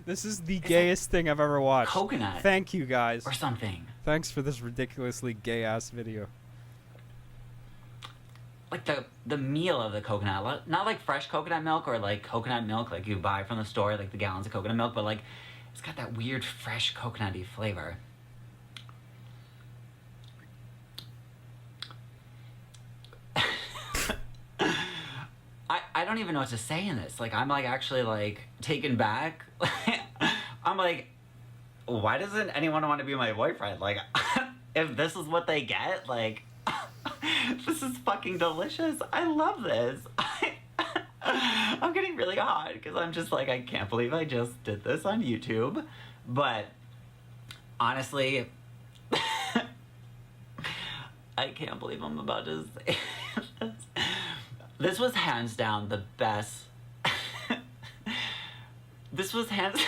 This is the gayest thing I've ever watched. Coconut. Thank you, guys. Or something. Thanks for this ridiculously gay-ass video. Like, the meal of the coconut. Not, like, fresh coconut milk or, like, coconut milk like you buy from the store, like the gallons of coconut milk, but, like, it's got that weird fresh coconutty flavor. I don't even know what to say in this. Like, I'm like actually like taken back. I'm like, why doesn't anyone want to be my boyfriend? Like, if this is what they get, like, this is fucking delicious. I love this. I'm getting really hot because I'm just like, I can't believe I just did this on YouTube. But honestly, I can't believe I'm about to say this. This was hands down the best. This was hands...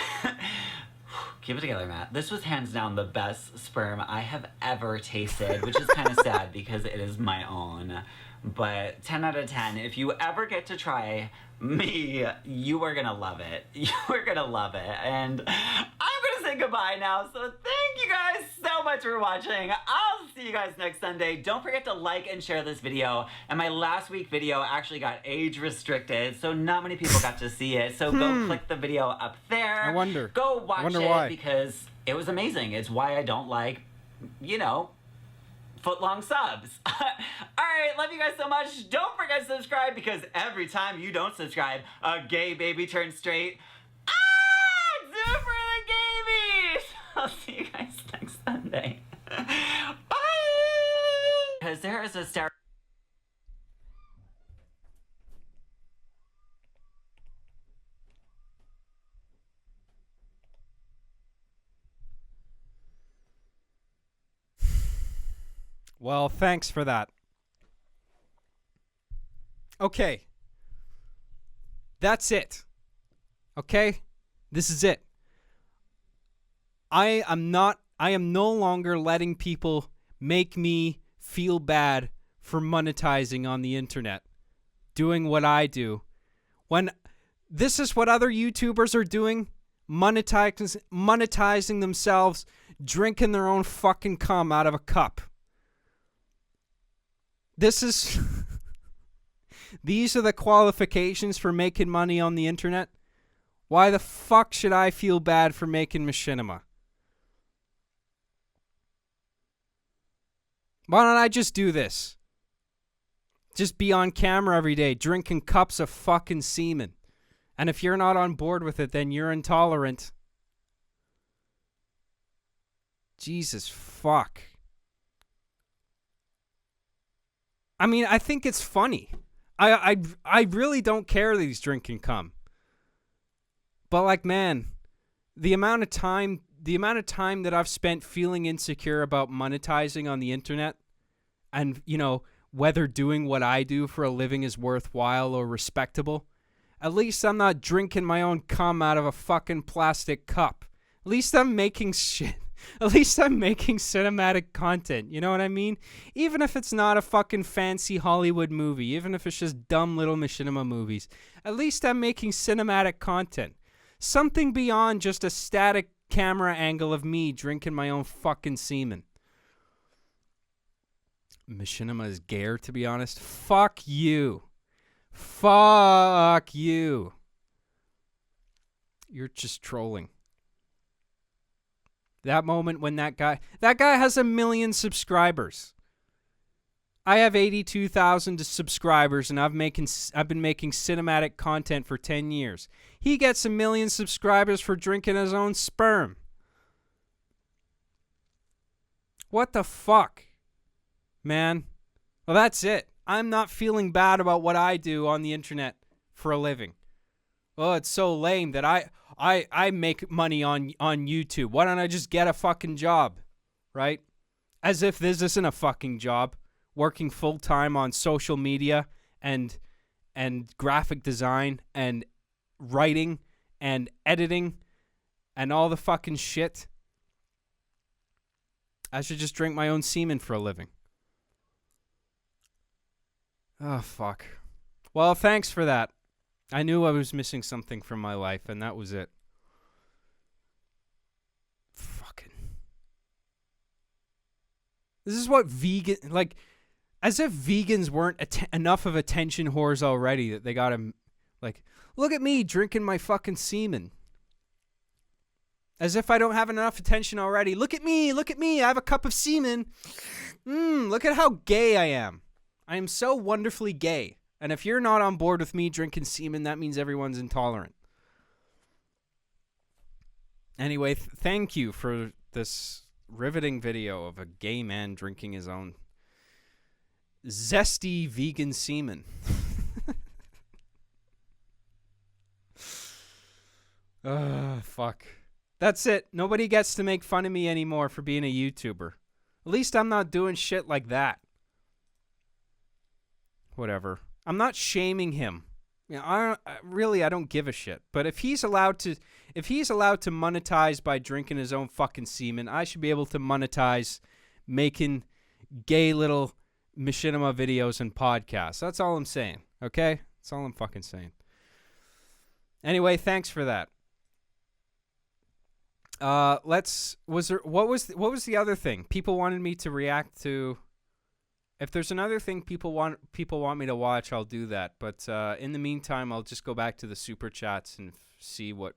Keep it together, Matt. This was hands down the best sperm I have ever tasted, which is kind of sad because it is my own. But 10 out of 10, if you ever get to try me, you are gonna love it. You are gonna love it. And I'm gonna say goodbye now. So thank you guys so much for watching. I'll see you guys next Sunday. Don't forget to like and share this video. And my last week video actually got age restricted, so not many people got to see it. So go click the video up there. I wonder. Go watch it why. because it was amazing. It's why I don't like, you know, foot-long subs. Alright, love you guys so much. Don't forget to subscribe because every time you don't subscribe, a gay baby turns straight. Ah! Do it for the gay babies! I'll see you guys next Sunday. Bye! Because there is a star. Well, thanks for that. Okay. That's it. Okay? This is it. I am no longer letting people make me feel bad for monetizing on the internet. Doing what I do. When this is what other YouTubers are doing, monetizing themselves, drinking their own fucking cum out of a cup. This is... These are the qualifications for making money on the internet? Why the fuck should I feel bad for making machinima? Why don't I just do this? Just be on camera every day, drinking cups of fucking semen. And if you're not on board with it, then you're intolerant. Jesus fuck. I mean, I think it's funny. I really don't care that he's drinking cum. But like, man, the amount of time that I've spent feeling insecure about monetizing on the internet and, you know, whether doing what I do for a living is worthwhile or respectable, at least I'm not drinking my own cum out of a fucking plastic cup. At least I'm making shit. At least I'm making cinematic content, you know what I mean? Even if it's not a fucking fancy Hollywood movie, even if it's just dumb little machinima movies, at least I'm making cinematic content. Something beyond just a static camera angle of me drinking my own fucking semen. Machinima is gayer, to be honest. Fuck you. Fuck you. You're just trolling. That moment when that guy has 1 million subscribers. I have 82,000 subscribers and I've been making cinematic content for 10 years. He gets 1 million subscribers for drinking his own sperm. What the fuck? Man. Well, that's it. I'm not feeling bad about what I do on the internet for a living. Oh, it's so lame that I make money on YouTube. Why don't I just get a fucking job? Right? As if this isn't a fucking job. Working full-time on social media and graphic design and writing and editing and all the fucking shit. I should just drink my own semen for a living. Oh, fuck. Well, thanks for that. I knew I was missing something from my life, and that was it. Fucking. This is what vegan... Like, as if vegans weren't enough of attention whores already that they gotta... Like, look at me drinking my fucking semen. As if I don't have enough attention already. Look at me, I have a cup of semen. Look at how gay I am. I am so wonderfully gay. And if you're not on board with me drinking semen, that means everyone's intolerant. Anyway, thank you for this riveting video of a gay man drinking his own zesty vegan semen. Fuck. That's it. Nobody gets to make fun of me anymore for being a YouTuber. At least I'm not doing shit like that. Whatever. I'm not shaming him. You know, I don't give a shit. But if he's allowed to monetize by drinking his own fucking semen, I should be able to monetize making gay little machinima videos and podcasts. That's all I'm saying. Okay? That's all I'm fucking saying. Anyway, thanks for that. What was the other thing? People wanted me to react to. If there's another thing people want me to watch, I'll do that. But in the meantime, I'll just go back to the super chats and see what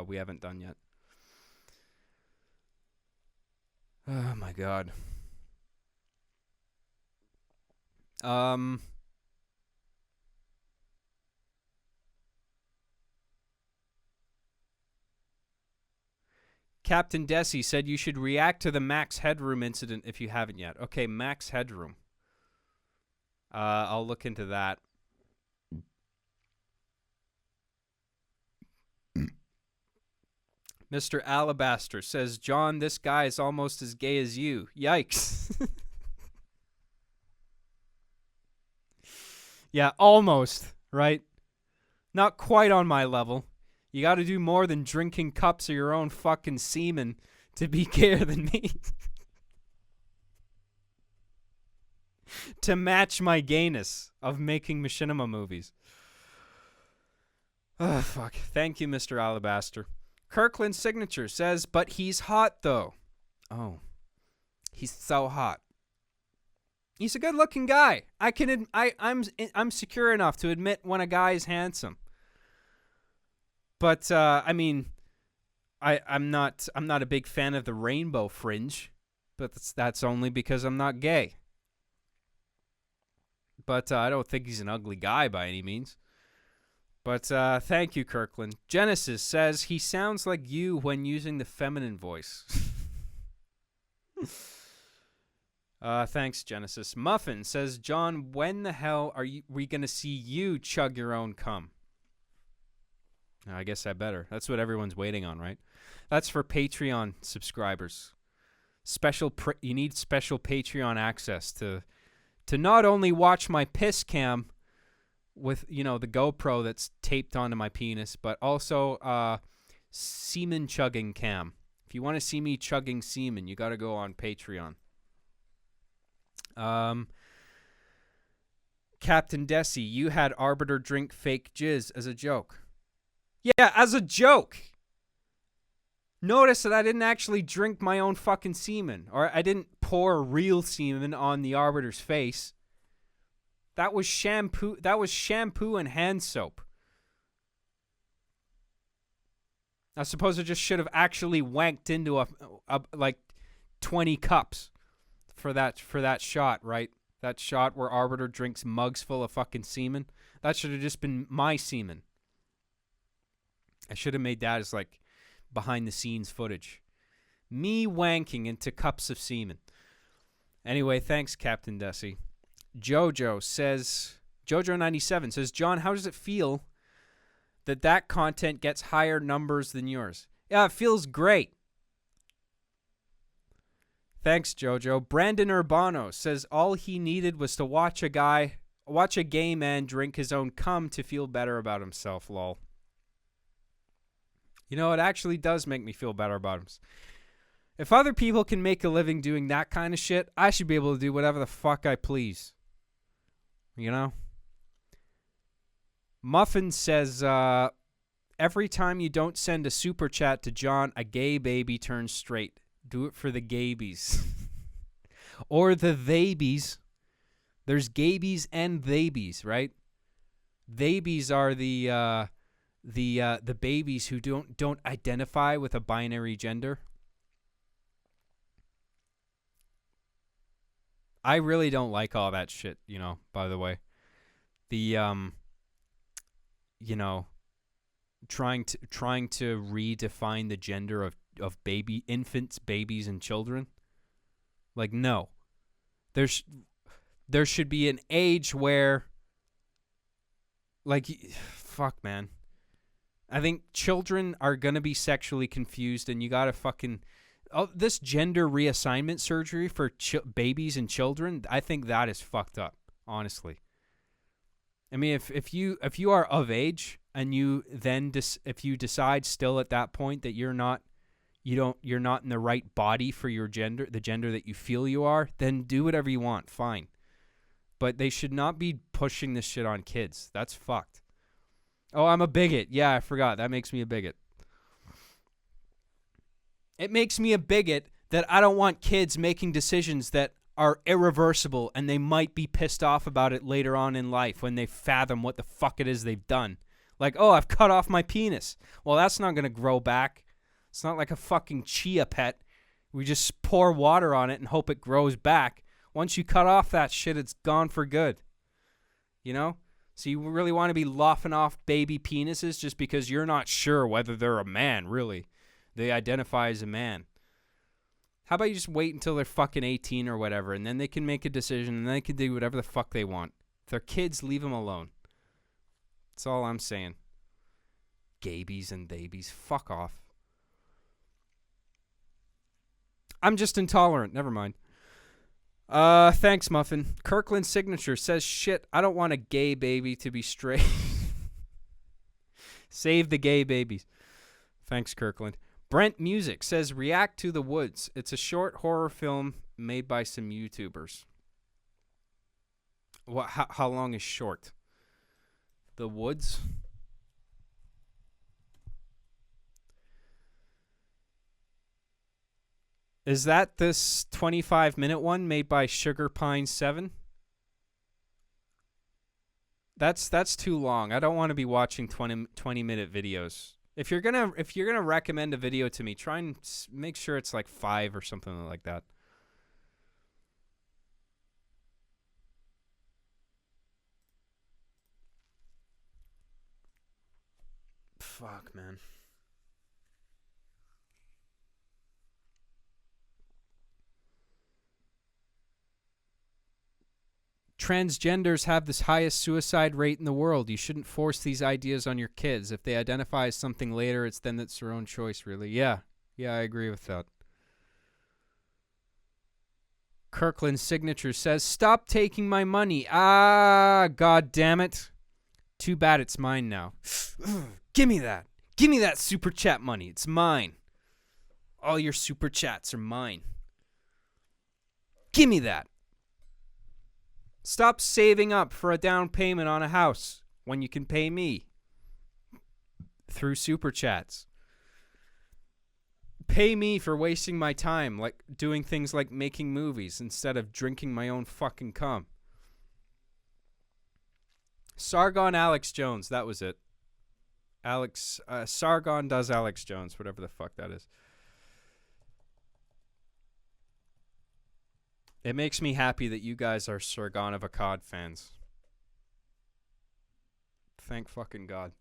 we haven't done yet. Oh my god. Captain Desi said you should react to the Max Headroom incident if you haven't yet. Okay, Max Headroom. I'll look into that. Mr. Alabaster says, John, this guy is almost as gay as you. Yikes. Yeah, almost, right? Not quite on my level. You got to do more than drinking cups of your own fucking semen to be gayer than me. To match my gayness of making machinima movies. Oh, fuck. Thank you, Mr. Alabaster. Kirkland Signature says, but he's hot, though. Oh. He's so hot. He's a good-looking guy. I'm secure enough to admit when a guy is handsome. But I mean, I'm not a big fan of the rainbow fringe, but that's only because I'm not gay. But I don't think he's an ugly guy by any means. But thank you, Kirkland. Genesis says he sounds like you when using the feminine voice. Thanks, Genesis. Muffin says, John, when the hell are we going to see you chug your own cum? I guess I better. That's what everyone's waiting on, right? That's for Patreon subscribers. You need special Patreon access to not only watch my piss cam with, the GoPro that's taped onto my penis, but also semen chugging cam. If you want to see me chugging semen, you got to go on Patreon. Captain Desi, you had Arbiter drink fake jizz as a joke. Yeah, as a joke. Notice that I didn't actually drink my own fucking semen, or I didn't pour real semen on the Arbiter's face. That was shampoo. That was shampoo and hand soap. I suppose I just should have actually wanked into a like 20 cups for that shot, right? That shot where Arbiter drinks mugs full of fucking semen. That should have just been my semen. I should have made that as like behind the scenes footage. Me wanking into cups of semen. Anyway, thanks, Captain Desi. Jojo says, Jojo97 says, John, how does it feel that content gets higher numbers than yours? Yeah, it feels great. Thanks, Jojo. Brandon Urbano says all he needed was to watch a gay man drink his own cum to feel better about himself, lol. You know, it actually does make me feel better about him. If other people can make a living doing that kind of shit, I should be able to do whatever the fuck I please. You know? Muffin says, every time you don't send a super chat to John, a gay baby turns straight. Do it for the gaybies. Or the theybies. There's gaybies and theybies, right? Theybies are the babies who don't identify with a binary gender. I really don't like all that shit, by the way. the you know, trying to redefine the gender of infants, babies, and children. Like, no. There should be an age where, like, fuck, man. I think children are going to be sexually confused, and you got to fucking... this gender reassignment surgery for babies and children, I think that is fucked up, honestly. I mean, if you are of age and you then if you decide still at that point that you're not in the right body for your gender, the gender that you feel you are, then do whatever you want, fine. But they should not be pushing this shit on kids. That's fucked. Oh, I'm a bigot. Yeah, I forgot. That makes me a bigot. It makes me a bigot that I don't want kids making decisions that are irreversible, and they might be pissed off about it later on in life when they fathom what the fuck it is they've done. Like, oh, I've cut off my penis. Well, that's not going to grow back. It's not like a fucking chia pet. We just pour water on it and hope it grows back. Once you cut off that shit, it's gone for good. You know? So you really want to be lopping off baby penises just because you're not sure whether they're a man, really. They identify as a man. How about you just wait until they're fucking 18 or whatever, and then they can make a decision, and they can do whatever the fuck they want. If they're kids, leave them alone. That's all I'm saying. Gabies and babies. Fuck off. I'm just intolerant. Never mind. Thanks, Muffin. Kirkland's signature says, shit, I don't want a gay baby to be straight. Save the gay babies. Thanks, Kirkland. Brent Music says, react to The Woods. It's a short horror film made by some YouTubers. What? How long is short? The Woods? Is that this 25-minute one made by Sugar Pine 7? That's too long. I don't want to be watching 20-minute videos. If you're gonna recommend a video to me, try and make sure it's like 5 or something like that. Fuck, man. Transgenders have the highest suicide rate in the world. You shouldn't force these ideas on your kids. If they identify as something later, it's their own choice, really. Yeah, I agree with that. Kirkland's signature says, stop taking my money. Ah, god damn it. Too bad it's mine now. Give me that. Give me that super chat money. It's mine. All your super chats are mine. Give me that. Stop saving up for a down payment on a house when you can pay me through super chats. Pay me for wasting my time, like doing things like making movies instead of drinking my own fucking cum. Sargon Alex Jones, that was it. Sargon does Alex Jones, whatever the fuck that is. It makes me happy that you guys are Sargon of Akkad fans. Thank fucking God.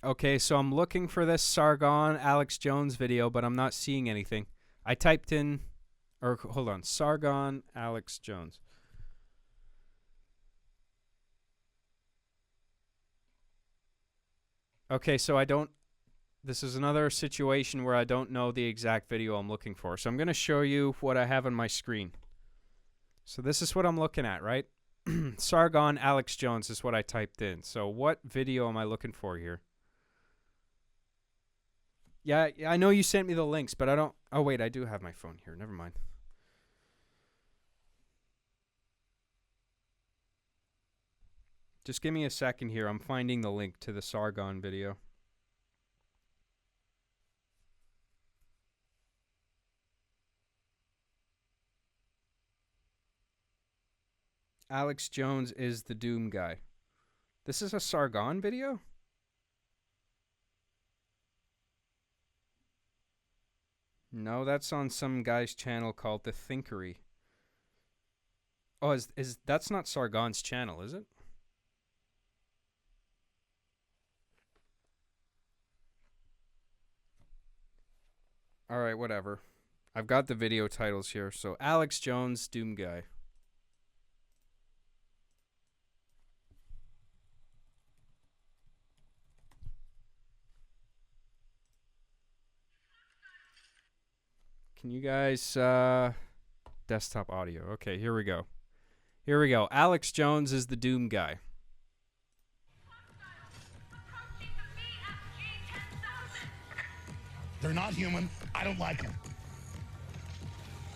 Okay, so I'm looking for this Sargon Alex Jones video, but I'm not seeing anything. I typed in, or hold on, Sargon Alex Jones. Okay, so this is another situation where I don't know the exact video I'm looking for. So I'm going to show you what I have on my screen. So this is what I'm looking at, right? Sargon Alex Jones is what I typed in. So what video am I looking for here? Yeah, I know you sent me the links, but I don't... Oh, wait, I do have my phone here. Never mind. Just give me a second here. I'm finding the link to the Sargon video. Alex Jones is the Doomguy. This is a Sargon video? No, that's on some guy's channel called The Thinkery. Oh, is that's not Sargon's channel, is it? All right, whatever. I've got the video titles here. So Alex Jones, Doomguy. Can you guys desktop audio? Okay, here we go. Here we go. Alex Jones is the Doomguy. They're not human. I don't like them.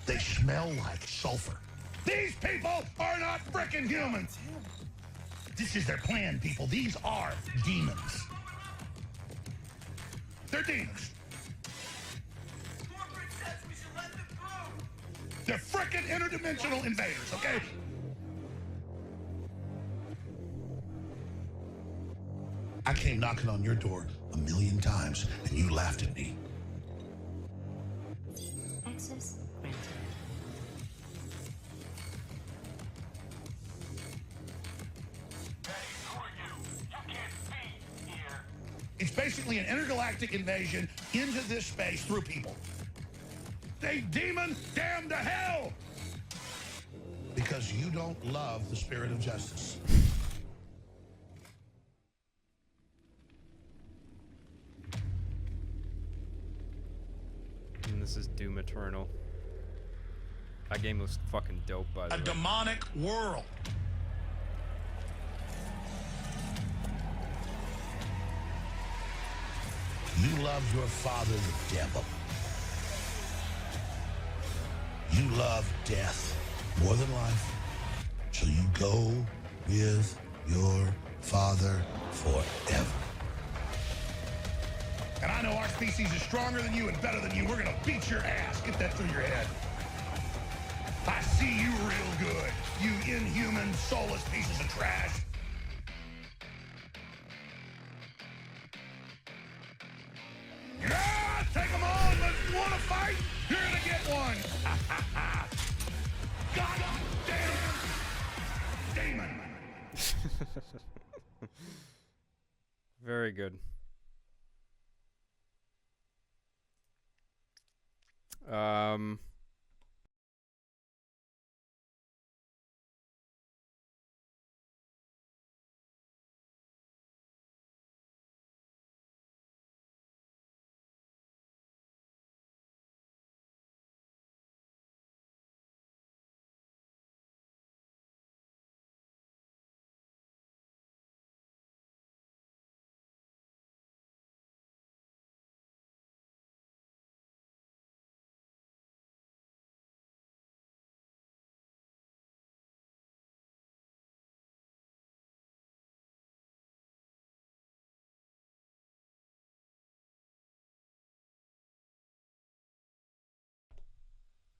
They smell like sulfur. These people are not frickin' humans. This is their plan, people. These are demons. They're demons. They're frickin' interdimensional invaders, okay? I came knocking on your door 1,000,000 times, and you laughed at me. Access granted. It's basically an intergalactic invasion into this space through people. They demon damn to hell! Because you don't love the spirit of justice. And this is Doom Eternal. That game looks fucking dope, by the A way. demonic world. You love your father, the devil. You love death more than life. So you go with your father forever. And I know our species is stronger than you and better than you. We're gonna beat your ass. Get that through your head. I see you real good, you inhuman, soulless pieces of trash. Yeah, take them on, but if you want to fight, you're gonna get one. God damn demon. Very good.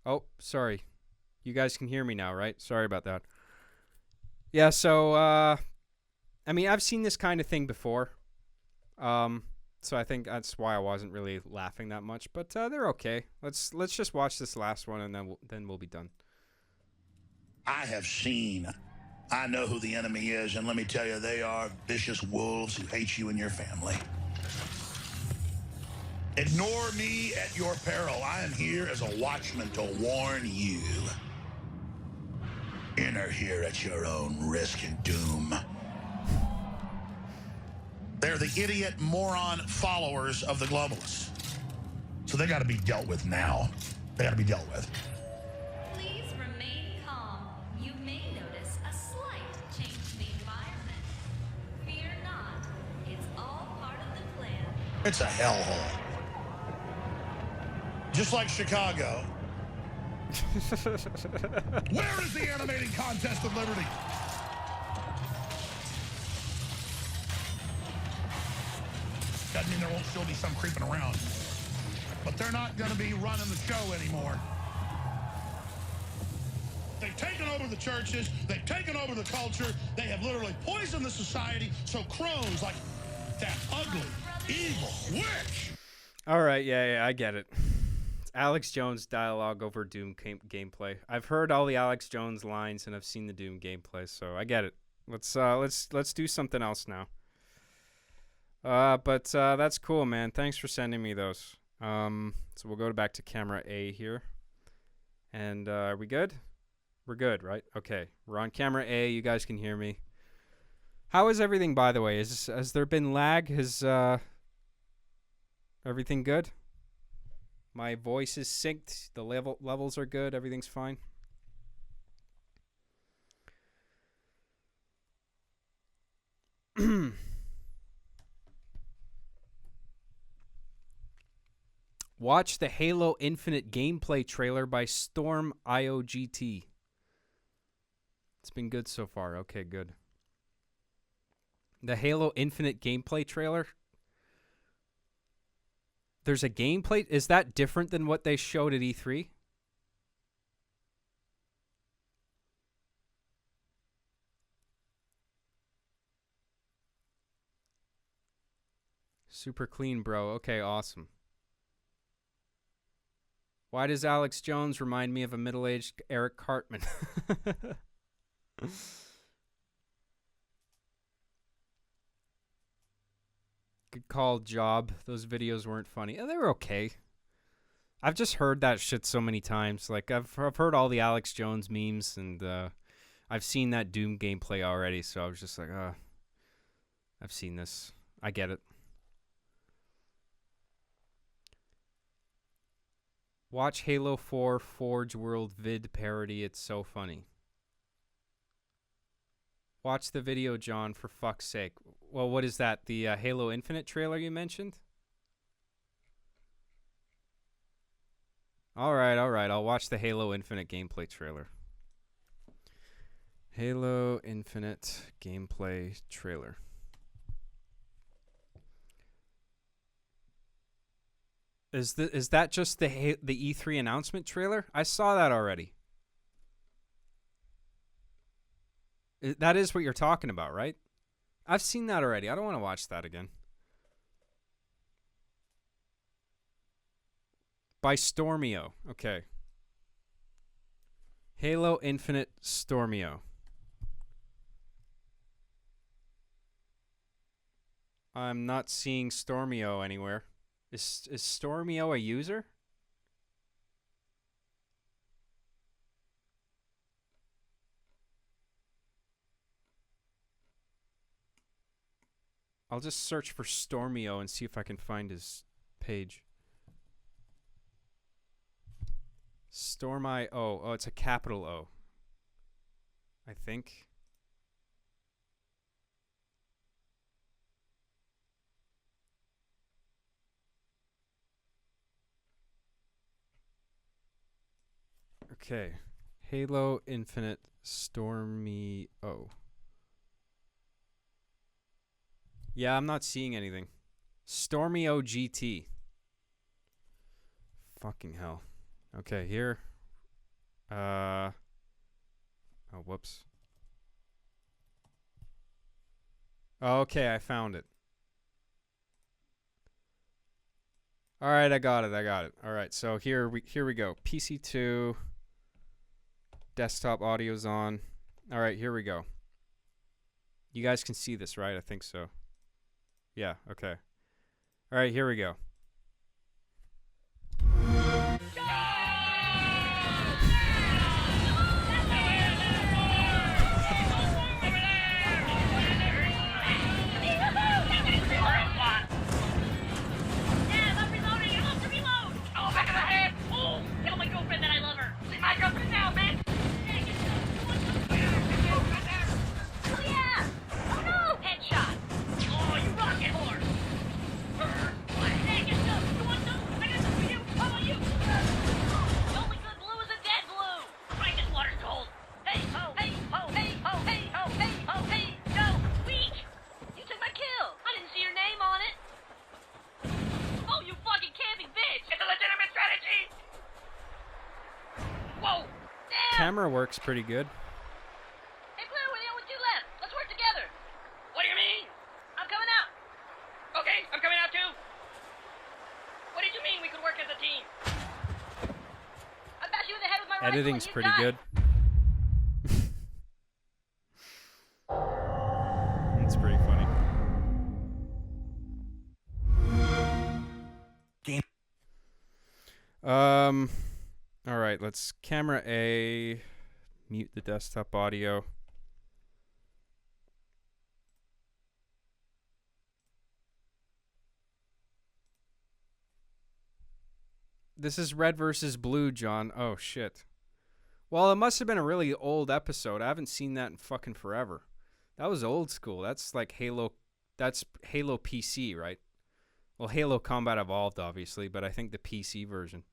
Oh, sorry. You guys can hear me now, right? Sorry about that. Yeah, so, I mean, I've seen this kind of thing before. So I think that's why I wasn't really laughing that much. But they're okay. Let's just watch this last one, and then we'll be done. I have seen. I know who the enemy is, and let me tell you, they are vicious wolves who hate you and your family. Ignore me at your peril. I am here as a watchman to warn you. Enter here at your own risk and doom. They're the idiot, moron followers of the globalists. So they got to be dealt with now. They got to be dealt with. Please remain calm. You may notice a slight change in the environment. Fear not. It's all part of the plan. It's a hellhole. Just like Chicago. Where is the animating contest of liberty? Doesn't mean there won't still be some creeping around. But they're not going to be running the show anymore. They've taken over the churches. They've taken over the culture. They have literally poisoned the society. So crows like that ugly, evil witch. All right, yeah, I get it. Alex Jones dialogue over Doom gameplay. I've heard all the Alex Jones lines and I've seen the Doom gameplay, so I get it. Let's do something else now. But that's cool, man. Thanks for sending me those. So we'll go back to camera A here. And are we good? We're good, right? Okay. We're on camera A. You guys can hear me. How is everything, by the way? Has there been lag? Has everything good? My voice is synced. The levels are good. Everything's fine. Watch the Halo Infinite gameplay trailer by Storm IOGT. It's been good so far. Okay, good. The Halo Infinite gameplay trailer? There's a gameplay? Is that different than what they showed at E3? Super clean, bro. Okay, awesome. Why does Alex Jones remind me of a middle-aged Eric Cartman? Good call, Job. Those videos weren't funny. They were okay. I've just heard that shit so many times. Like, I've heard all the Alex Jones memes, and I've seen that Doom gameplay already, so I was just like, I've seen this. I get it. Watch Halo 4 Forge World vid parody. It's so funny. Watch the video, John, for fuck's sake. Well, what is that? The Halo Infinite trailer you mentioned? All right. I'll watch the Halo Infinite gameplay trailer. Halo Infinite gameplay trailer. Is that just the E3 announcement trailer? I saw that already. That is what you're talking about, right? I've seen that already. I don't want to watch that again. By Stormio. Okay. Halo Infinite Stormio. I'm not seeing Stormio anywhere. Is Stormio a user? I'll just search for Stormio and see if I can find his page. Stormio. Oh, it's a capital O. I think. Okay. Halo Infinite Stormio. Yeah, I'm not seeing anything. Stormio GT. Fucking hell. Okay, here. Oh, whoops. Okay, I found it. All right, I got it. All right, so here we go. PC2. Desktop audio's on. All right, here we go. You guys can see this, right? I think so. Yeah, okay. All right, here we go. Camera works pretty good. Hey, Blue, we're the only two left. Let's work together. What do you mean? I'm coming out. Okay, I'm coming out too. What did you mean we could work as a team? Editing's pretty good. It's pretty funny. Game. All right, let's camera A, mute the desktop audio. This is red versus blue, John. Oh, shit. Well, it must have been a really old episode. I haven't seen that in fucking forever. That was old school. That's like Halo. That's Halo PC, right? Well, Halo Combat Evolved, obviously, but I think the PC version.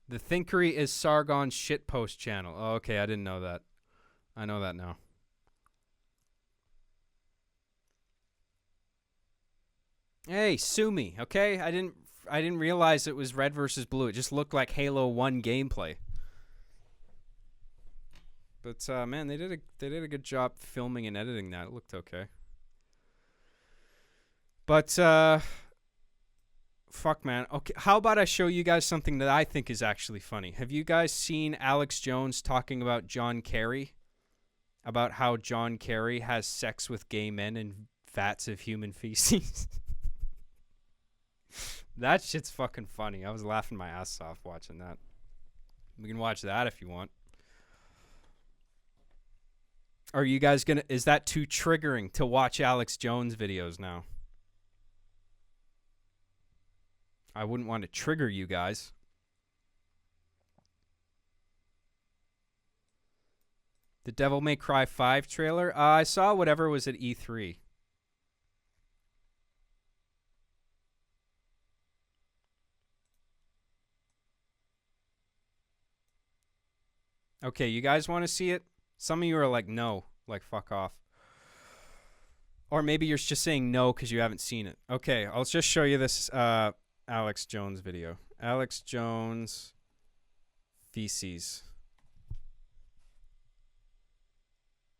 The Thinkery is Sargon's shitpost channel. Oh, okay, I didn't know that. I know that now. Hey, sue me, okay? I didn't realize it was red versus blue. It just looked like Halo 1 gameplay. But man, they did a good job filming and editing that. It looked okay. But fuck, man. Okay, how about I show you guys something that I think is actually funny? Have you guys seen Alex Jones talking about John Kerry? About how John Kerry has sex with gay men in vats of human feces? That shit's fucking funny. I was laughing my ass off watching that. We can watch that if you want. Are you guys gonna... Is that too triggering to watch Alex Jones videos now? I wouldn't want to trigger you guys. The Devil May Cry 5 trailer? I saw whatever was at E3. Okay, you guys want to see it? Some of you are like, no. Like, fuck off. Or maybe you're just saying no because you haven't seen it. Okay, I'll just show you this Alex Jones video. Alex Jones feces.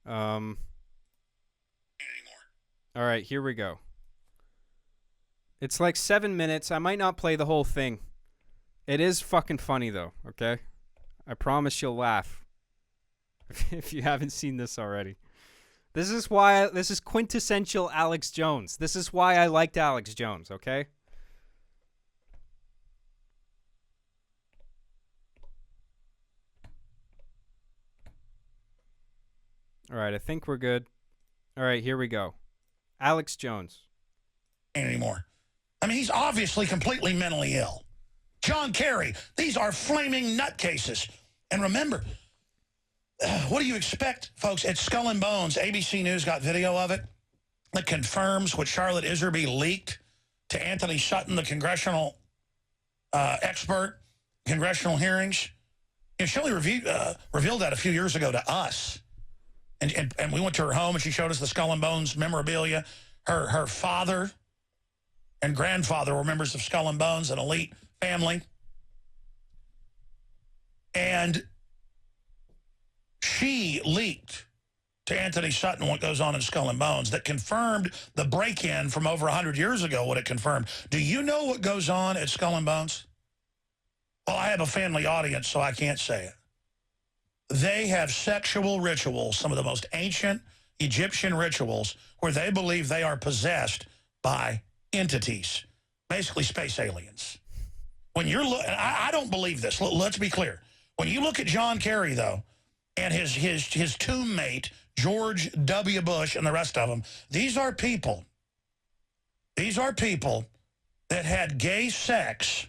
All right, here we go. It's like 7 minutes. I might not play the whole thing. It is fucking funny, though, okay? I promise you'll laugh if you haven't seen this already. This is why this is quintessential Alex Jones. This is why I liked Alex Jones, okay? All right, I think we're good. All right, here we go. Alex Jones. Anymore. I mean, he's obviously completely mentally ill. John Kerry, these are flaming nutcases. And remember, what do you expect, folks? At Skull and Bones, ABC News got video of it that confirms what Charlotte Iserby leaked to Anthony Sutton, the congressional expert, congressional hearings. You know, she only revealed that a few years ago to us. And we went to her home, and she showed us the Skull and Bones memorabilia. Her father and grandfather were members of Skull and Bones, an elite family. And she leaked to Anthony Sutton what goes on in Skull and Bones that confirmed the break-in from over 100 years ago, what it confirmed. Do you know what goes on at Skull and Bones? Well, I have a family audience, so I can't say it. They have sexual rituals, some of the most ancient Egyptian rituals, where they believe they are possessed by entities, basically space aliens. When you're I don't believe this. Let's be clear. When you look at John Kerry, though, and his tomb mate, George W. Bush, and the rest of them, these are people that had gay sex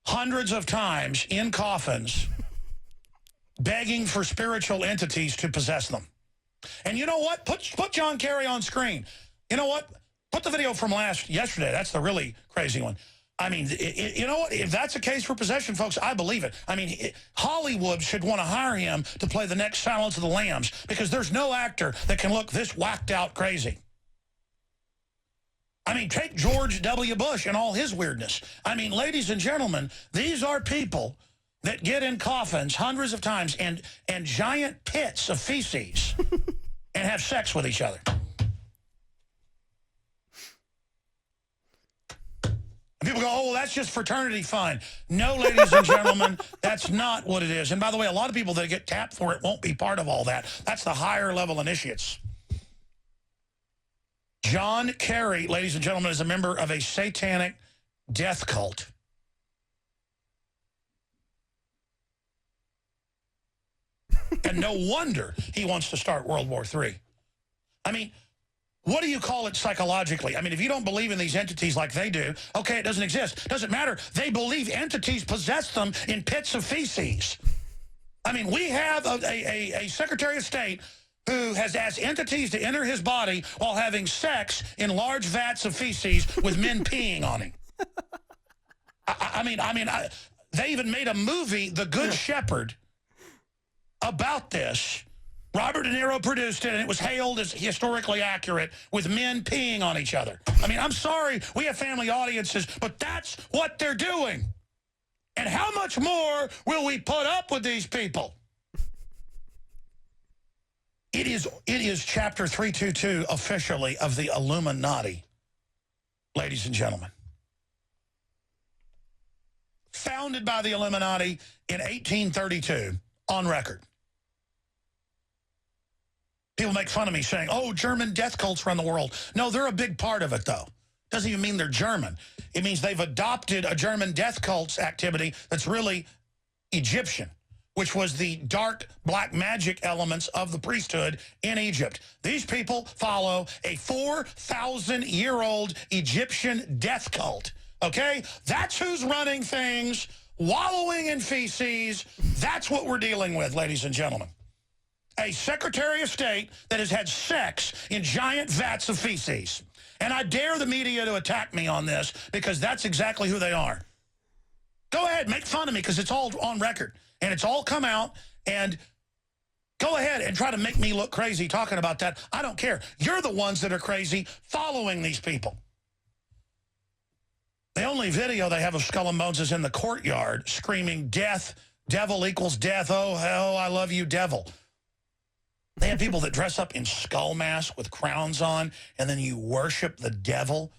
hundreds of times in coffins, begging for spiritual entities to possess them. And you know what? Put John Kerry on screen. You know what? Put the video from yesterday. That's the really crazy one. I mean, you know what? If that's a case for possession, folks, I believe it. I mean, Hollywood should want to hire him to play the next Silence of the Lambs, because there's no actor that can look this whacked out crazy. I mean, take George W. Bush and all his weirdness. I mean, ladies and gentlemen, these are people that get in coffins hundreds of times and giant pits of feces and have sex with each other. And people go, oh, well, that's just fraternity fun. No, ladies and gentlemen, that's not what it is. And by the way, a lot of people that get tapped for it won't be part of all that. That's the higher level initiates. John Kerry, ladies and gentlemen, is a member of a satanic death cult. And no wonder he wants to start World War III. I mean, what do you call it psychologically? I mean, if you don't believe in these entities like they do, okay, it doesn't exist. Doesn't matter. They believe entities possess them in pits of feces. I mean, we have a Secretary of State who has asked entities to enter his body while having sex in large vats of feces with men peeing on him. They even made a movie, The Good Shepherd, about this. Robert De Niro produced it, and it was hailed as historically accurate, with men peeing on each other. I mean, I'm sorry, we have family audiences, but that's what they're doing. And how much more will we put up with these people? It is chapter 322 officially of the Illuminati, ladies and gentlemen. Founded by the Illuminati in 1832, on record. People make fun of me saying, oh, German death cults run the world. No, they're a big part of it, though. Doesn't even mean they're German. It means they've adopted a German death cults activity that's really Egyptian, which was the dark black magic elements of the priesthood in Egypt. These people follow a 4,000-year-old Egyptian death cult, okay? That's who's running things, wallowing in feces. That's what we're dealing with, ladies and gentlemen. A Secretary of State that has had sex in giant vats of feces. And I dare the media to attack me on this because that's exactly who they are. Go ahead, make fun of me because it's all on record. And it's all come out, and go ahead and try to make me look crazy talking about that. I don't care. You're the ones that are crazy following these people. The only video they have of Skull and Bones is in the courtyard screaming, death, devil equals death, oh, hell, I love you, devil. They have people that dress up in skull masks with crowns on, and then you worship the devil.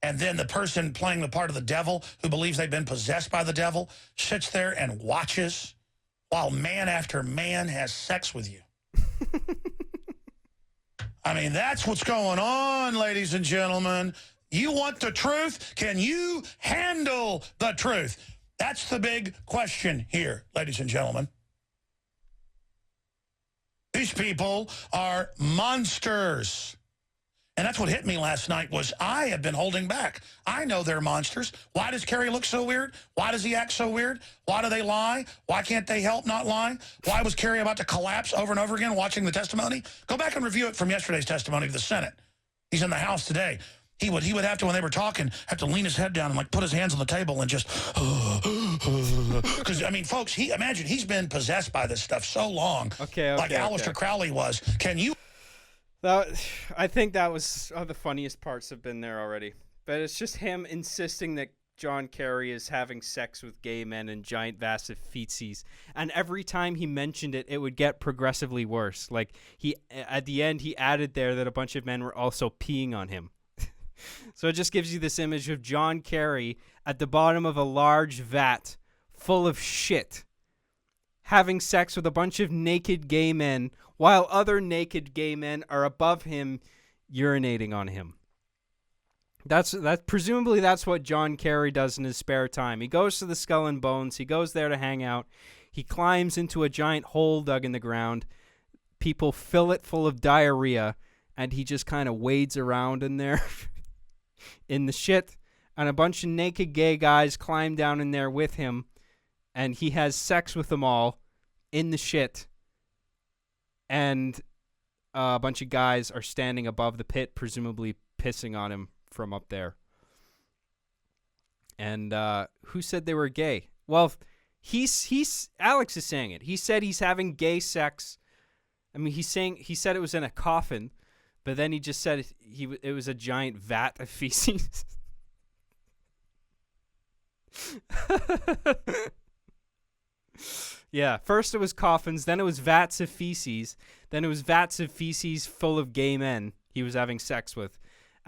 And then the person playing the part of the devil who believes they've been possessed by the devil sits there and watches while man after man has sex with you. I mean, that's what's going on, ladies and gentlemen. You want the truth? Can you handle the truth? That's the big question here, ladies and gentlemen. These people are monsters. And that's what hit me last night was I have been holding back. I know they're monsters. Why does Kerry look so weird? Why does he act so weird? Why do they lie? Why can't they help not lying? Why was Kerry about to collapse over and over again watching the testimony? Go back and review it from yesterday's testimony to the Senate. He's in the House today. He would have to, when they were talking, have to lean his head down and like put his hands on the table and just, because I mean, folks, imagine he's been possessed by this stuff so long, like Aleister Crowley was. Can you? I think that was the funniest parts have been there already, but it's just him insisting that John Kerry is having sex with gay men in giant vats of feces, and every time he mentioned it, it would get progressively worse. Like at the end, he added there that a bunch of men were also peeing on him. So it just gives you this image of John Kerry at the bottom of a large vat full of shit, having sex with a bunch of naked gay men while other naked gay men are above him urinating on him. Presumably that's what John Kerry does in his spare time. He goes to the Skull and Bones. He goes there to hang out. He climbs into a giant hole dug in the ground. People fill it full of diarrhea, and he just kind of wades around in there in the shit. And a bunch of naked gay guys climb down in there with him, and he has sex with them all in the shit. And a bunch of guys are standing above the pit, presumably pissing on him from up there. And who said they were gay? Well, Alex is saying it. He said he's having gay sex. I mean, he said it was in a coffin, but then he just said it was a giant vat of feces. Yeah, first it was coffins, then it was vats of feces, then it was vats of feces full of gay men he was having sex with.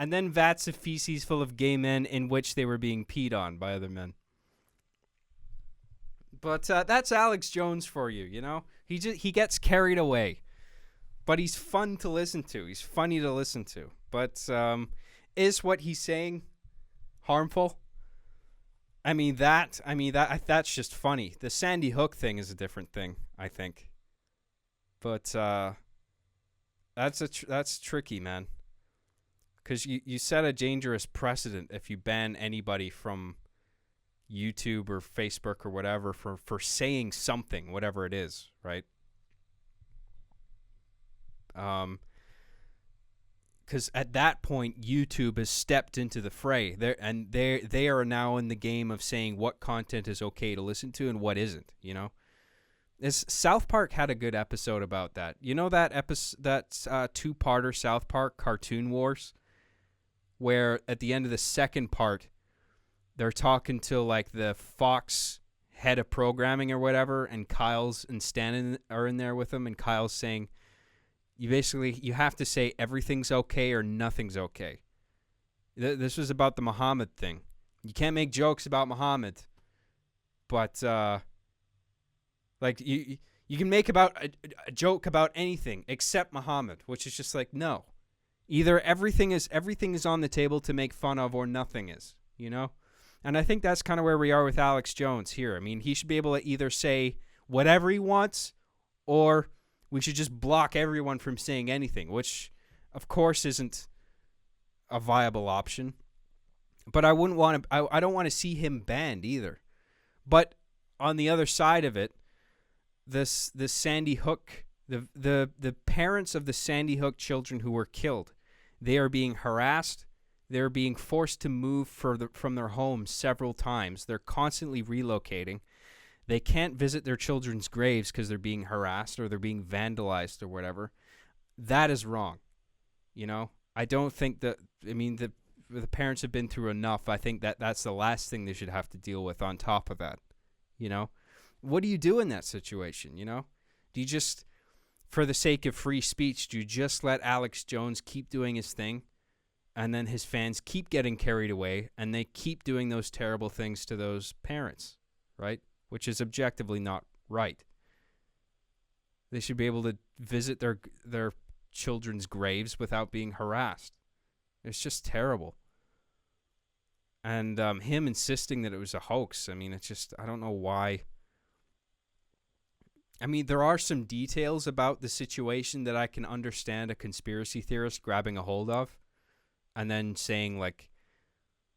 And then vats of feces full of gay men in which they were being peed on by other men. But that's Alex Jones for you, you know? He gets carried away. But he's fun to listen to. He's funny to listen to. But is what he's saying harmful? That's just funny. The Sandy Hook thing is a different thing, I think. But that's tricky, man. Because you set a dangerous precedent if you ban anybody from YouTube or Facebook or whatever for saying something, whatever it is, right? Because at that point, YouTube has stepped into the fray. They are now in the game of saying what content is okay to listen to and what isn't, you know? South Park had a good episode about that. You know that two-parter South Park, Cartoon Wars? Where at the end of the second part, they're talking to like the Fox head of programming or whatever, and Kyle's and Stan are in there with him, and Kyle's saying, you have to say everything's okay or nothing's okay. This was about the Muhammad thing. You can't make jokes about Muhammad, but like you can make about a joke about anything except Muhammad, which is just like, no. Either everything is on the table to make fun of or nothing is, you know? And I think that's kind of where we are with Alex Jones here. I mean, he should be able to either say whatever he wants or we should just block everyone from saying anything, which, of course, isn't a viable option. But I don't want to see him banned either. But on the other side of it, this Sandy Hook, the parents of the Sandy Hook children who were killed, they are being harassed. They're being forced to move from their homes several times. They're constantly relocating. They can't visit their children's graves because they're being harassed or they're being vandalized or whatever. That is wrong. You know, I don't think that, the parents have been through enough. I think that's the last thing they should have to deal with on top of that. You know, what do you do in that situation? You know, do you just, for the sake of free speech, do you just let Alex Jones keep doing his thing? And then his fans keep getting carried away and they keep doing those terrible things to those parents, right? Which is objectively not right. They should be able to visit their children's graves without being harassed. It's just terrible. And him insisting that it was a hoax, it's just, I don't know why. There are some details about the situation that I can understand a conspiracy theorist grabbing a hold of and then saying, like,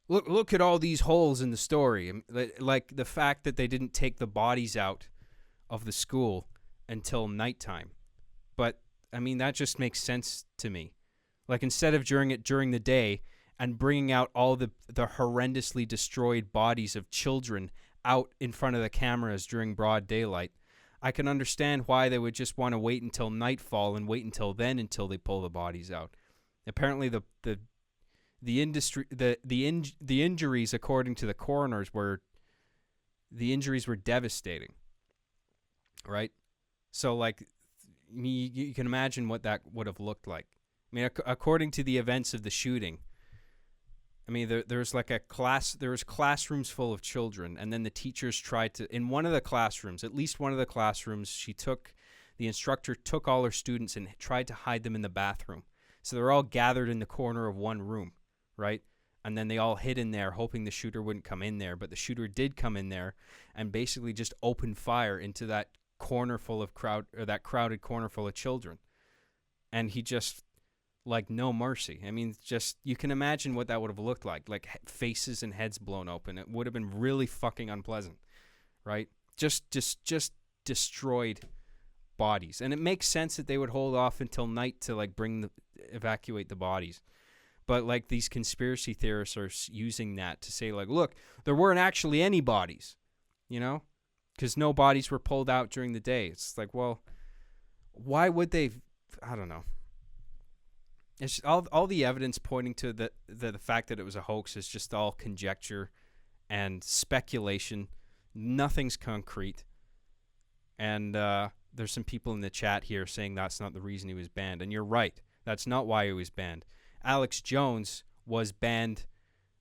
look at all these holes in the story. Like the fact that they didn't take the bodies out of the school until nighttime. But, that just makes sense to me. Like, instead of during the day and bringing out all the horrendously destroyed bodies of children out in front of the cameras during broad daylight, I can understand why they would just want to wait until nightfall and wait until then until they pull the bodies out. Apparently, the injuries, according to the coroners, were devastating. Right? So, like, you can imagine what that would have looked like. According to the events of the shooting, there's classrooms full of children, and then the teachers tried to, in one of the classrooms, at least one of the classrooms, the instructor took all her students and tried to hide them in the bathroom. So they're all gathered in the corner of one room, right? And then they all hid in there, hoping the shooter wouldn't come in there. But the shooter did come in there and basically just opened fire into that that crowded corner full of children. And he just, like, no mercy. Just, you can imagine what that would have looked like faces and heads blown open. It would have been really fucking unpleasant, right? Just destroyed bodies. And it makes sense that they would hold off until night to, like, evacuate the bodies. But, like, these conspiracy theorists are using that to say, like, look, there weren't actually any bodies, you know? Because no bodies were pulled out during the day. It's like, well, why would they? I don't know. It's all the evidence pointing to the fact that it was a hoax is just all conjecture and speculation. Nothing's concrete. And there's some people in the chat here saying that's not the reason he was banned. And you're right. That's not why he was banned. Alex Jones was banned.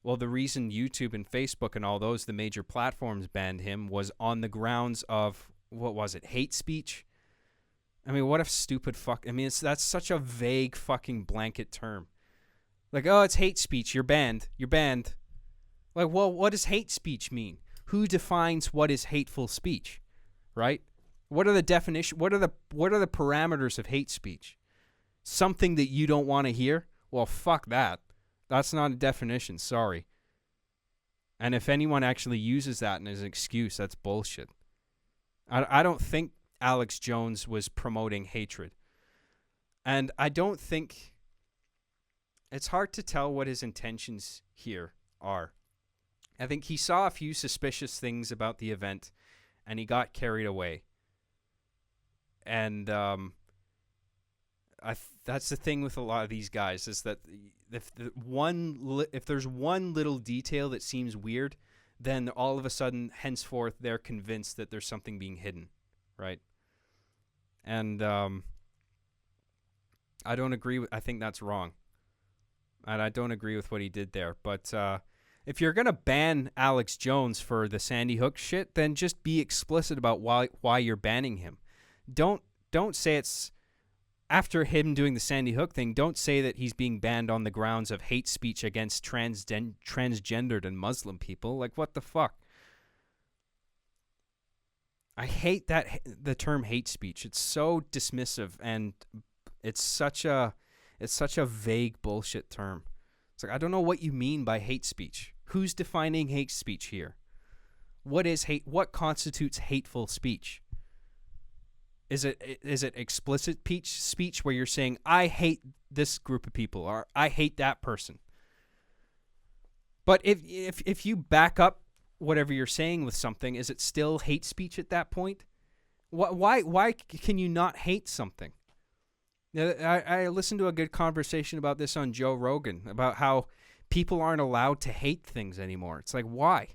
Well, the reason YouTube and Facebook and all those, the major platforms, banned him was on the grounds of, what was it, hate speech? I mean, what a stupid fuck. I mean, that's such a vague fucking blanket term. Like, oh, it's hate speech. You're banned. You're banned. Like, well, what does hate speech mean? Who defines what is hateful speech, right? What are the definition? What are the parameters of hate speech? Something that you don't want to hear? Well, fuck that. That's not a definition. Sorry. And if anyone actually uses that as an excuse, that's bullshit. I don't think Alex Jones was promoting hatred. And I don't think... It's hard to tell what his intentions here are. I think he saw a few suspicious things about the event, and he got carried away. And that's the thing with a lot of these guys, is that if there's one little detail that seems weird, then all of a sudden, henceforth, they're convinced that there's something being hidden, right? And I don't agree with... I think that's wrong. And I don't agree with what he did there. But if you're going to ban Alex Jones for the Sandy Hook shit, then just be explicit about why you're banning him. Don't say it's... After him doing the Sandy Hook thing, don't say that he's being banned on the grounds of hate speech against transgendered and Muslim people. Like, what the fuck? I hate the term hate speech. It's so dismissive, and it's such a vague bullshit term. It's like, I don't know what you mean by hate speech. Who's defining hate speech here? What is hate? What constitutes hateful speech? Is it explicit speech where you're saying, I hate this group of people, or I hate that person? But if you back up whatever you're saying with something, is it still hate speech at that point? Why can you not hate something? I listened to a good conversation about this on Joe Rogan, about how people aren't allowed to hate things anymore. It's like, why?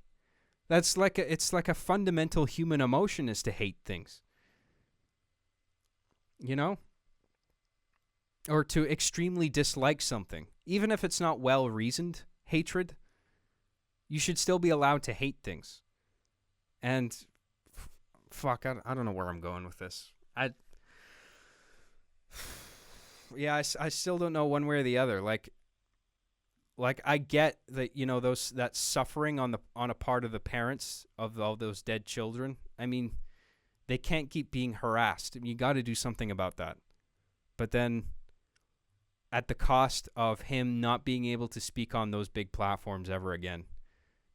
It's like a fundamental human emotion is to hate things. You know? Or to extremely dislike something. Even if it's not well-reasoned hatred, you should still be allowed to hate things. And, fuck, I don't know where I'm going with this. I still don't know one way or the other. Like I get that, you know, that suffering on a part of the parents of all those dead children. I mean, they can't keep being harassed. You got to do something about that. But then, at the cost of him not being able to speak on those big platforms ever again.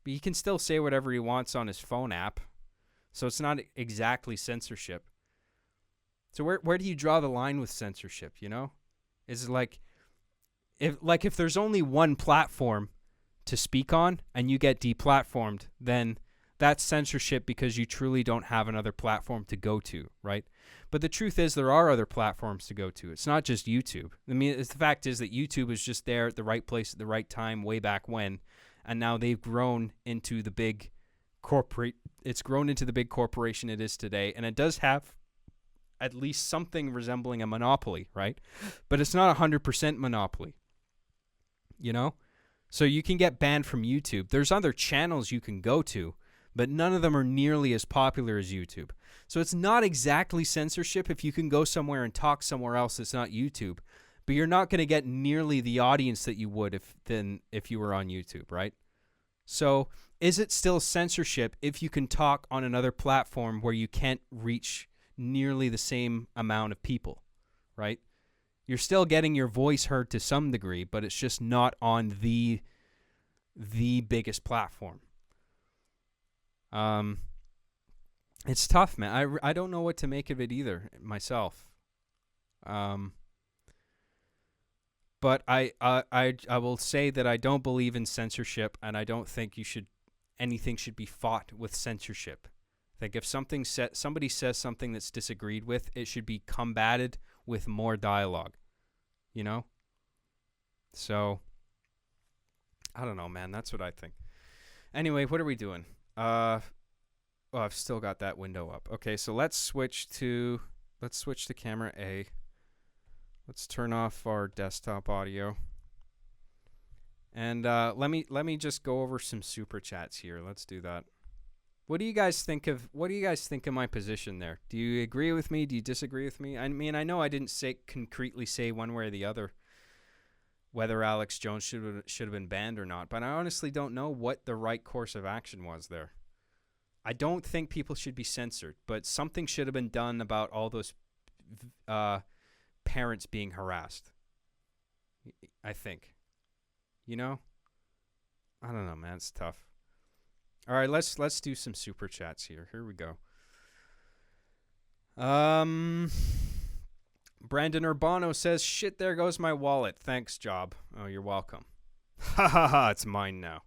But he can still say whatever he wants on his phone app. So it's not exactly censorship. So where do you draw the line with censorship, you know? Is it like if there's only one platform to speak on and you get deplatformed, then that's censorship because you truly don't have another platform to go to, right? But the truth is there are other platforms to go to. It's not just YouTube. I mean, the fact is that YouTube was just there at the right place at the right time way back when, and now they've grown into the big corporation it is today, and it does have at least something resembling a monopoly, right? But it's not 100% monopoly, you know? So you can get banned from YouTube. There's other channels you can go to, but none of them are nearly as popular as YouTube. So it's not exactly censorship if you can go somewhere and talk somewhere else that's not YouTube, but you're not going to get nearly the audience that you would if you were on YouTube, right? So is it still censorship if you can talk on another platform where you can't reach nearly the same amount of people, right? You're still getting your voice heard to some degree, but it's just not on the biggest platform. It's tough, man. I don't know what to make of it either myself. But I will say that I don't believe in censorship, and I don't think anything should be fought with censorship. Like if somebody says something that's disagreed with, it should be combated with more dialogue, you know? So, I don't know, man. That's what I think. Anyway, what are we doing? I've still got that window up. Okay, so let's switch to camera A. Let's turn off our desktop audio. And let me just go over some super chats here. Let's do that. What do you guys think of my position there? Do you agree with me? Do you disagree with me? I mean, I know I didn't concretely say one way or the other whether Alex Jones should have been banned or not, but I honestly don't know what the right course of action was there. I don't think people should be censored, but something should have been done about all those parents being harassed. I think. You know? I don't know, man. It's tough. All right, let's do some super chats here. Here we go. Brandon Urbano says, "Shit, there goes my wallet. Thanks, Job." Oh, you're welcome. Ha ha ha, it's mine now.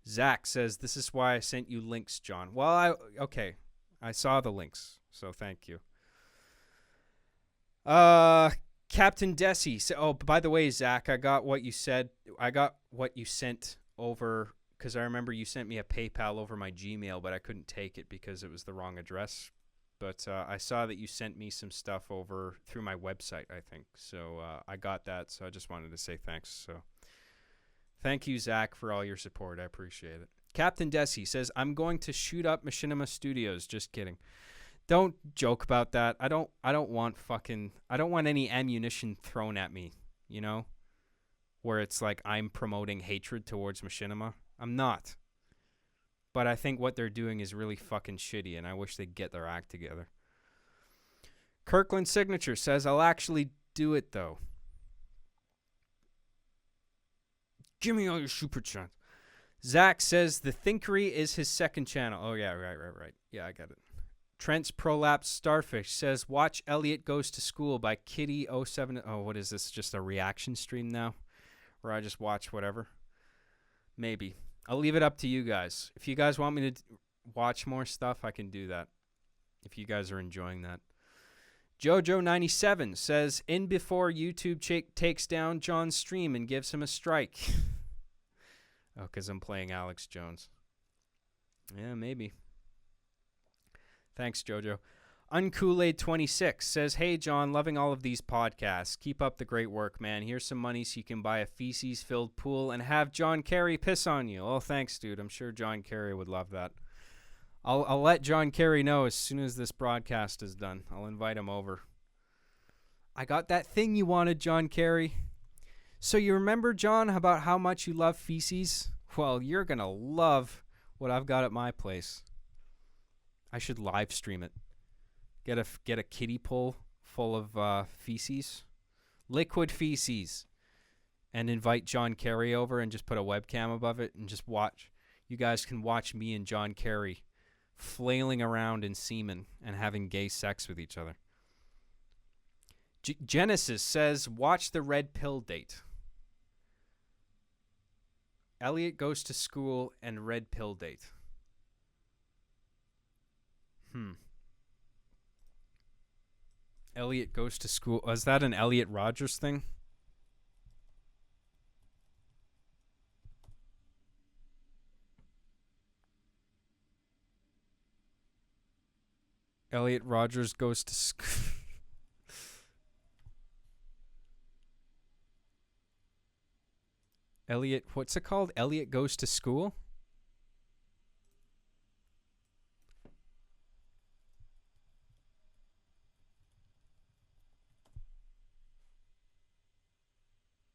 Zach says, "This is why I sent you links, John." Well, okay. I saw the links, so thank you. Captain Desi. Oh, by the way, Zach, I got what you said. I got what you sent over, because I remember you sent me a PayPal over my Gmail, but I couldn't take it because it was the wrong address. But I saw that you sent me some stuff over through my website, I think. So I got that, so I just wanted to say thanks. So thank you, Zach, for all your support. I appreciate it. Captain Desi says, "I'm going to shoot up Machinima Studios." Just kidding. Don't joke about that. I don't want any ammunition thrown at me, you know? Where it's like I'm promoting hatred towards Machinima. I'm not. But I think what they're doing is really fucking shitty, and I wish they'd get their act together. Kirkland Signature says, "I'll actually do it, though." Give me all your super chats. Zach says, "The Thinkery is his second channel." Oh, yeah, right. Yeah, I got it. Trent's Prolapse Starfish says, "Watch Elliot Goes to School" by Kitty07. Oh, what is this? Just a reaction stream now? Where I just watch whatever? Maybe. I'll leave it up to you guys. If you guys want me to watch more stuff, I can do that. If you guys are enjoying that. Jojo97 says, "In before YouTube takes down John's stream and gives him a strike." Oh, because I'm playing Alex Jones. Yeah, maybe. Thanks, Jojo. Unkool-Aid26 says, "Hey, John, loving all of these podcasts. Keep up the great work, man. Here's some money so you can buy a feces-filled pool and have John Kerry piss on you." Oh, thanks, dude. I'm sure John Kerry would love that. I'll let John Kerry know as soon as this broadcast is done. I'll invite him over. I got that thing you wanted, John Kerry. So you remember, John, about how much you love feces? Well, you're going to love what I've got at my place. I should live stream it. Get a kiddie pool full of feces, liquid feces, and invite John Kerry over and just put a webcam above it and just watch. You guys can watch me and John Kerry flailing around in semen and having gay sex with each other. Genesis says, "Watch the Red Pill Date." Elliot Goes to School and Red Pill Date. Elliot Goes to School. Is that an Elliot Rogers thing? Elliot Rogers Goes to School. Elliot, what's it called? Elliot Goes to School?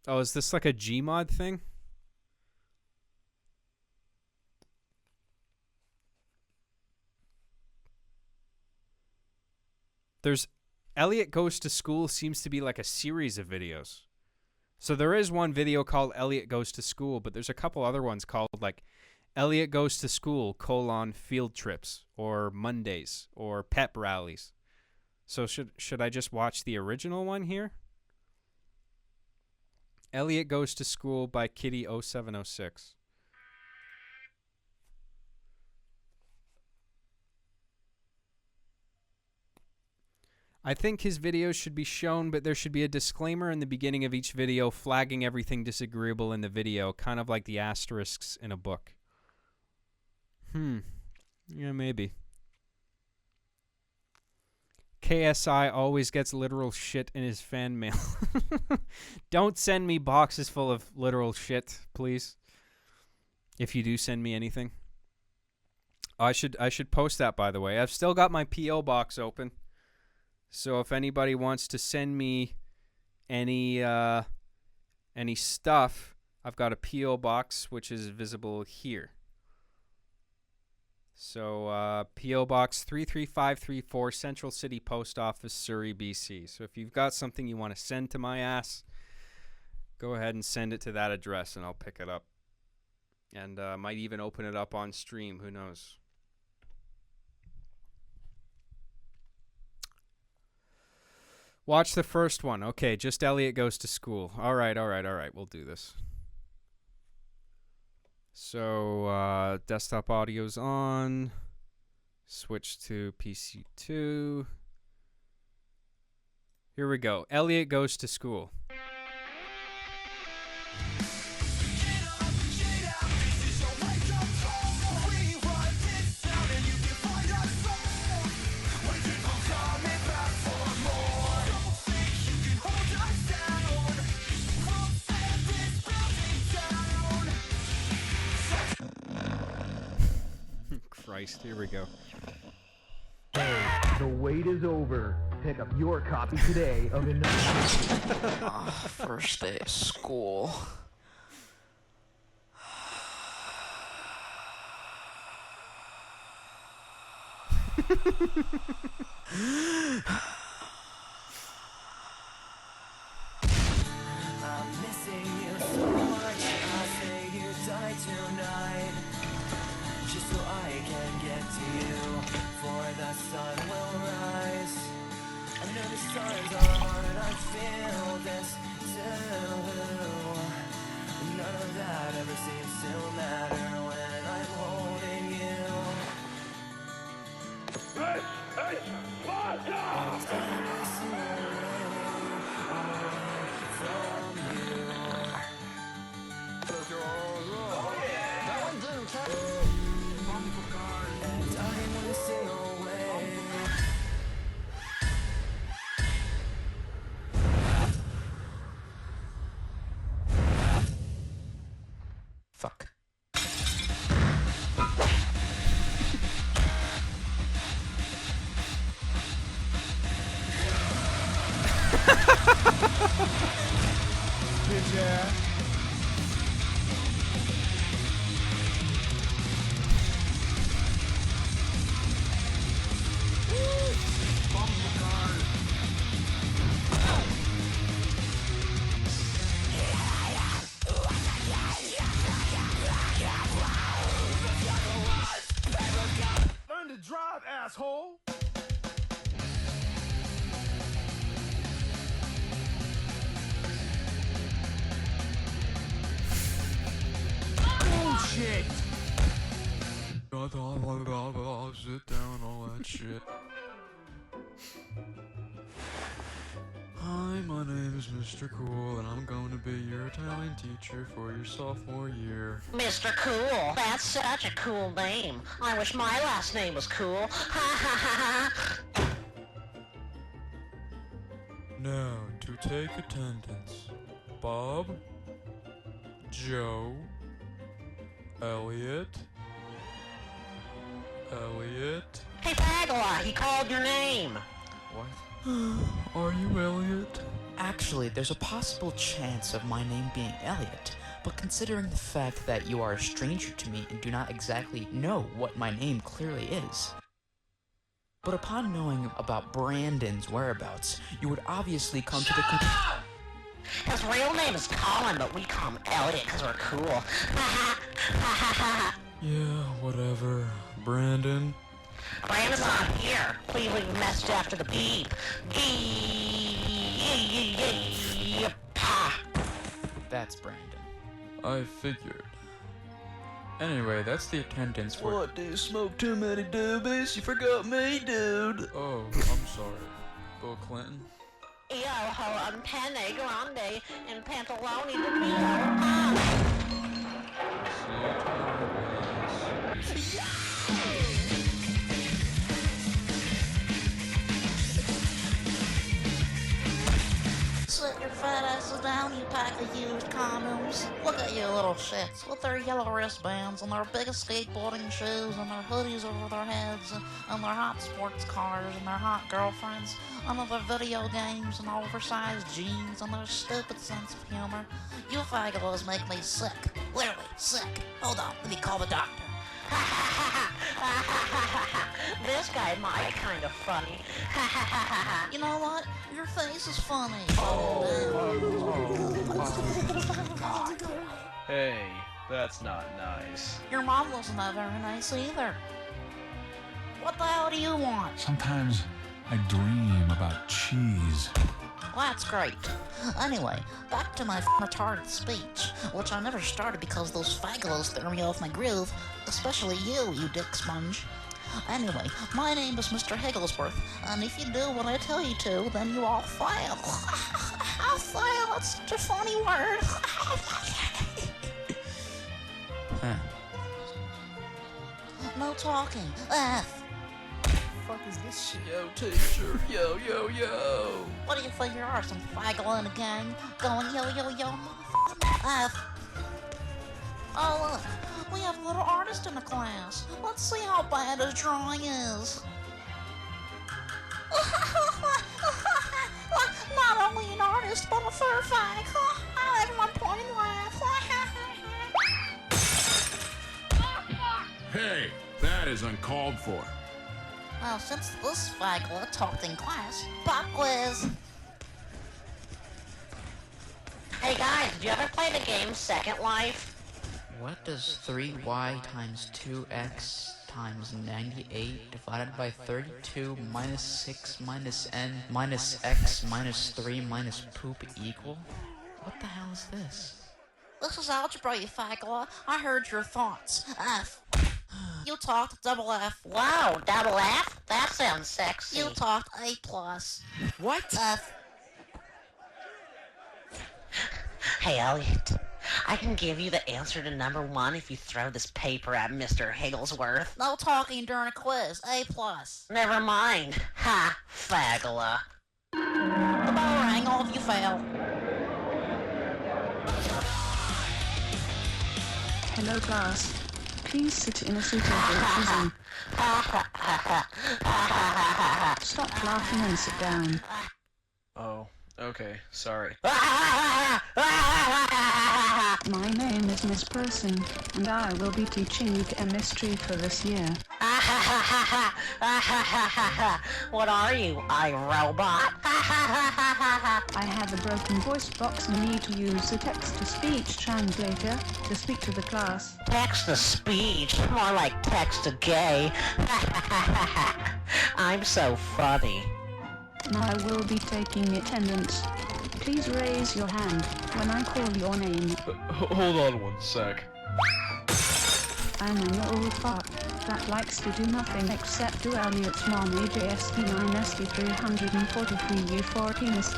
Oh, is this like a Gmod thing? There's Elliot Goes to School seems to be like a series of videos. So there is one video called Elliot Goes to School, but there's a couple other ones called like Elliot Goes to School, field trips, or Mondays, or pep rallies. So should I just watch the original one here? Elliot Goes to School by Kitty0706. I think his videos should be shown, but there should be a disclaimer in the beginning of each video flagging everything disagreeable in the video, kind of like the asterisks in a book. Yeah, maybe. KSI always gets literal shit in his fan mail. Don't send me boxes full of literal shit, please. If you do send me anything. I should post that, by the way. I've still got my P.O. box open. So if anybody wants to send me any stuff, I've got a P.O. box which is visible here. So P.O. Box 33534, Central City Post Office, Surrey, BC. So if you've got something you want to send to my ass, go ahead and send it to that address and I'll pick it up. And might even open it up on stream. Who knows? Watch the first one. Okay, just Elliot Goes to School. All right. We'll do this. So, desktop audio's on. Switch to PC2. Here we go. Elliot Goes to School. Christ, here we go. Hey, the wait is over. Pick up your copy today of another. First day of school. I'm missing you so much. I say you die tonight, just so I can get to you. For the sun will rise. I know the stars are hard. I feel this too. None of that ever seems to matter when I'm holding you. Fuck. Learn to drive, asshole! Bullshit! Sit down, all that shit. Hi, my name is Mr. Cool, and I'm going to be your Italian teacher for your sophomore year. Mr. Cool. That's such a cool name. I wish my last name was cool. Ha ha ha ha. Now, to take attendance, Bob, Joe, Elliot. Hey, Pagala, he called your name. What? Are you Elliot? Actually, there's a possible chance of my name being Elliot, but considering the fact that you are a stranger to me and do not exactly know what my name clearly is. But upon knowing about Brandon's whereabouts, you would obviously come to the conclusion. His real name is Colin, but we call him Elliot because we're cool. Ha ha ha ha. Yeah, whatever. Brandon? Brandon's not here. Please leave a message after the beep. That's Brandon. I figured. Anyway, that's the attendance for— What, do you smoke too many doobies? You forgot me, dude. Oh, I'm sorry. Bill Clinton? Yo ho, I'm penne grande and pantaloni de mio. Sit your fat asses down, you pack of used condoms. Look at you little shits with their yellow wristbands and their biggest skateboarding shoes and their hoodies over their heads and their hot sports cars and their hot girlfriends and their video games and oversized jeans and their stupid sense of humor. You faggots make me sick. Literally sick. Hold on, let me call the doctor. This guy might kind of funny. You know what? Your face is funny. Hey, that's not nice. Your mom wasn't that very nice either. What the hell do you want? Sometimes I dream about cheese. Well, that's great. Anyway, back to my retarded speech, which I never started because those faggots threw me off my groove, especially you dick sponge. Anyway, my name is Mr. Higglesworth, and if you do what I tell you to, then you all fail. I'll fail, that's such a funny word. No talking. F. What the fuck is this shit? Yo, teacher. Yo. What do you think you are, some faggot in a gang? Going yo, motherfucker? F. Oh, look. We have a little artist in the class. Let's see how bad his drawing is. Not only an artist, but a fur fag. Everyone point and laugh. Hey, that is uncalled for. Well, since this faggot talked in class, pop quiz. Hey guys, did you ever play the game Second Life? What does 3y times 2x times 98 divided by 32 minus 6 minus n minus x minus 3 minus poop equal? What the hell is this? This is algebra, you faggot. I heard your thoughts. F. You talked double F. Wow, double F? That sounds sexy. You talked A+. What? F. Hey, Elliot. I can give you the answer to number 1 if you throw this paper at Mr. Higglesworth. No talking during a quiz. A+. Never mind. Ha, faggola. The bell rang, all of you fail. Hello, class. Please sit in a suitable position. Stop laughing and sit down. Oh, okay, sorry. My name is Miss Person, and I will be teaching you chemistry for this year. What are you, iRobot? I have a broken voice box and need to use a text-to-speech translator to speak to the class. Text-to-speech? More like text-to-gay. I'm so funny. I will be taking attendance. Please raise your hand when I call your name. Hold on one sec. I'm an old fart that likes to do nothing except do Elliot's mom AJSP9ST343U4 penis.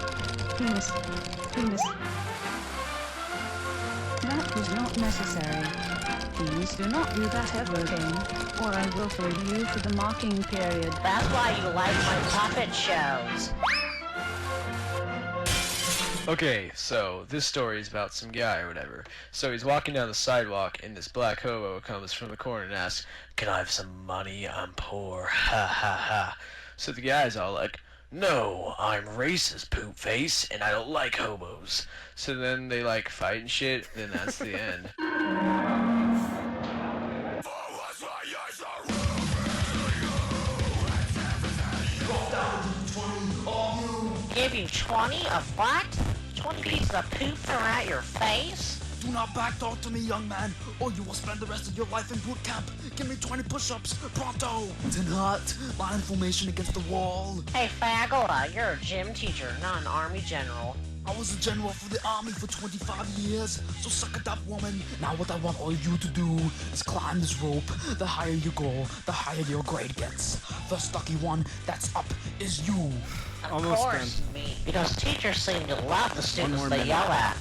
That was not necessary. Please do not do that ever again, or I will throw you for the marking period. That's why you like my puppet shows. Okay, so this story is about some guy or whatever. So he's walking down the sidewalk, and this black hobo comes from the corner and asks, "Can I have some money? I'm poor. Ha ha ha." So the guy's all like, "No, I'm racist, poop face, and I don't like hobos." So then they like fight and shit, then that's the end. Give you 20 of what? 20 pieces of poop throughout your face? Do not backtalk to me, young man, or you will spend the rest of your life in boot camp. Give me 20 push-ups, pronto! Tin hot, line formation against the wall. Hey, faggola, you're a gym teacher, not an army general. I was a general for the army for 25 years, so suck it up, woman. Now what I want all you to do is climb this rope. The higher you go, the higher your grade gets. The lucky one that's up is you. Of course, me. Because teachers seem to love the students they yell at.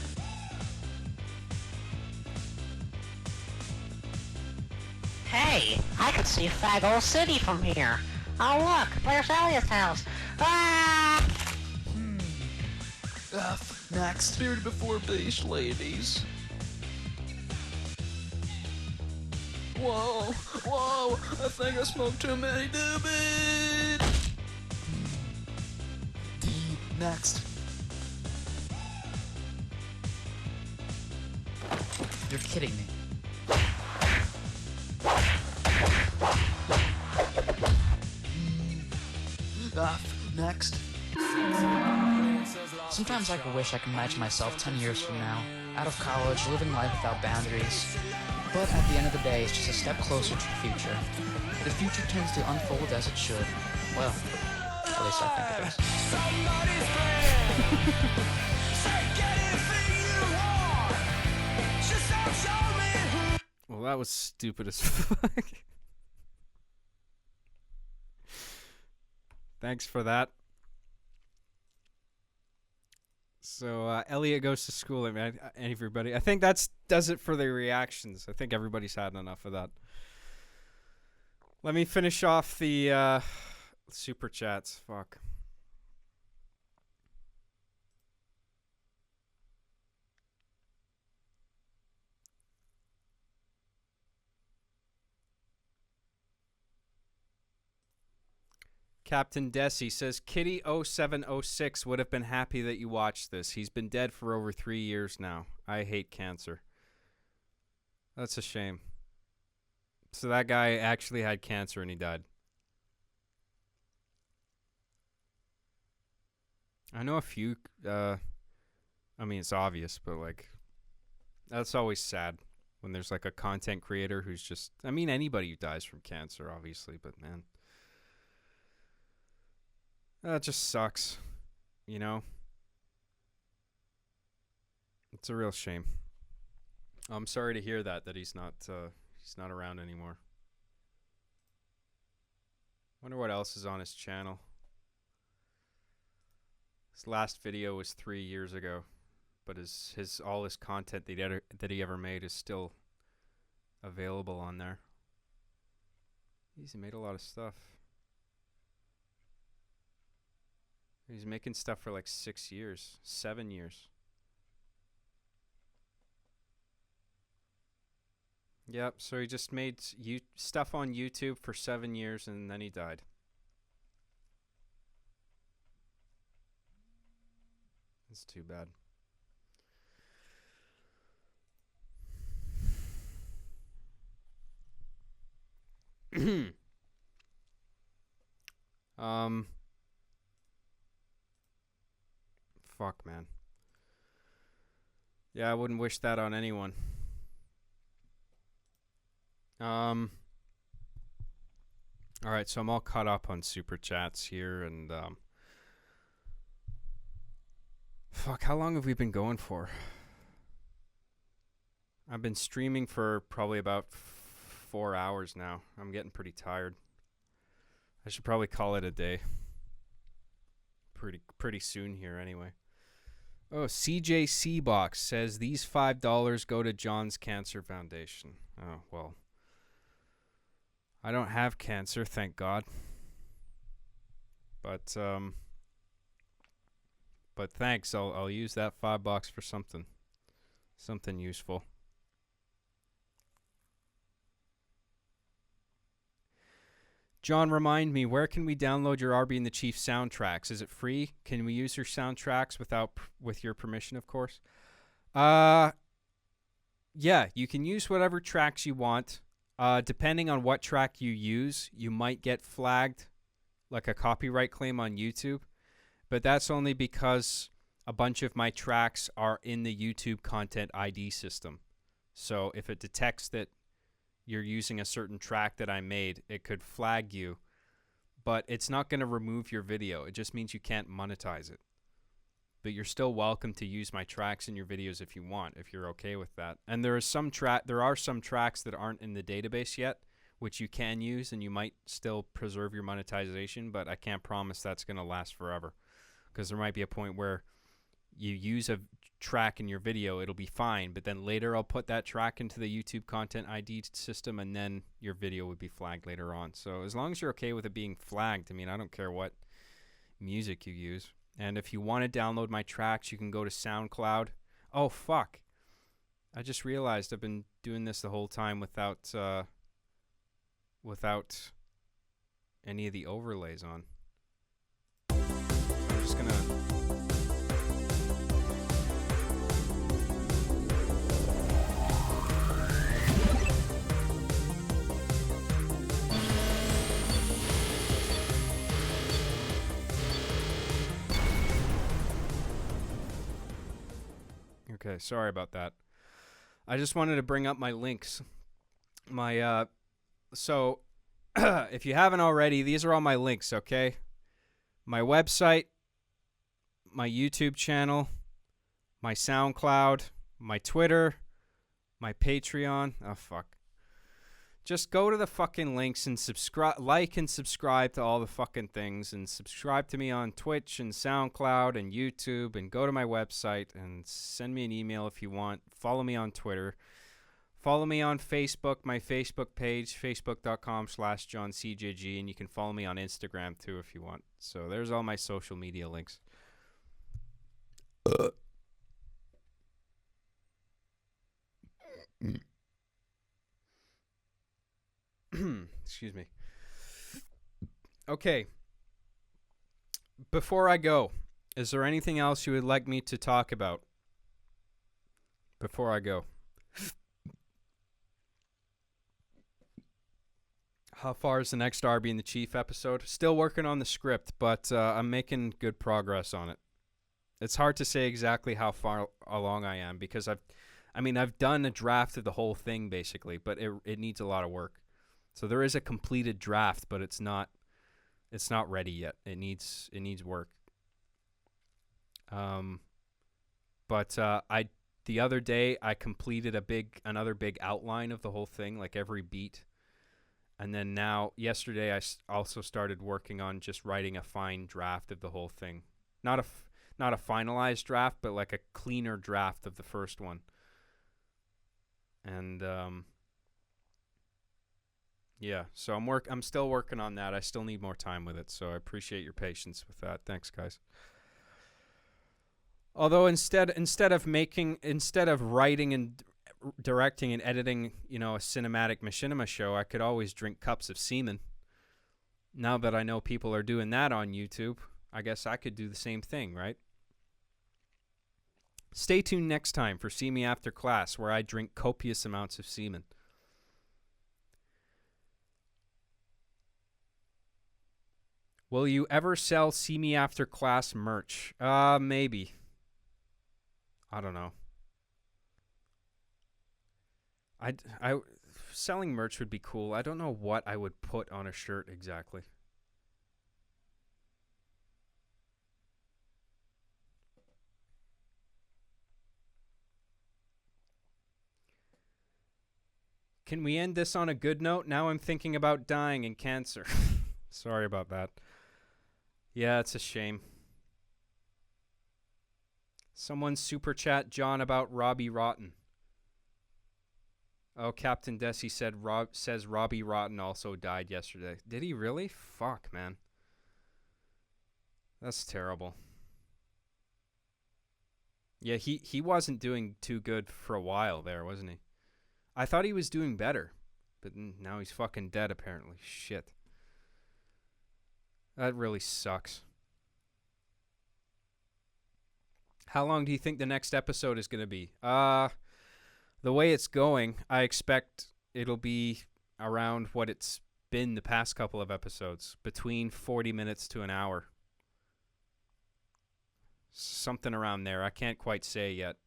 Hey, I can see Faggot City from here. Oh look, there's Elliot's house. Ah! F. Next. Spirit before base, ladies. Whoa, whoa, I think I smoked too many doobies. D. Next. You're kidding me. F. Next. Sometimes I wish I could imagine myself 10 years from now, out of college, living life without boundaries. But at the end of the day, it's just a step closer to the future. The future tends to unfold as it should. Well, at least I think it is. Well, that was stupid as fuck. Thanks for that. So, Elliot Goes to School, I mean, everybody. I think does it for the reactions. I think everybody's had enough of that. Let me finish off the super chats. Fuck. Captain Desi says, Kitty0706 would have been happy that you watched this. He's been dead for over 3 years now. I hate cancer. That's a shame. So that guy actually had cancer and he died. I know a few, I mean, it's obvious, but like, that's always sad when there's like a content creator who's just, I mean, anybody who dies from cancer, obviously, but man. That just sucks, you know? It's a real shame. I'm sorry to hear that he's not around anymore. Wonder what else is on his channel. His last video was 3 years ago, but all his content that he ever made is still available on there. He made a lot of stuff. He's making stuff for like 6 years, 7 years. Yep, so he just made stuff on YouTube for 7 years and then he died. That's too bad. Fuck, man. Yeah, I wouldn't wish that on anyone. All right, so I'm all caught up on super chats here, and fuck, how long have we been going for? I've been streaming for probably about 4 hours now. I'm getting pretty tired. I should probably call it a day. Pretty soon here, anyway. Oh, CJC Box says these $5 go to John's Cancer Foundation. Oh, well. I don't have cancer, thank God. But thanks. I'll use that $5 for something useful. John, remind me, where can we download your RB and the Chief soundtracks? Is it free? Can we use your soundtracks with your permission, of course? Yeah, you can use whatever tracks you want. Depending on what track you use, you might get flagged like a copyright claim on YouTube. But that's only because a bunch of my tracks are in the YouTube Content ID system. So if it detects that you're using a certain track that I made, it could flag you, but it's not going to remove your video. It just means you can't monetize it. But you're still welcome to use my tracks in your videos if you want, if you're okay with that. And there are some tracks that aren't in the database yet, which you can use, and you might still preserve your monetization, but I can't promise that's going to last forever, because there might be a point where you use a track in your video, it'll be fine, but then later I'll put that track into the YouTube Content ID system, and then your video would be flagged later on. So as long as you're okay with it being flagged, I mean, I don't care what music you use. And if you want to download my tracks, you can go to SoundCloud. Oh, fuck. I just realized I've been doing this the whole time without any of the overlays on. I'm just gonna... Okay, sorry about that. I just wanted to bring up my links. So if you haven't already, these are all my links, okay? My website, my YouTube channel, my SoundCloud, my Twitter, my Patreon. Oh, fuck. Just go to the fucking links and like and subscribe to all the fucking things, and subscribe to me on Twitch and SoundCloud and YouTube, and go to my website and send me an email if you want. Follow me on Twitter. Follow me on Facebook, my Facebook page, facebook.com/JohnCJG, and you can follow me on Instagram too if you want. So there's all my social media links. Excuse me. Okay. Before I go, is there anything else you would like me to talk about? Before I go. How far is the next Darby and the Chief episode? Still working on the script, but I'm making good progress on it. It's hard to say exactly how far along I am because I've done a draft of the whole thing basically, but it needs a lot of work. So there is a completed draft, but it's not ready yet. It needs work. But the other day I completed another big outline of the whole thing, like every beat. And then yesterday I also started working on just writing a fine draft of the whole thing. Not a finalized draft, but like a cleaner draft of the first one. And yeah, so I'm still working on that. I still need more time with it, so I appreciate your patience with that. Thanks, guys. Although instead of writing and directing and editing, a cinematic machinima show, I could always drink cups of semen. Now that I know people are doing that on YouTube, I guess I could do the same thing, right? Stay tuned next time for See Me After Class, where I drink copious amounts of semen. Will you ever sell See Me After Class merch? Maybe. I don't know. Selling merch would be cool. I don't know what I would put on a shirt exactly. Can we end this on a good note? Now I'm thinking about dying and cancer. Sorry about that. Yeah, it's a shame. Someone super chat John about Robbie Rotten. Oh, Captain Desi says Robbie Rotten also died yesterday. Did he really? Fuck, man. That's terrible. Yeah, he wasn't doing too good for a while there, wasn't he? I thought he was doing better, but now he's fucking dead apparently. Shit. That really sucks. How long do you think the next episode is going to be? The way it's going, I expect it'll be around what it's been the past couple of episodes, between 40 minutes to an hour. Something around there. I can't quite say yet.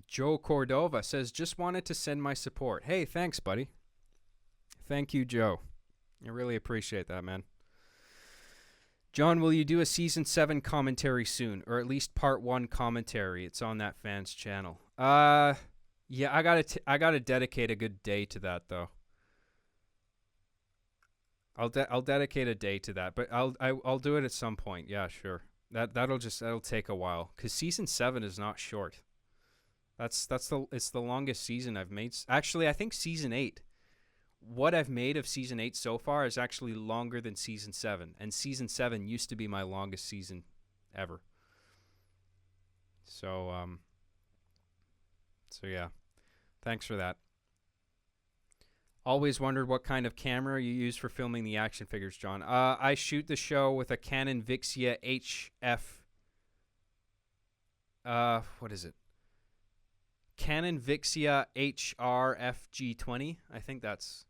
Joe Cordova says, just wanted to send my support. Hey, thanks, buddy. Thank you, Joe. I really appreciate that, man. John, will you do a Season 7 commentary soon? Or at least Part 1 commentary? It's on that fan's channel. Yeah, I gotta dedicate a good day to that, though. I'll dedicate a day to that, but I'll do it at some point. Yeah, sure. That'll take a while, because Season 7 is not short. It's the longest season I've made. Actually, I think season 8. What I've made of season 8 so far is actually longer than season 7, and season 7 used to be my longest season ever. So yeah. Thanks for that. Always wondered what kind of camera you use for filming the action figures, John. I shoot the show with a Canon Vixia HF. What is it? Canon Vixia HRFG20. I think that's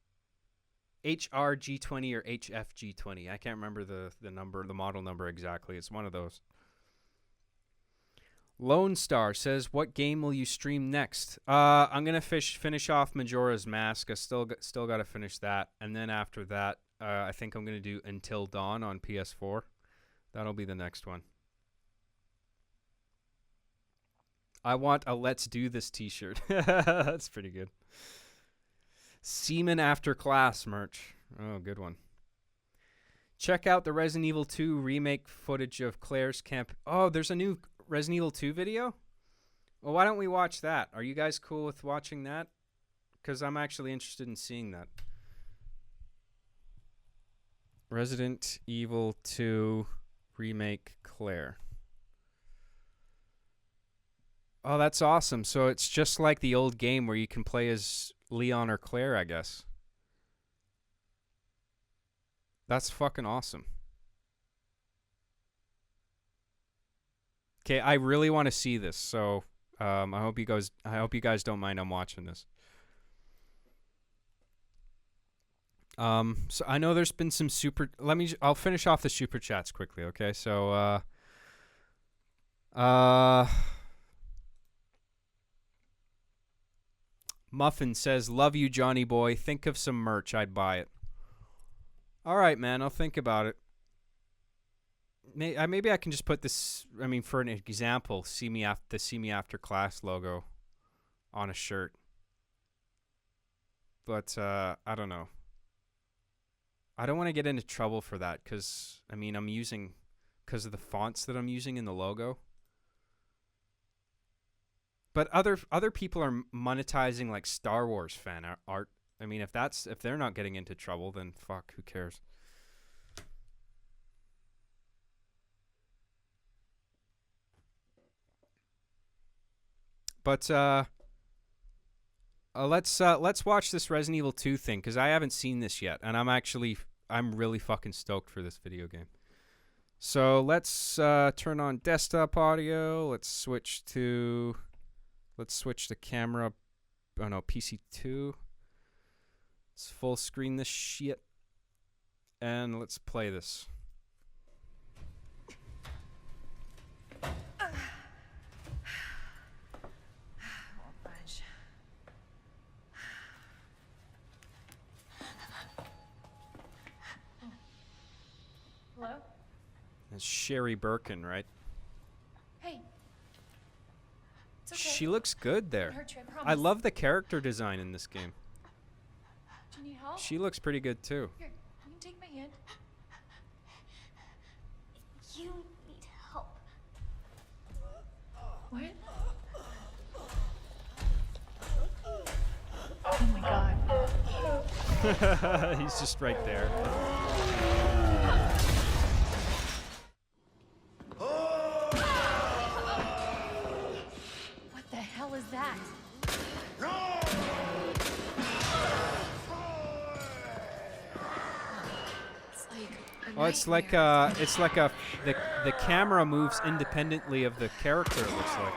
HRG20 or HFG20. I can't remember the number, the model number exactly. It's one of those. Lone Star says, "What game will you stream next?" I'm gonna finish off Majora's Mask. I still got to finish that, and then after that, I think I'm gonna do Until Dawn on PS4. That'll be the next one. I want a "Let's Do This" T-shirt. That's pretty good. Seaman After Class merch. Oh, good one. Check out the Resident Evil 2 remake footage of Claire's camp. Oh, there's a new Resident Evil 2 video? Well, why don't we watch that? Are you guys cool with watching that? Because I'm actually interested in seeing that. Resident Evil 2 remake Claire. Oh, that's awesome. So it's just like the old game where you can play as Leon or Claire, I guess. That's fucking awesome. Okay, I really want to see this, so I hope you guys don't mind I'm watching this. So I know there's been some I'll finish off the super chats quickly, okay? So Muffin says, "Love you, Johnny boy. Think of some merch. I'd buy it." All right, man. I'll think about it. Maybe I can just put this. I mean, for an example, the "See Me After Class" logo on a shirt. But I don't know. I don't want to get into trouble for that because I mean because of the fonts that I'm using in the logo. But other people are monetizing like Star Wars fan art. I mean, if they're not getting into trouble, then fuck, who cares? But let's watch this Resident Evil 2 thing because I haven't seen this yet, and I'm really fucking stoked for this video game. So let's turn on desktop audio. Let's switch the camera. Oh no, PC2. Let's full screen this shit, and let's play this. Hello? That's Sherry Birkin, right? Hey. It's okay. She looks good there. Won't hurt you, I I promise. love the character design in this game. Do you need help? She looks pretty good too. Here, you can take my hand. You need help. What? Oh my god. He's just right there. What the hell is that? It's like the camera moves independently of the character, it looks like.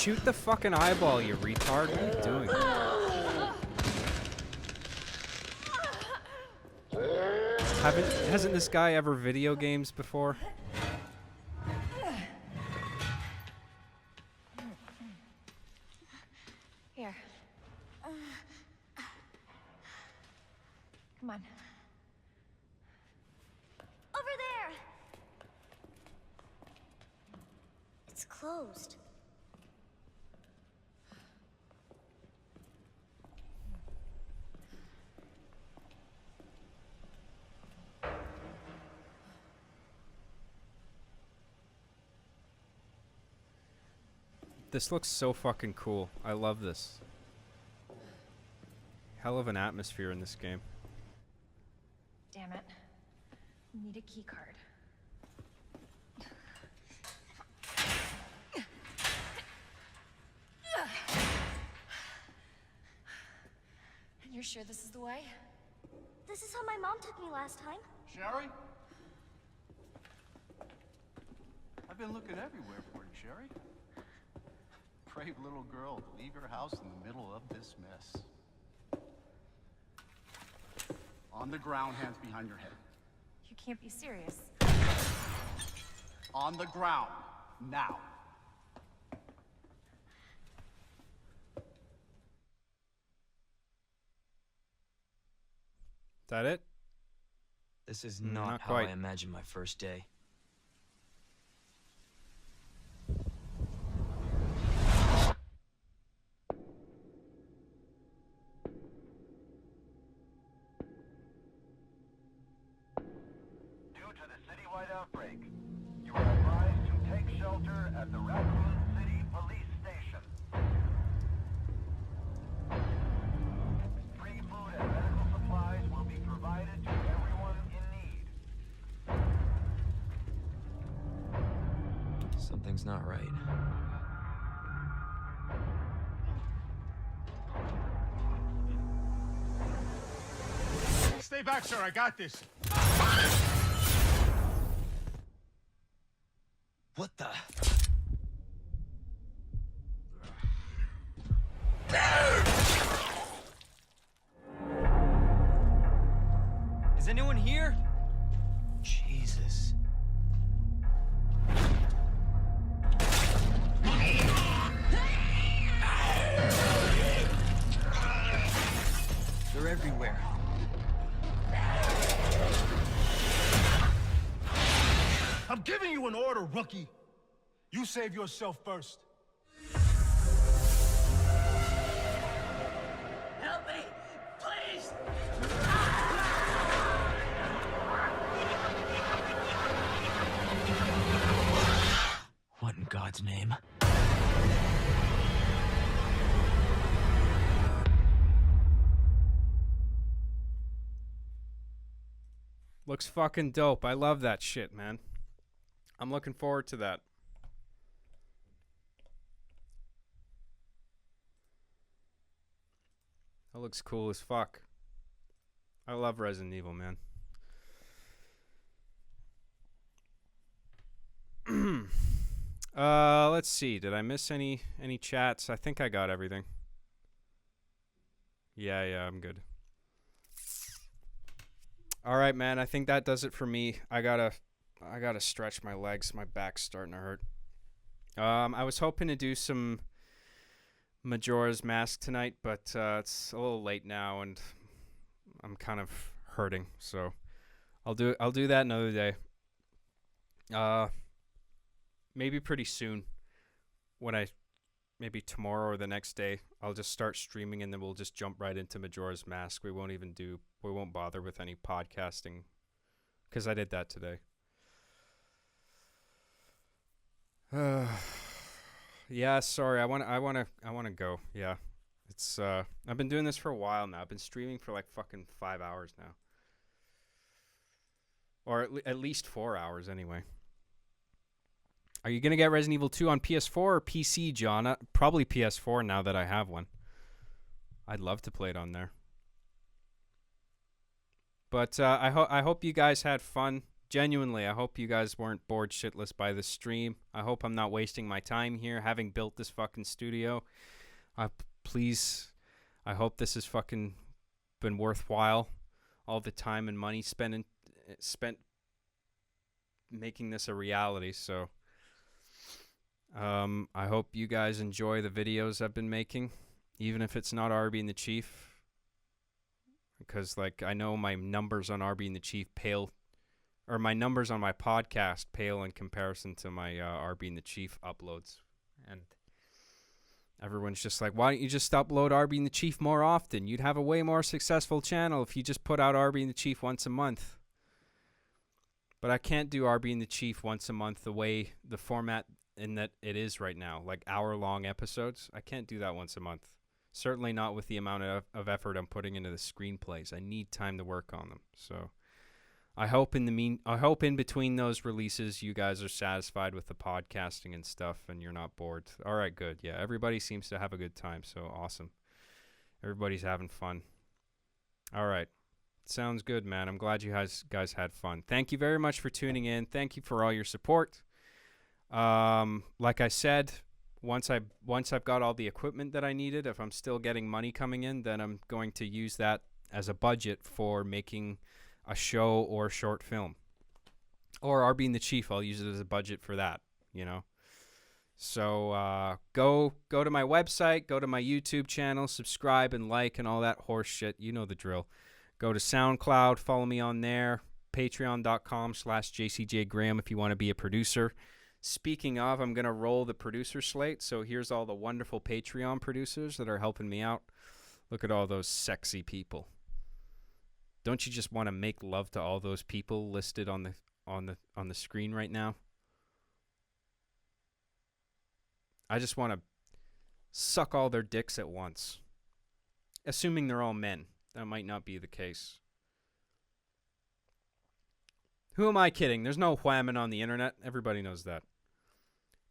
Shoot the fucking eyeball, you retard. What are you doing? Hasn't this guy ever video games before? Here. Come on. Over there! It's closed. This looks so fucking cool. I love this. Hell of an atmosphere in this game. Damn it. We need a key card. You're sure this is the way? This is how my mom took me last time. Sherry? I've been looking everywhere for you, Sherry. Brave little girl to leave your house in the middle of this mess. On the ground, hands behind your head. You can't be serious. On the ground, now. That it? This is Not not how quite. I imagined my first day. Due to the citywide outbreak, you are advised to take shelter at the Raccoon City Police Station. Free food and medical supplies will be provided to everyone in need. Something's not right. Stay back, sir. I got this. What the? Is anyone here? Jesus. They're everywhere. I'm giving you an order, rookie. You save yourself first. Help me! Please! What in God's name? Looks fucking dope. I love that shit, man. I'm looking forward to that. That looks cool as fuck. I love Resident Evil, man. Let's see. Did I miss any chats? I think I got everything. Yeah, I'm good. All right, man. I think that does it for me. I gotta stretch my legs. My back's starting to hurt. I was hoping to do some Majora's Mask tonight, but it's a little late now, and I'm kind of hurting. So I'll do that another day. Maybe pretty soon. Maybe tomorrow or the next day, I'll just start streaming, and then we'll just jump right into Majora's Mask. We won't bother with any podcasting, because I did that today. Yeah, sorry. I want to go. Yeah. It's I've been doing this for a while now. I've been streaming for like fucking 5 hours now. Or at least 4 hours anyway. Are you going to get Resident Evil 2 on PS4 or PC, John? Probably PS4 now that I have one. I'd love to play it on there. But I hope you guys had fun Genuinely, I hope you guys weren't bored shitless by this stream. I hope I'm not wasting my time here having built this fucking studio. Please, I hope this has fucking been worthwhile. All the time and money spent making this a reality. So I hope you guys enjoy the videos I've been making, even if it's not Arby and the Chief, because like I know my numbers on Arby and the Chief pale, or my numbers on my podcast pale in comparison to my Arby and the Chief uploads. And everyone's just like, why don't you just upload Arby and the Chief more often? You'd have a way more successful channel if you just put out Arby and the Chief once a month. But I can't do Arby and the Chief once a month the way the format in that it is right now, like hour-long episodes. I can't do that once a month. Certainly not with the amount of effort I'm putting into the screenplays. I need time to work on them. So I hope in between those releases you guys are satisfied with the podcasting and stuff and you're not bored. All right, good. Yeah, everybody seems to have a good time, so awesome. Everybody's having fun. All right. Sounds good, man. I'm glad you guys had fun. Thank you very much for tuning in. Thank you for all your support. Like I said, once I've got all the equipment that I needed, if I'm still getting money coming in, then I'm going to use that as a budget for making a show or short film. Or Arby and the Chief, I'll use it as a budget for that, you know. So go to my website, go to my YouTube channel, subscribe and like and all that horse shit. You know the drill. Go to SoundCloud, follow me on there, patreon.com/JCJGraham if you want to be a producer. Speaking of, I'm going to roll the producer slate. So here's all the wonderful Patreon producers that are helping me out. Look at all those sexy people. Don't you just want to make love to all those people listed on the screen right now? I just want to suck all their dicks at once. Assuming they're all men. That might not be the case. Who am I kidding? There's no whamming on the internet. Everybody knows that.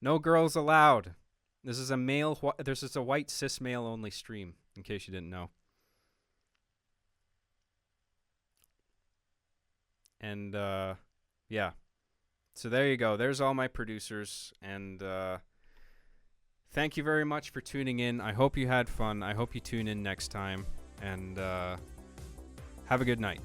No girls allowed. This is a white cis male only stream, in case you didn't know. And yeah. So there you go. There's all my producers, and thank you very much for tuning in. I hope you had fun. I hope you tune in next time, and have a good night.